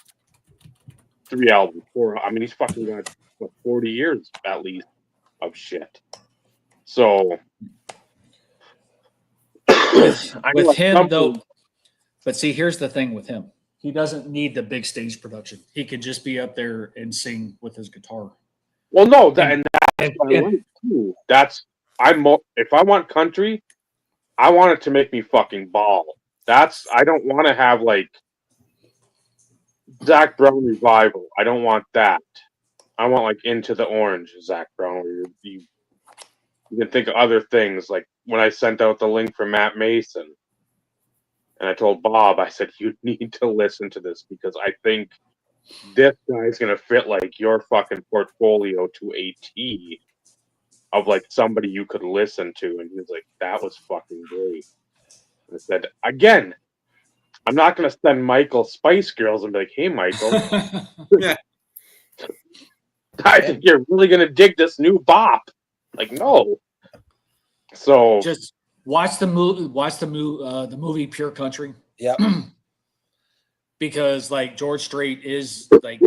3 albums, 4. I mean, he's fucking got 40 years at least of shit. So with him though, but see, here's the thing with him: he doesn't need the big stage production. He can just be up there and sing with his guitar. Well, no, that's what I like too. If I want country, I want it to make me fucking bawl. I don't want to have like Zac Brown revival. I don't want that. I want like Into the Orange, Zac Brown, where you can think of other things. Like when I sent out the link for Matt Mason, and I told Bob, I said, you need to listen to this because I think this guy's going to fit like your fucking portfolio to a T of like somebody you could listen to. And he was like, that was fucking great. And I said, again, I'm not going to send Michael Spice Girls and be like, hey, Michael, I think you're really going to dig this new bop. Like, no. So just watch the movie Pure Country. Yeah. Because like George Strait is like,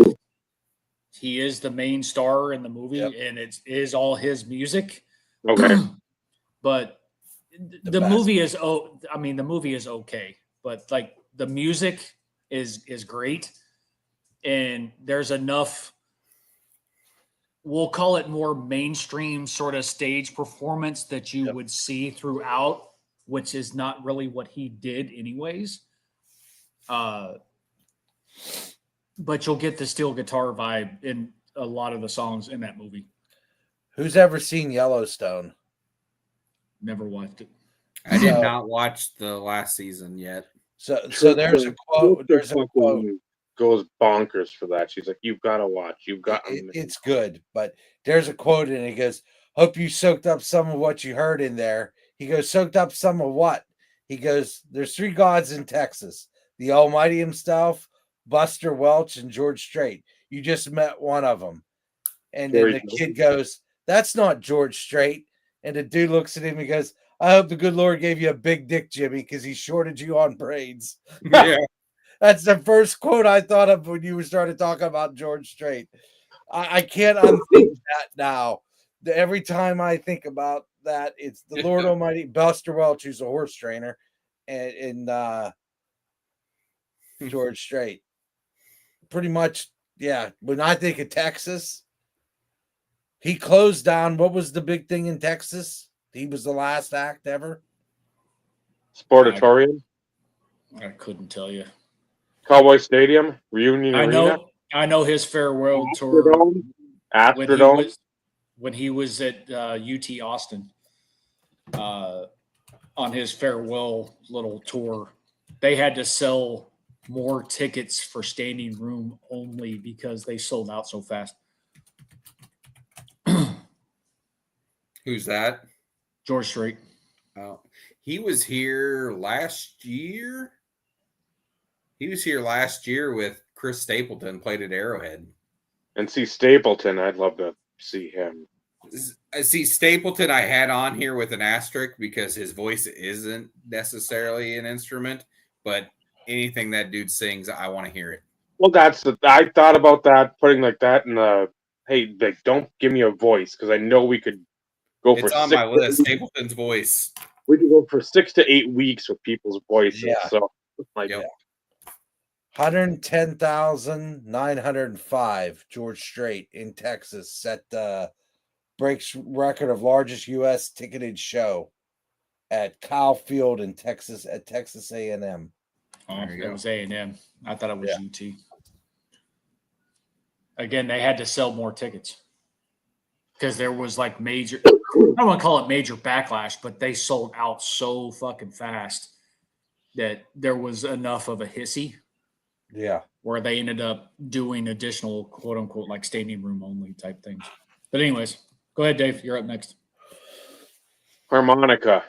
he is the main star in the movie, and it is all his music. Okay. But the movie is the movie is okay, but like the music is great, and there's enough, we'll call it more mainstream sort of stage performance that you would see throughout, which is not really what he did anyways. But you'll get the steel guitar vibe in a lot of the songs in that movie. Who's ever seen Yellowstone? Never watched it. I did not watch the last season yet. So there's a quote. There's a quote. Goes bonkers for that. She's like, "You've got to watch. It's good, but there's a quote, and he goes, "Hope you soaked up some of what you heard in there." He goes, "Soaked up some of what?" He goes, "There's 3 gods in Texas: the Almighty himself, Buster Welch, and George Strait. You just met one of them." And then the kid goes, "That's not George Strait." And the dude looks at him and goes, "I hope the good Lord gave you a big dick, Jimmy, because he shorted you on braids." Yeah. That's the first quote I thought of when you started talking about George Strait. I can't unthink that now. Every time I think about that, it's the Lord Almighty, Buster Welch, who's a horse trainer, and George Strait. Pretty much, yeah. When I think of Texas, he closed down. What was the big thing in Texas? He was the last act ever. Sportatorium. I couldn't tell you. Cowboy Stadium, Reunion Arena. I know his farewell tour Astrodome. When he was at UT Austin on his farewell little tour. They had to sell more tickets for standing room only because they sold out so fast. Who's that? George Strait. Oh, he was here last year. He was here last year with Chris Stapleton, played at Arrowhead. And see Stapleton, I'd love to see him. See Stapleton, I had on here with an asterisk because his voice isn't necessarily an instrument, but anything that dude sings, I want to hear it. Well, I thought about that, putting like that in the, hey, like, don't give me a voice because I know we could go for. It's on my list. Stapleton's voice. we could go for 6 to 8 weeks with people's voices. Yeah. So, like, Yep. 110,905. George Strait in Texas set breaks record of largest U.S. ticketed show at Kyle Field in Texas at Texas A&M. Oh, There you it go. was A&M. I thought it was Yeah. UT. Again, they had to sell more tickets because there was like major, I don't want to call it major backlash, but they sold out so fucking fast that there was enough of a hissy Yeah. where they ended up doing additional quote unquote like stadium room only type things. But anyways, go ahead, Dave. You're up next. harmonica.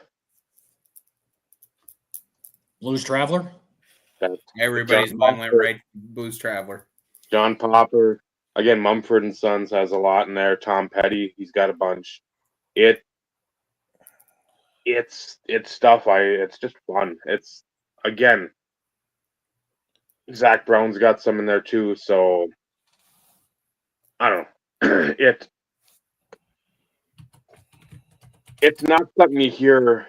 Blues Traveler. That's Everybody's John mind went Mumford. right. Blues Traveler. John Popper. Again, Mumford and Sons has a lot in there. Tom Petty, he's got a bunch. It's stuff. It's just fun. It's, again, Zach Brown's got some in there too. So I don't know. It's not something you hear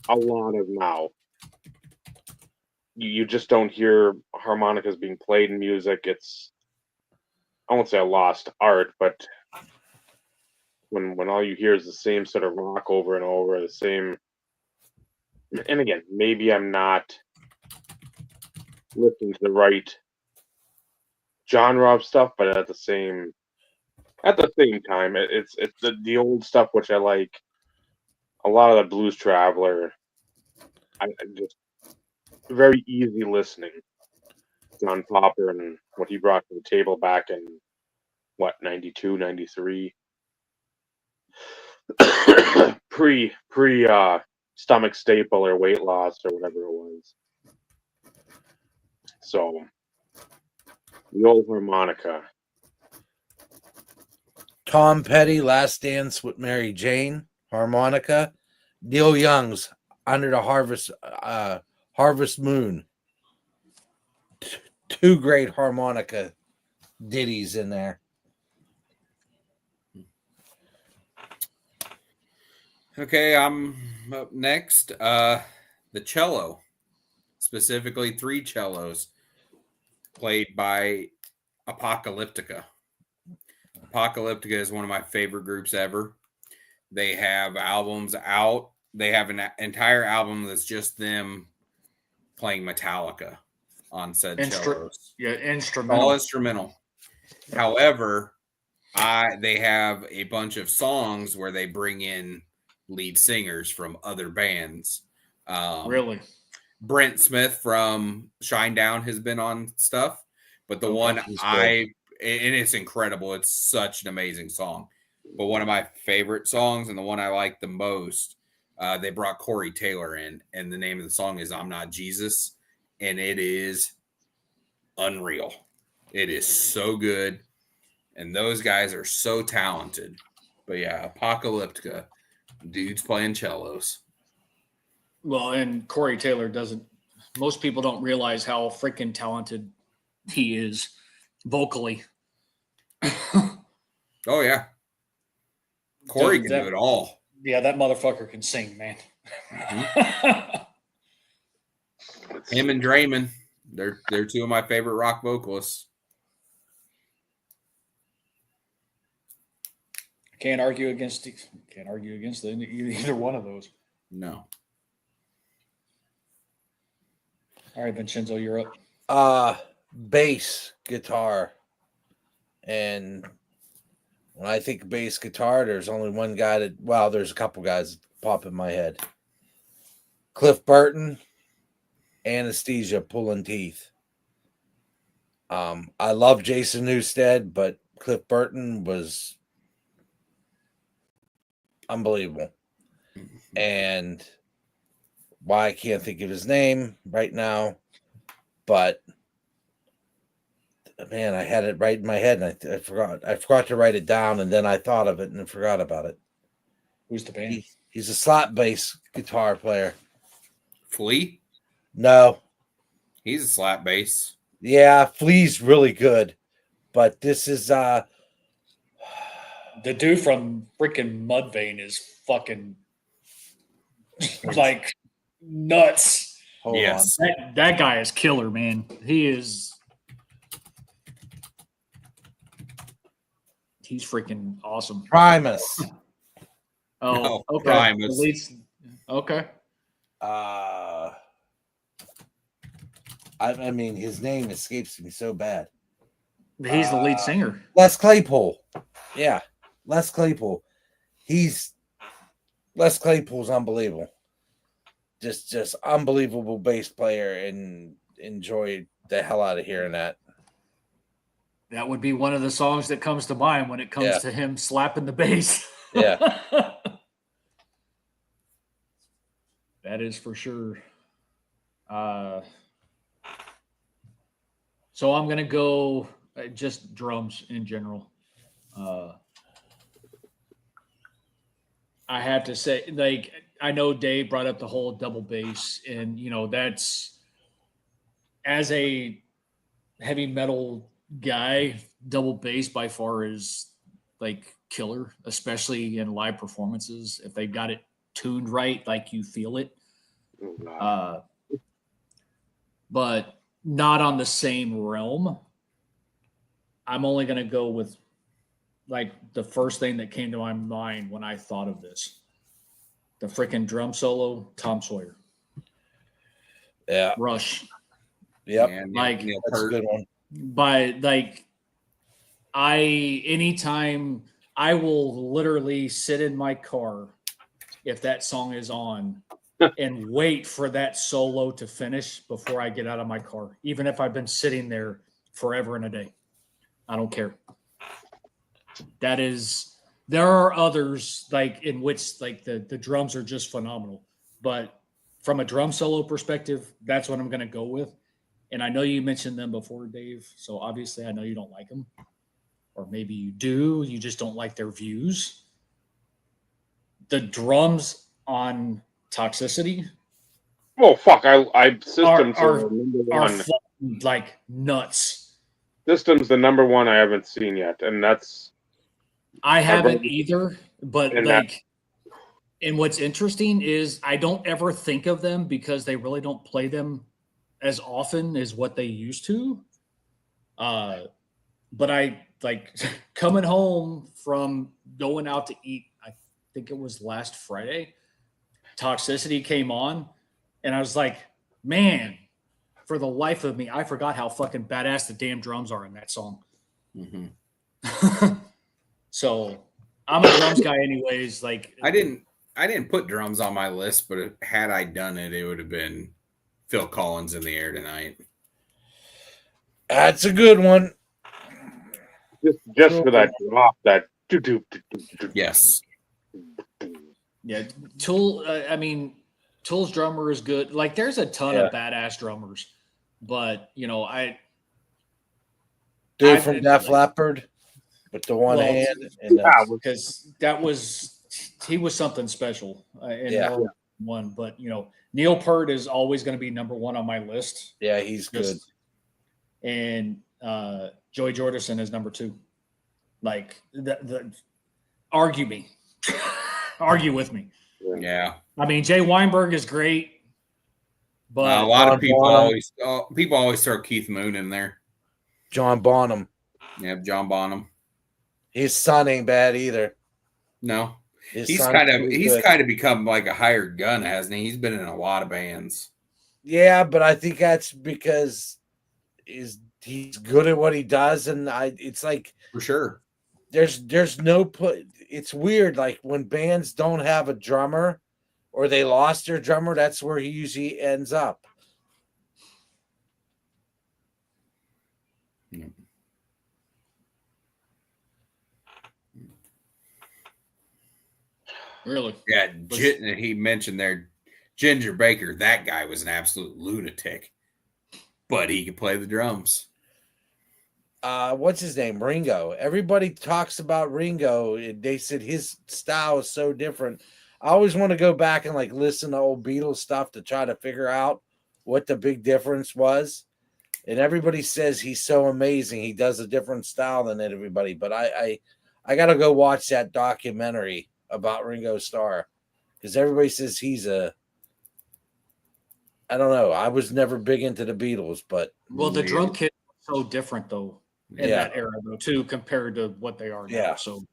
a lot of now. You just don't hear harmonicas being played in music. It's, I won't say a lost art, but when all you hear is the same sort of rock over and over, the same. And again, maybe I'm not listening to the right genre of stuff, but at the same time, it's the old stuff which I like. A lot of the Blues Traveler, I just very easy listening. John Popper and what he brought to the table back in what 92, 93. pre stomach staple or weight loss or whatever it was. So the old harmonica. Tom Petty, Last Dance with Mary Jane, harmonica. Neil Young's Under the Harvest Moon. Two great harmonica ditties in there. Okay, I'm up next. The cello, specifically 3 cellos, played by Apocalyptica. Apocalyptica is one of my favorite groups ever. They have albums out. They have an entire album that's just them playing Metallica on said cellos. Yeah, instrumental. All instrumental. However, they have a bunch of songs where they bring in lead singers from other bands. Really? Brent Smith from Shinedown has been on stuff, but the one and it's incredible. It's such an amazing song. But one of my favorite songs and the one I like the most, they brought Corey Taylor in, and the name of the song is I'm Not Jesus, and it is unreal. It is so good, and those guys are so talented. But yeah, Apocalyptica, dudes playing cellos. Well, and Corey Taylor doesn't. Most people don't realize how freaking talented he is vocally. Oh yeah, Corey can do it all. Yeah, that motherfucker can sing, man. Him and Draymond, they're 2 of my favorite rock vocalists. Can't argue against either one of those. No. All right, Vincenzo, you're up. Bass guitar. And when I think bass guitar, there's only one guy there's a couple guys that pop in my head. Cliff Burton, Anesthesia, Pulling Teeth. I love Jason Newsted, but Cliff Burton was unbelievable. And why I can't think of his name right now, but man, I had it right in my head and I forgot. I forgot to write it down, and then I thought of it and forgot about it. Who's the band? He's a slap bass guitar player. Flea? No. He's a slap bass. Yeah, Flea's really good, but this is the dude from freaking Mudvayne is fucking like nuts. Hold Yes. That guy is killer, man. He's freaking awesome. on. Primus. Oh, No, okay. Primus. Okay. I mean, his name escapes me so bad. He's the lead singer. Les Claypool. Yeah, Les Claypool. Les Claypool's unbelievable. Just unbelievable bass player, and enjoy the hell out of hearing that. That would be one of the songs that comes to mind when it comes to him slapping the bass. Yeah. That is for sure. So I'm going to go just drums in general. I have to say, like, I know Dave brought up the whole double bass, and, you know, that's, as a heavy metal guy, double bass by far is like killer, especially in live performances. If they got it tuned right, like you feel it. But not on the same realm. I'm only going to go with like the first thing that came to my mind when I thought of this. The freaking drum solo, Tom Sawyer. Yeah. Rush. Yep. Like, that's a good one. By like, anytime I will literally sit in my car if that song is on and wait for that solo to finish before I get out of my car, even if I've been sitting there forever and a day. I don't care. There are others like in which like the drums are just phenomenal, but from a drum solo perspective, that's what I'm going to go with. And I know you mentioned them before, Dave, so obviously I know you don't like them, or maybe you do, you just don't like their views. The drums on Toxicity, oh fuck! I Systems are number one. fucking like nuts. Systems the number one I haven't seen yet, and that's I haven't either. But like, and what's interesting is I don't ever think of them because they really don't play them as often as what they used to. But I like coming home from going out to eat. I think it was last Friday. Toxicity came on, and I was like, man, for the life of me, I forgot how fucking badass the damn drums are in that song. Mm-hmm. So I'm a drums guy anyways. Like, I didn't put drums on my list, but had I done it, it would have been Phil Collins in the Air Tonight. That's a good one. Just for that drop, that yes. Yeah, Tool. I mean, Tool's drummer is good. Like, there's a ton of badass drummers, but you know, dude from Def Leppard with the one hand, and because he was something special in one. But you know, Neil Peart is always going to be number one on my list. Yeah, he's good. And Joey Jordison is number two. Like, argue me. Argue with me. Yeah. I mean, Jay Weinberg is great, but a lot of people always throw Keith Moon in there. John Bonham. Yeah, John Bonham. His son ain't bad either. No. He's kind of become like a hired gun, hasn't he? He's been in a lot of bands. Yeah, but I think that's because he's good at what he does, and it's like for sure. There's no it's weird, like when bands don't have a drummer or they lost their drummer, that's where he usually ends up. Really? Yeah, he mentioned there Ginger Baker. That guy was an absolute lunatic, but he could play the drums. What's his name? Ringo. Everybody talks about Ringo. They said his style is so different. I always want to go back and like listen to old Beatles stuff to try to figure out what the big difference was. And everybody says he's so amazing. He does a different style than everybody. But I got to go watch that documentary about Ringo Starr because everybody says he's a. I don't know. I was never big into the Beatles, but Well, the drum kit was so different though in Yeah. that era though too compared to what they are now. Yeah. So,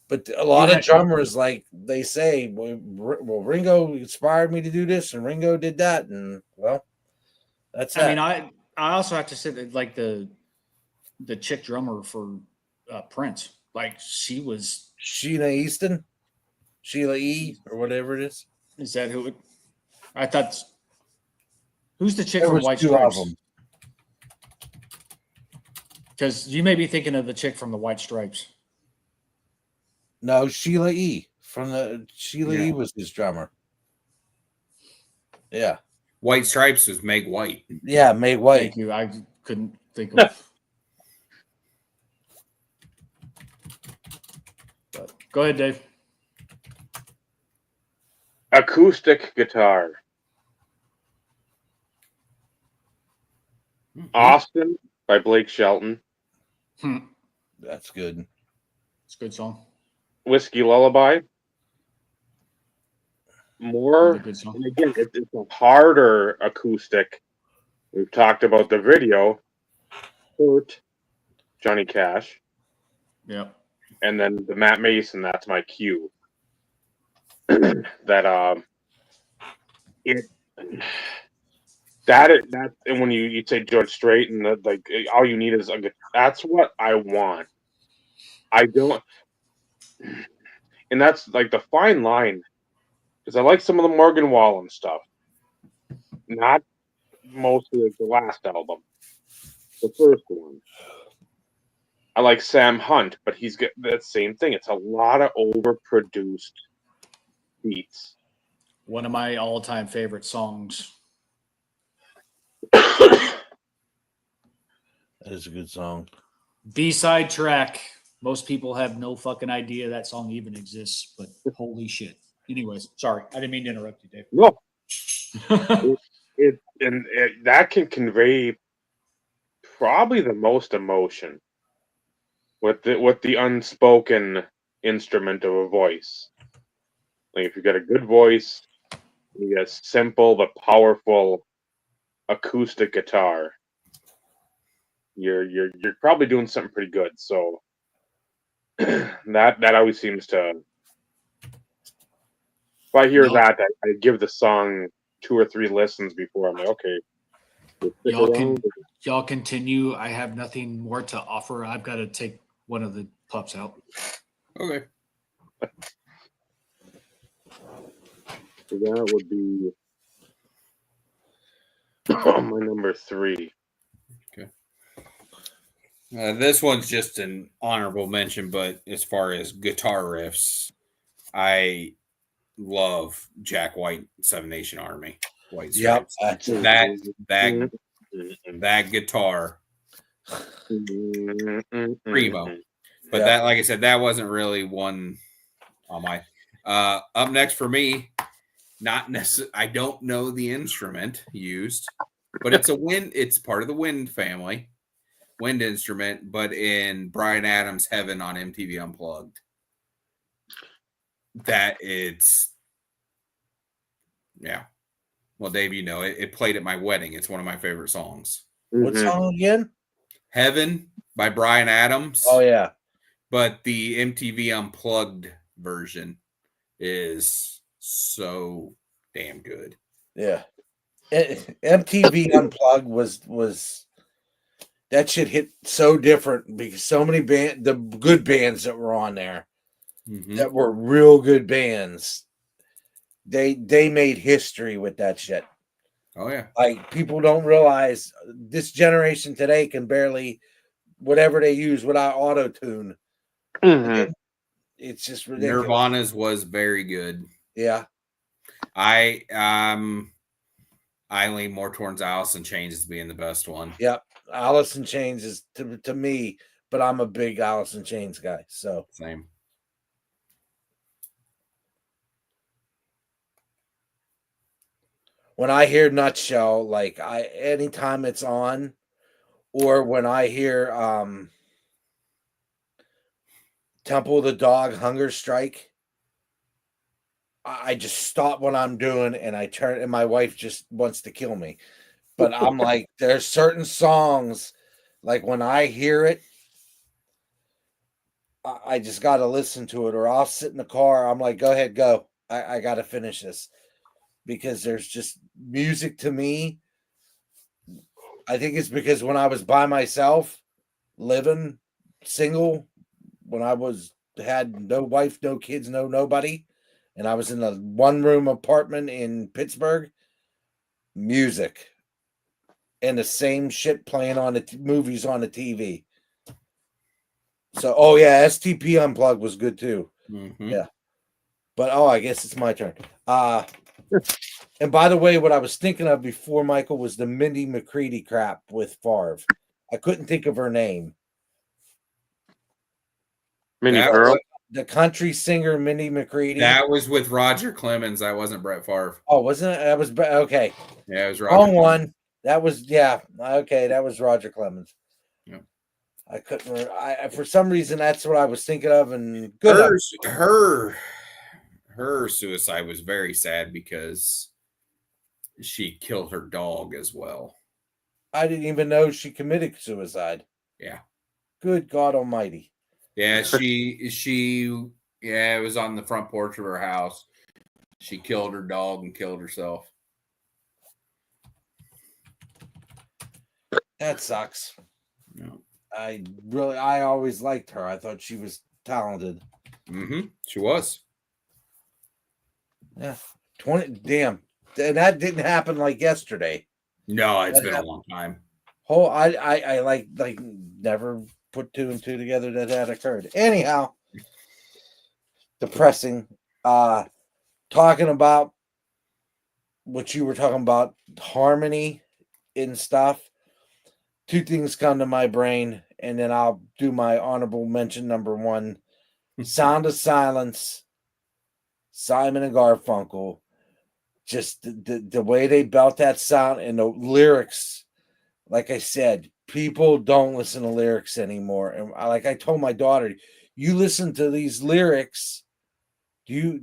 but a lot You of had- drummers, like they say, well, Ringo inspired me to do this, and Ringo did that, and well, that's I that. mean, I also have to say that like the chick drummer for Prince, like she was. Sheila Easton, Sheila E, or whatever it is. Is that who? I thought. Who's the chick There from was White two of Stripes? them. Because you may be thinking of the chick from the White Stripes. No, Sheila E. Sheila E was his drummer. Yeah. White Stripes was Meg White. Yeah, Mae White. Thank you. I couldn't think of. But go ahead, Dave. Acoustic guitar. Austin by Blake Shelton. That's good. It's a good song. Whiskey Lullaby. More, Another good song. and again, it's a harder acoustic. We've talked about the video. Hurt, Johnny Cash. Yeah. And then the Matt Mason, that's my cue. that and when you say George Strait and like all you need is that's what I want. I don't, and that's like the fine line, because I like some of the Morgan Wallen stuff, not mostly like the last album, the first one. I like Sam Hunt, but he's got that same thing. It's a lot of overproduced beats. One of my all-time favorite songs. That is a good song. B-side track. Most people have no fucking idea that song even exists, but holy shit. Anyways, sorry. I didn't mean to interrupt you, Dave. No. That can convey probably the most emotion with the unspoken instrument of a voice. Like if you got a good voice, you got a simple but powerful acoustic guitar, you're probably doing something pretty good. So that always seems to. If I hear that, I give the song 2 or 3 listens before I'm like, okay. Y'all continue. I have nothing more to offer. I've got to take one of the pups out. Okay. So that would be my number 3. Okay. This one's just an honorable mention, but as far as guitar riffs, I love Jack White, Seven Nation Army. White Stripes. That guitar, primo. But that, like I said, that wasn't really one on my. Up next for me, not necessarily. I don't know the instrument used, but it's a wind. It's part of the wind family, wind instrument. But in Bryan Adams' Heaven on MTV Unplugged, yeah. Well, Dave, you know it played at my wedding. It's one of my favorite songs. What song again? Heaven by Bryan Adams. Oh yeah. But the MTV Unplugged version is so damn good. Yeah. MTV Unplugged was that shit hit so different because so many the good bands that were on there that were real good bands. They made history with that shit. Oh yeah. Like people don't realize this generation today can barely whatever they use without auto tune. It's just ridiculous. Nirvana's was very good. Yeah. I lean more towards Alice in Chains as being the best one. Yep. Alice in Chains is to me, but I'm a big Alice in Chains guy. So same. When I hear Nutshell, like anytime it's on, or when I hear Temple of the Dog Hunger Strike, I just stop what I'm doing and I turn, and my wife just wants to kill me. But I'm like, there's certain songs, like when I hear it, I just got to listen to it, or I'll sit in the car. I'm like, go ahead, go. I got to finish this, because there's just music to me. I think it's because when I was by myself, living single, when I had no wife, no kids, no nobody, and I was in a 1-room apartment in Pittsburgh, music and the same shit playing on the movies on the TV. So, oh yeah, STP Unplugged was good too. Mm-hmm. Yeah. But I guess it's my turn. And by the way, what I was thinking of before, Michael, was the Mindy McCready crap with Favre. I couldn't think of her name. Minnie Pearl. The country singer Mindy McCready. That was with Roger Clemens. That wasn't Brett Favre. Oh, wasn't it? That was okay. Yeah, it was Roger. Wrong one. That was okay. That was Roger Clemens. Yeah. I couldn't. I for some reason that's what I was thinking of. And good. Her suicide was very sad because she killed her dog as well. I didn't even know she committed suicide. Yeah. Good God Almighty. Yeah, it was on the front porch of her house. She killed her dog and killed herself. That sucks. Yeah. I always liked her. I thought she was talented. Mm-hmm. She was. Yeah. 20 damn. And that didn't happen like yesterday. No, it's been a long time. I like never put 2 and 2 together that occurred. Anyhow, depressing. Talking about what you were talking about, harmony and stuff. 2 things come to my brain, and then I'll do my honorable mention number 1. Sound of Silence, Simon and Garfunkel. Just the way they belt that sound and the lyrics. Like I said, people don't listen to lyrics anymore. And I told my daughter, you listen to these lyrics, you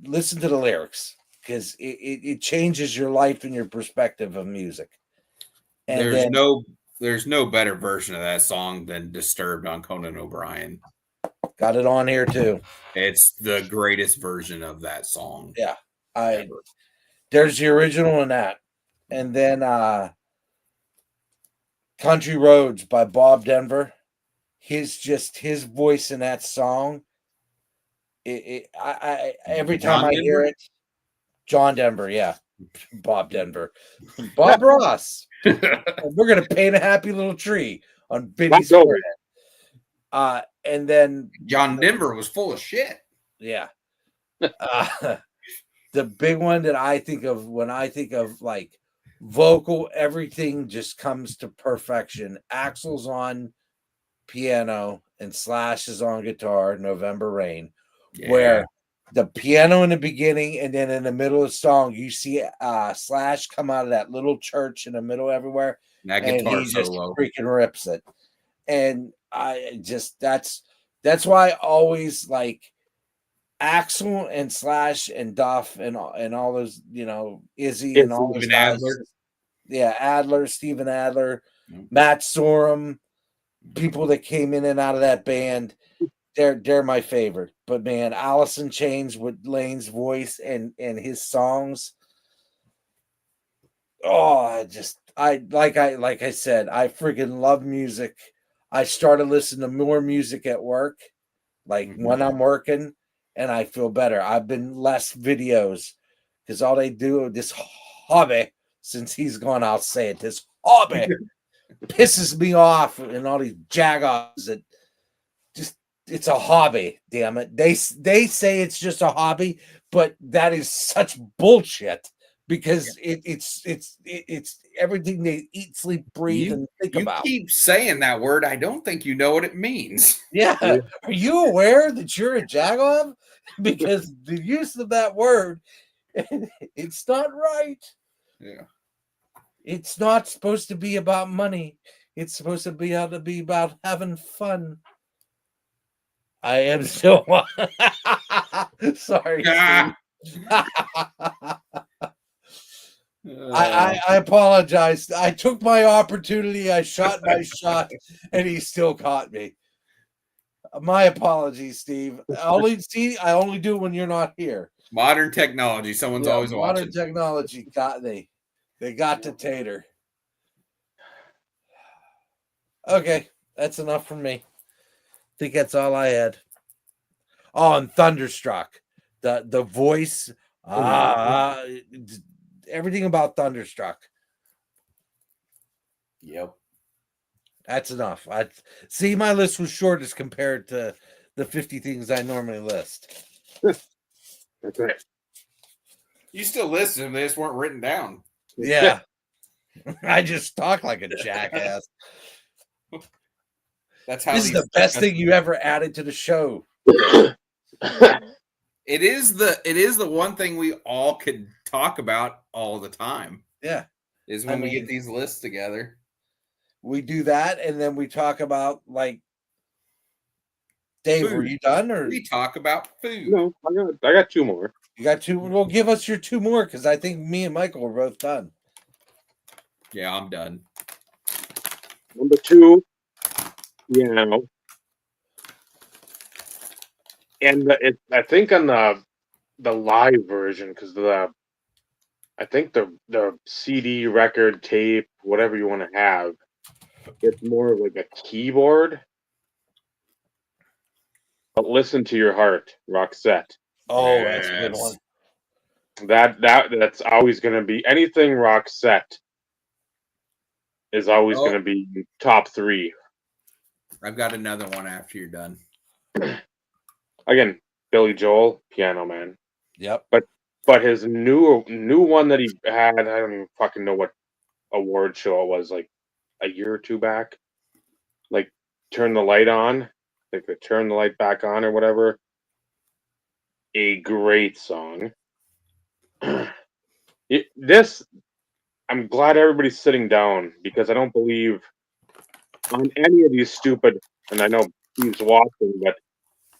listen to the lyrics, because it changes your life and your perspective of music. And there's no better version of that song than Disturbed on Conan O'Brien. Got it on here too. It's the greatest version of that song. Yeah. There's the original in that. And then Country Roads by Bob Denver. His voice in that song. Every time I hear it, John Denver, yeah. Bob Denver. Bob Ross. We're gonna paint a happy little tree on Benny's forehead. And then John Denver was full of shit. Yeah. The big one that I think of when I think of like vocal, everything just comes to perfection. Axel's on piano and Slash is on guitar, November Rain, where the piano in the beginning and then in the middle of the song, you see Slash come out of that little church in the middle everywhere. That guitar and he just solo freaking rips it. And I just that's why I always like Axel and Slash and Duff and all those, Izzy and all those guys. Adler. Yeah, Adler, Steven Adler, Matt Sorum, people that came in and out of that band. They're my favorite. But man, Alice in Chains with Lane's voice and his songs. Oh, like I said, I freaking love music. I started listening to more music at work, like when I'm working, and I feel better. I've been less videos because all they do, this hobby, since he's gone, I'll say it, this hobby pisses me off, and all these jagoffs that just, it's a hobby, damn it. They say it's just a hobby, but that is such bullshit. Because it's everything they eat, sleep, breathe, and think about. You keep saying that word. I don't think you know what it means. Yeah. Are you aware that you're a jagoff? Because the use of that word, it's not right. Yeah. It's not supposed to be about money. It's supposed to be about having fun. I am so Sorry, Ah. Steve. I apologize. I took my opportunity. I shot my shot, and he still caught me. My apologies, Steve. I only do it when you're not here. Modern technology. Someone's always modern watching. technology got they got to Tater. Okay, that's enough from me. I think that's all I had. Oh, and Thunderstruck. The voice. Everything about Thunderstruck. Yep. That's enough. I see my list was short as compared to the 50 things I normally list. That's right. You still listen them, they just weren't written down. Yeah. I just talk like a jackass. That's how This is the best thing you ever added to the show. It is the one thing we all could talk about all the time. Yeah. Is when we get these lists together. We do that, and then we talk about, like, Dave, food. were you done? Or we talk about food? No, I got two more. You got two? Well, give us your two more, because I think me and Michael are both done. Yeah, I'm done. Number 2, piano. And I think on the live version, because I think the CD, record, tape, whatever you want to have, it's more like a keyboard. But listen to your heart, Roxette. Oh, that's a good one. That's always going to be anything Roxette is always going to be top 3. I've got another one after you're done. Again, Billy Joel, Piano Man. Yep. But his new one that he had, I don't even fucking know what award show it was, like a year or two back. Like Turn the Light On, like the Turn the Light Back On or whatever. A great song. I'm glad everybody's sitting down, because I don't believe on any of these stupid, and I know Steve's watching, but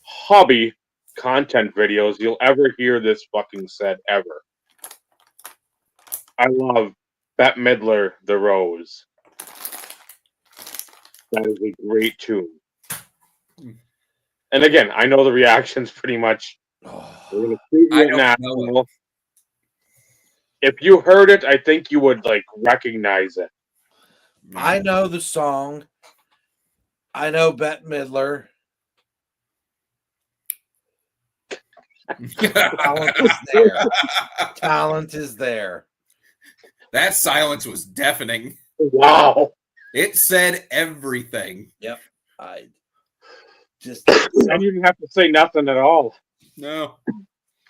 hobby content videos you'll ever hear this fucking said ever. I love Bette Midler, The Rose. That is a great tune. And again, I know the reaction's pretty much. We're gonna see it now. If you heard it, I think you would like recognize it. I know the song. I know Bette Midler. Talent is there. Talent is there. That silence was deafening. Wow. It said everything. Yep. I just you didn't have to say nothing at all. No.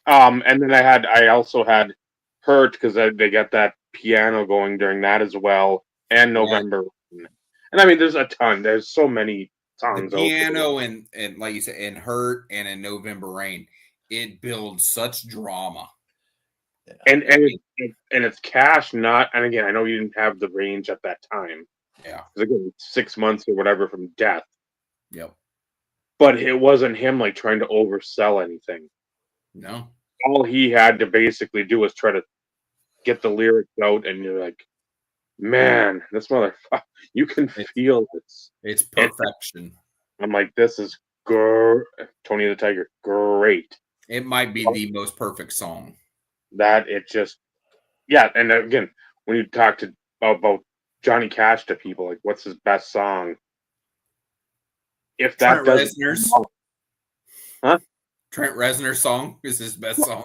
And then I also had Hurt, because they got that piano going during that as well, and November. Yeah. And I mean, there's a ton. There's so many songs. The piano and like you said, in Hurt and in November Rain, it builds such drama. And it's cash, not. And again, I know you didn't have the range at that time. Yeah. Because again, 6 months or whatever from death. Yep. But it wasn't him like trying to oversell anything. No. All he had to basically do was try to get the lyrics out, and you're like, man, this motherfucker, you can feel this. It's perfection. I'm like, this is Tony the Tiger, great. It might be the most perfect song. That it just, yeah. And again, when you talk about Johnny Cash to people, like, what's his best song? If that doesn't, huh? Trent Reznor's song is his best song.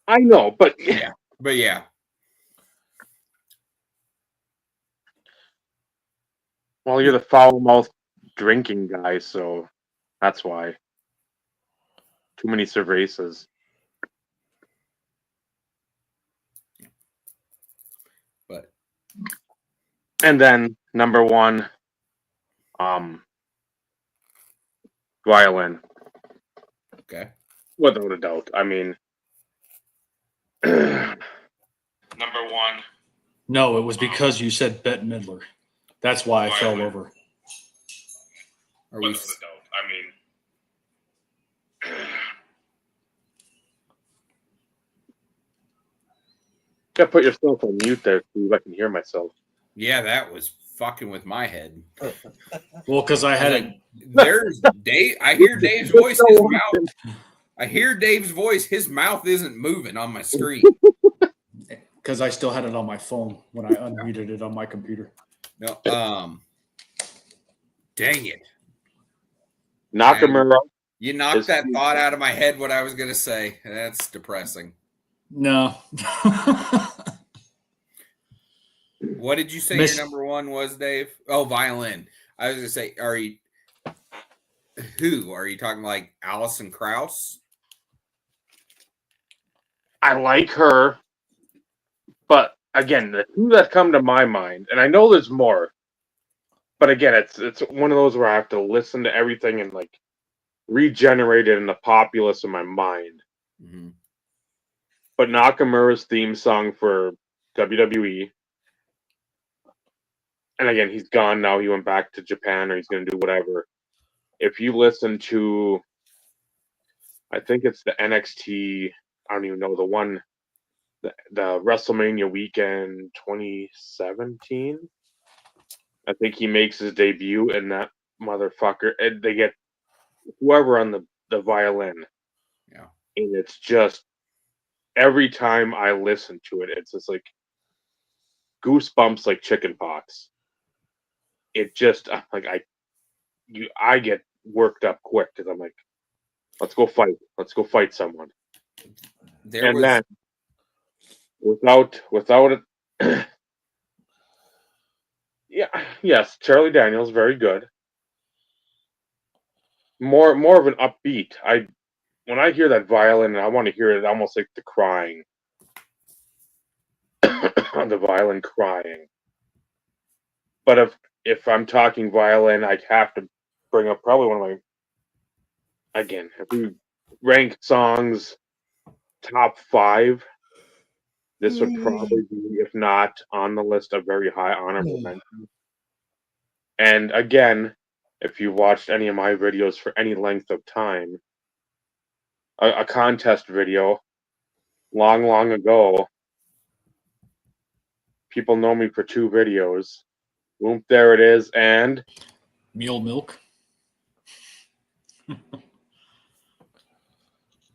I know, but yeah. Well, you're the foul-mouthed drinking guy, so that's why. Too many cervezas. But. And then number 1, violin. Okay. Without a doubt. I mean, number 1. No, it was because you said Bette Midler. That's why I fell over. Without a doubt. I mean, Gotta put yourself on mute there so I can hear myself. Yeah, that was fucking with my head. Well, because I had like, there's Dave. I hear Dave's voice. His mouth. I hear Dave's voice. His mouth isn't moving on my screen. Because I still had it on my phone when I unmuted it on my computer. No, dang it. Nakamura. You knocked that thought out of my head, what I was going to say. That's depressing. No. What did you say your number one was, Dave? Oh, violin. I was going to say, who? Are you talking like Alison Krauss? I like her. But again, the two that come to my mind, and I know there's more, but again, it's one of those where I have to listen to everything and like regenerate it in the populace of my mind. Mm-hmm. But Nakamura's theme song for WWE, and again, he's gone now. He went back to Japan, or he's going to do whatever. If you listen to, I think it's the NXT, I don't even know, the one, the WrestleMania weekend 2017. I think he makes his debut, and that motherfucker, and they get whoever on the violin. Yeah. And it's just, every time I listen to it, it's just like goosebumps like chicken pox. It just, like, I get worked up quick because I'm like, let's go fight. Let's go fight someone. Then, without it, yeah, yes, Charlie Daniels, very good. More of an upbeat. When I hear that violin, I want to hear it almost like the crying. The violin crying. But if I'm talking violin, I'd have to bring up probably one of my, again, if we rank songs top 5, this would probably be, if not on the list, a very high honorable mention. And again, if you watched any of my videos for any length of time, a contest video long ago, people know me for 2 videos. Boom, there it is, and Mule Milk.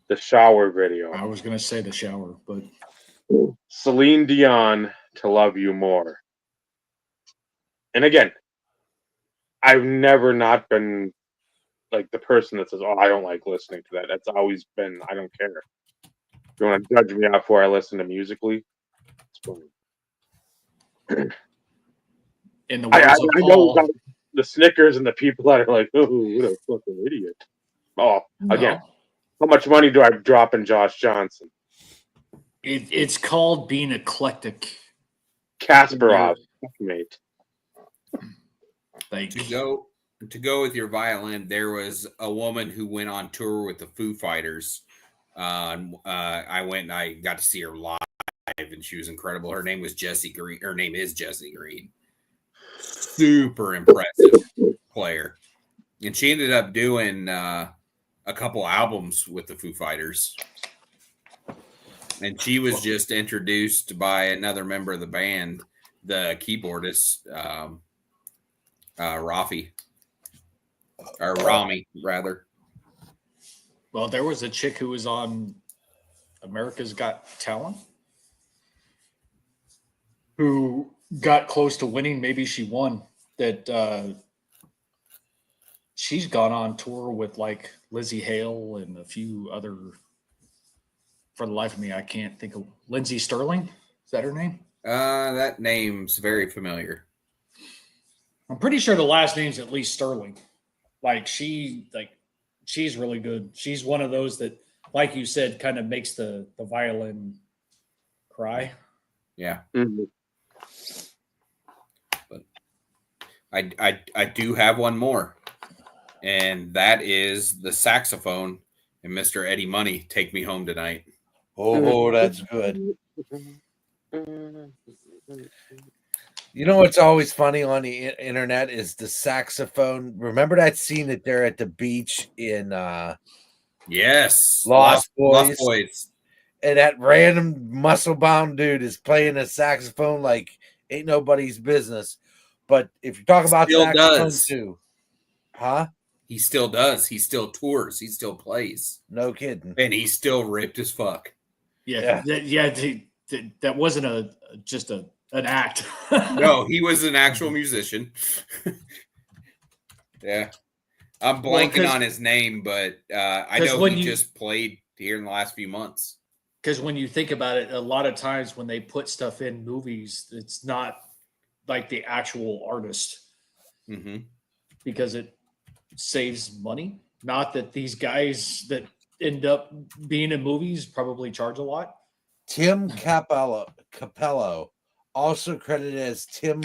The shower video. I was gonna say the shower, but Celine Dion, To Love You More. And again, I've never not been like the person that says, "Oh, I don't like listening to that." That's always been, I don't care. If you want to judge me off where I listen to musically, it's fine. in the words of Paul, know the Snickers and the people that are like, "Oh, what a fucking idiot." Oh, again, how much money do I drop in Josh Johnson? It's called being eclectic. Kasparov, mate. To go with your violin, there was a woman who went on tour with the Foo Fighters. I went and I got to see her live, and she was incredible. Her name was Jessie Green. Her name is Jessie Green. Super impressive player, and she ended up doing a couple albums with the Foo Fighters. And she was just introduced by another member of the band, the keyboardist, Rafi. Or Rami, rather. Well, there was a chick who was on America's Got Talent who got close to winning. Maybe she won. That she's gone on tour with like Lizzie Hale and a few other. For the life of me, I can't think of Lindsay Sterling. Is that her name? That name's very familiar. I'm pretty sure the last name's at least Sterling. She's really good. She's one of those that, like you said, kind of makes the violin cry. Yeah. Mm-hmm. But I do have one more, and that is the saxophone and Mr. Eddie Money, Take Me Home Tonight. Oh, that's good. You know what's always funny on the internet is the saxophone. Remember that scene that they're at the beach in yes, Lost Boys? and that random muscle bound dude is playing a saxophone like ain't nobody's business. But if you talk about Still saxophone does. too, huh? He still does. He still tours. He still plays. No kidding. And he's still ripped as fuck. Yeah. That wasn't just an act. No, he was an actual musician. Yeah. I'm blanking on his name, but I know he just played here in the last few months. Because when you think about it, a lot of times when they put stuff in movies, it's not like the actual artist because it saves money. Not that these guys that end up being in movies probably charge a lot. Tim Capello, also credited as Tim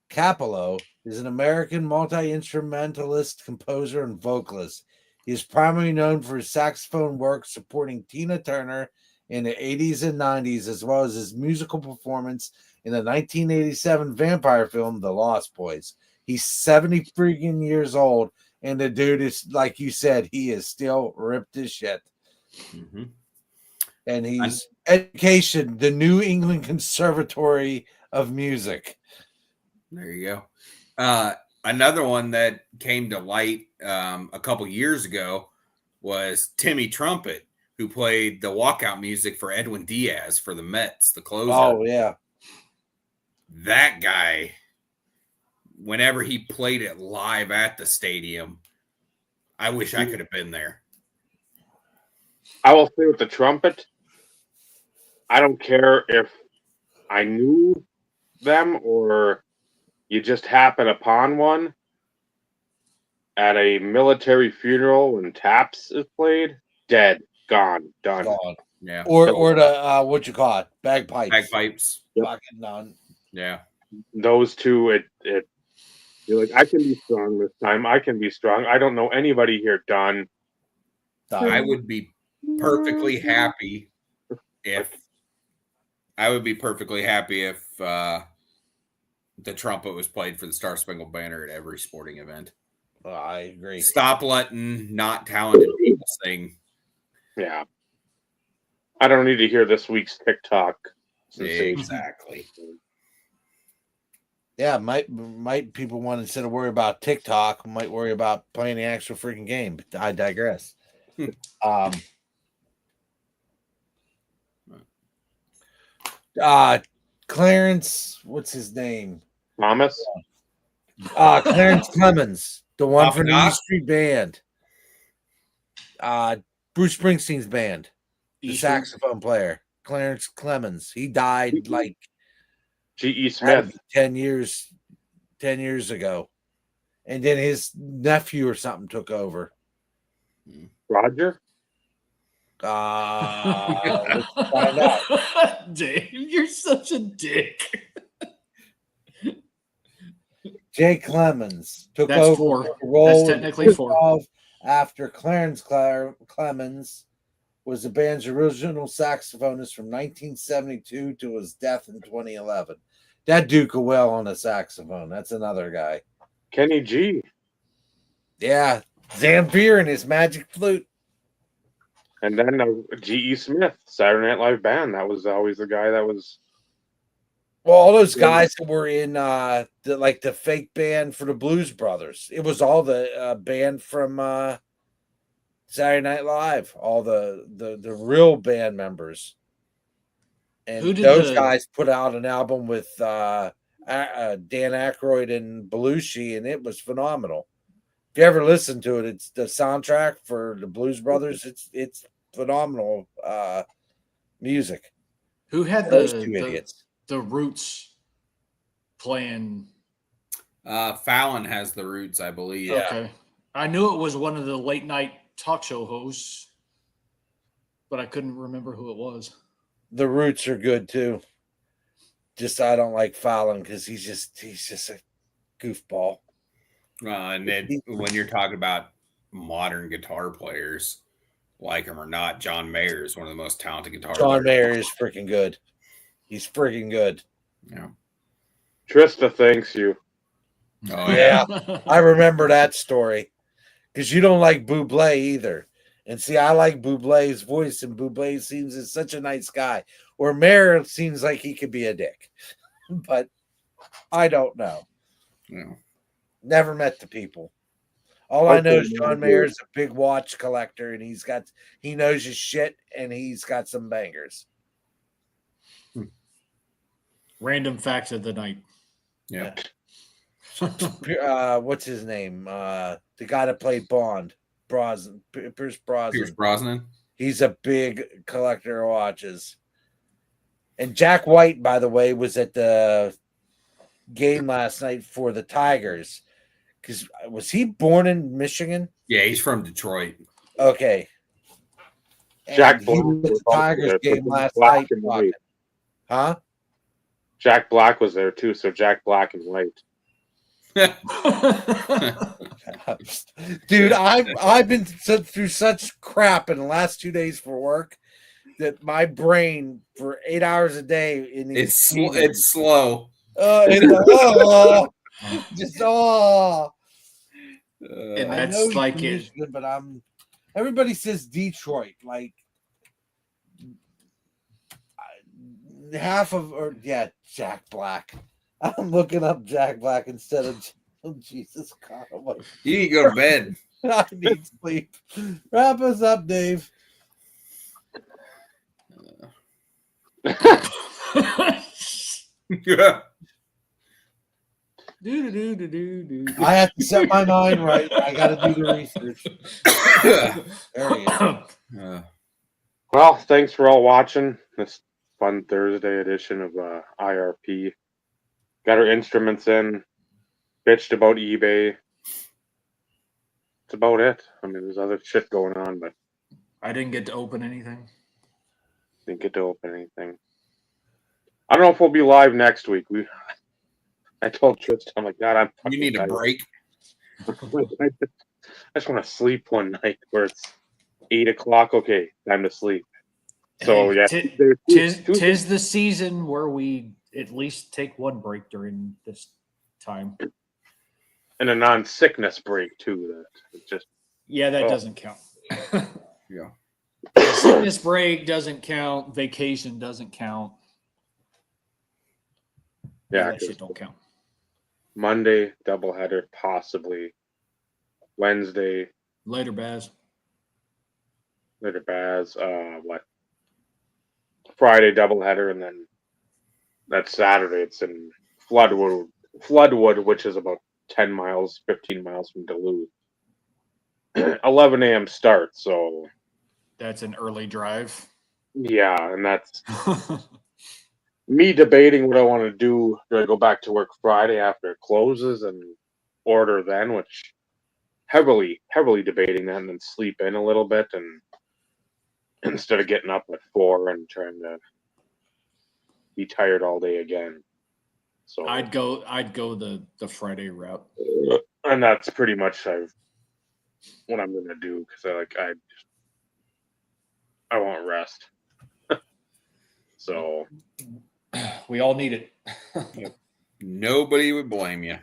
Capello, is an American multi-instrumentalist, composer, and vocalist. He is primarily known for his saxophone work supporting Tina Turner in the 80s and 90s, as well as his musical performance in the 1987 vampire film, The Lost Boys. He's 70 freaking years old, and the dude is, like you said, he is still ripped as shit. And he's education, the New England Conservatory of Music. There you go. Another one that came to light a couple years ago was Timmy Trumpet, who played the walkout music for Edwin Diaz for the Mets, the closer. Oh, yeah. That guy, whenever he played it live at the stadium, I wish I could have been there. I will say with the trumpet, I don't care if I knew them or you just happen upon one at a military funeral when taps is played. Dead, gone, done. Gone. Yeah. Or the what you call it, bagpipes. Bagpipes. Yep. Fucking done. Yeah. Those two, you're like, I can be strong this time. I can be strong. I don't know anybody here. Done. I would be perfectly happy if the trumpet was played for the Star Spangled Banner at every sporting event. Oh, I agree. Stop letting not talented people sing. Yeah. I don't need to hear this week's TikTok. Exactly. Yeah, might people want, instead of worry about TikTok, might worry about playing the actual freaking game. But I digress. Clarence, what's his name? Thomas? Clarence Clemens, the one from the Doc? E Street Band. Bruce Springsteen's band. The saxophone player, Clarence Clemens. He died like G.E. Smith. 10 years ago. And then his nephew or something took over. Roger? Let's find out. Dave, you're such a dick. Jay Clemens took That's over four. the role That's technically four. after Clarence Clemens was the band's original saxophonist from 1972 to his death in 2011. That Duke of well on the saxophone. That's another guy. Kenny G. Yeah, Zamfir and his magic flute. And then G.E. Smith, Saturday Night Live band. That was always the guy that was. Well, all those guys that were in the fake band for the Blues Brothers. It was all the band from Saturday Night Live. All the real band members. And those guys put out an album with Dan Aykroyd and Belushi, and it was phenomenal. If you ever listen to it, it's the soundtrack for the Blues Brothers. It's phenomenal music. Who had those two idiots? The Roots playing? Fallon has the Roots, I believe. Okay, I knew it was one of the late night talk show hosts, but I couldn't remember who it was. The Roots are good too. Just I don't like Fallon because he's just a goofball. And then when you're talking about modern guitar players, like him or not, John Mayer is one of the most talented guitar players. John Mayer is freaking good. He's freaking good. Yeah. Trista thanks you. Oh yeah. I remember that story because you don't like Bublé either. And see, I like Bublé's voice, and Bublé seems is such a nice guy. Or Mayer seems like he could be a dick, but I don't know. Yeah. Never met the people. All I know is John Mayer is a big watch collector, and he knows his shit, and he's got some bangers. Random facts of the night. Yeah. What's his name? The guy that played Bond, Pierce Brosnan. He's a big collector of watches. And Jack White, by the way, was at the game last night for the Tigers. Because was he born in Michigan? Yeah, he's from Detroit. Okay. Jack Black was at the Tigers game last night. Huh? Jack Black was there too, so Jack Black and White. Dude, I've been through such crap in the last 2 days for work that my brain for 8 hours a day it's slow. Just and that's like it. But everybody says Detroit, like half of Jack Black. I'm looking up Jack Black instead of Jesus God. You need to go to bed. I need sleep. Wrap us up, Dave. Yeah. I have to set my mind right. I got to do the research. There he is. Well, thanks for all watching this fun Thursday edition of IRP. Got our instruments in. Bitched about eBay. That's about it. I mean, there's other shit going on, but I didn't get to open anything. Didn't get to open anything. I don't know if we'll be live next week. I told Tristan, I'm like, God, you need a break. I just want to sleep one night where it's 8 o'clock. Okay, time to sleep. So yeah, tis the season where we at least take one break during this time, and a non-sickness break too. That doesn't count. Yeah, sickness break doesn't count. Vacation doesn't count. Yeah, that shit don't count. Monday doubleheader, possibly. Wednesday later, Baz. What? Friday doubleheader, and then that Saturday it's in Floodwood, which is about 15 miles from Duluth. 11 a.m. start, so that's an early drive. Yeah, and that's me debating what I want to do. Do I go back to work Friday after it closes and order then, which heavily debating that, and then sleep in a little bit, and instead of getting up at 4 and trying to be tired all day again. So I'd go the Friday route, and that's pretty much what I'm gonna do, because I want rest. So we all need it. Nobody would blame you.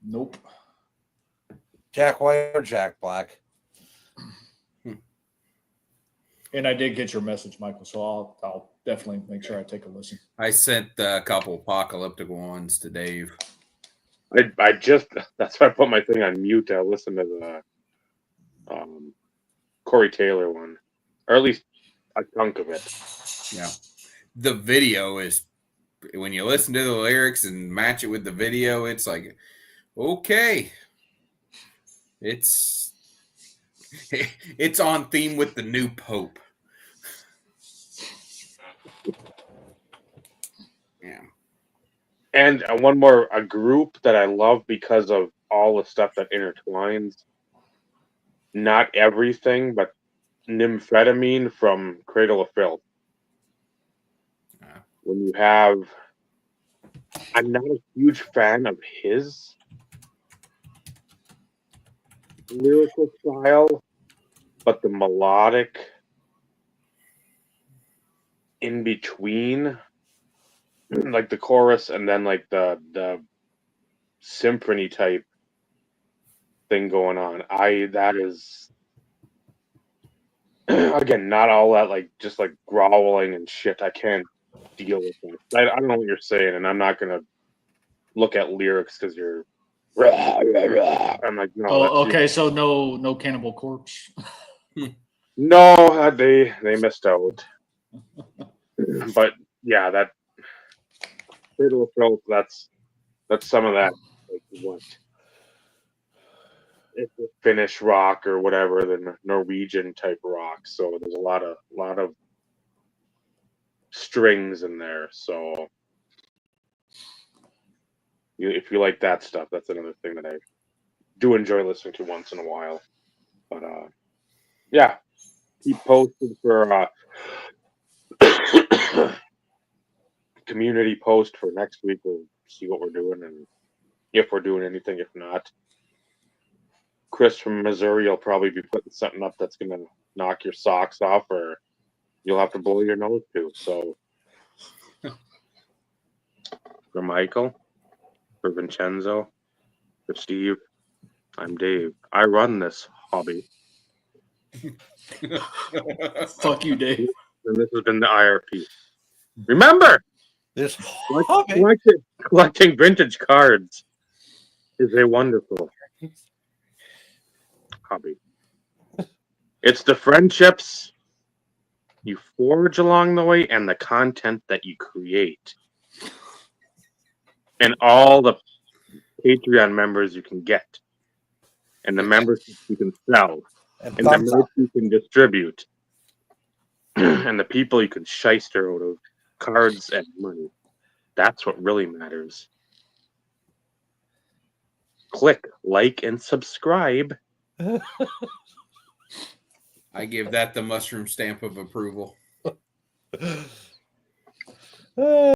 Nope. Jack White or Jack Black. And I did get your message, Michael, so I'll definitely make sure I take a listen. I sent a couple apocalyptic ones to Dave. That's why I put my thing on mute. I listened to the Corey Taylor one, or at least a chunk of it. Yeah. The video is, when you listen to the lyrics and match it with the video, it's like, okay. It's on theme with the new Pope. Yeah. And one more, a group that I love because of all the stuff that intertwines. Not everything, but Nymphetamine from Cradle of Filth. When you have, I'm not a huge fan of his lyrical style, but the melodic in between, like the chorus and then like the symphony type thing going on, that is again, not all that like just like growling and shit. I can't deal with that. I don't know what you're saying, and I'm not gonna look at lyrics because you're. I'm like, no. Oh, okay. So no Cannibal Corpse. No, they missed out. But yeah, that Cradle of Filth, that's some of that. Like what? It's a Finnish rock or whatever, the Norwegian type rock. So there's a lot of strings in there. So if you like that stuff, that's another thing that I do enjoy listening to once in a while. But yeah, keep posted for community post for next week. We'll see what we're doing and if we're doing anything. If not, Chris from Missouri will probably be putting something up that's gonna knock your socks off, or you'll have to blow your nose too. So for Michael, for Vincenzo, for Steve, I'm Dave. I run this hobby. Fuck you, Dave. And this has been the IRP. Remember, This hobby. collecting vintage cards is a wonderful hobby. It's the friendships you forge along the way and the content that you create. And all the Patreon members you can get. And the members you can sell. And the merch you can distribute. And the people you can shyster out of cards and money. That's what really matters. Click like and subscribe. I give that the mushroom stamp of approval.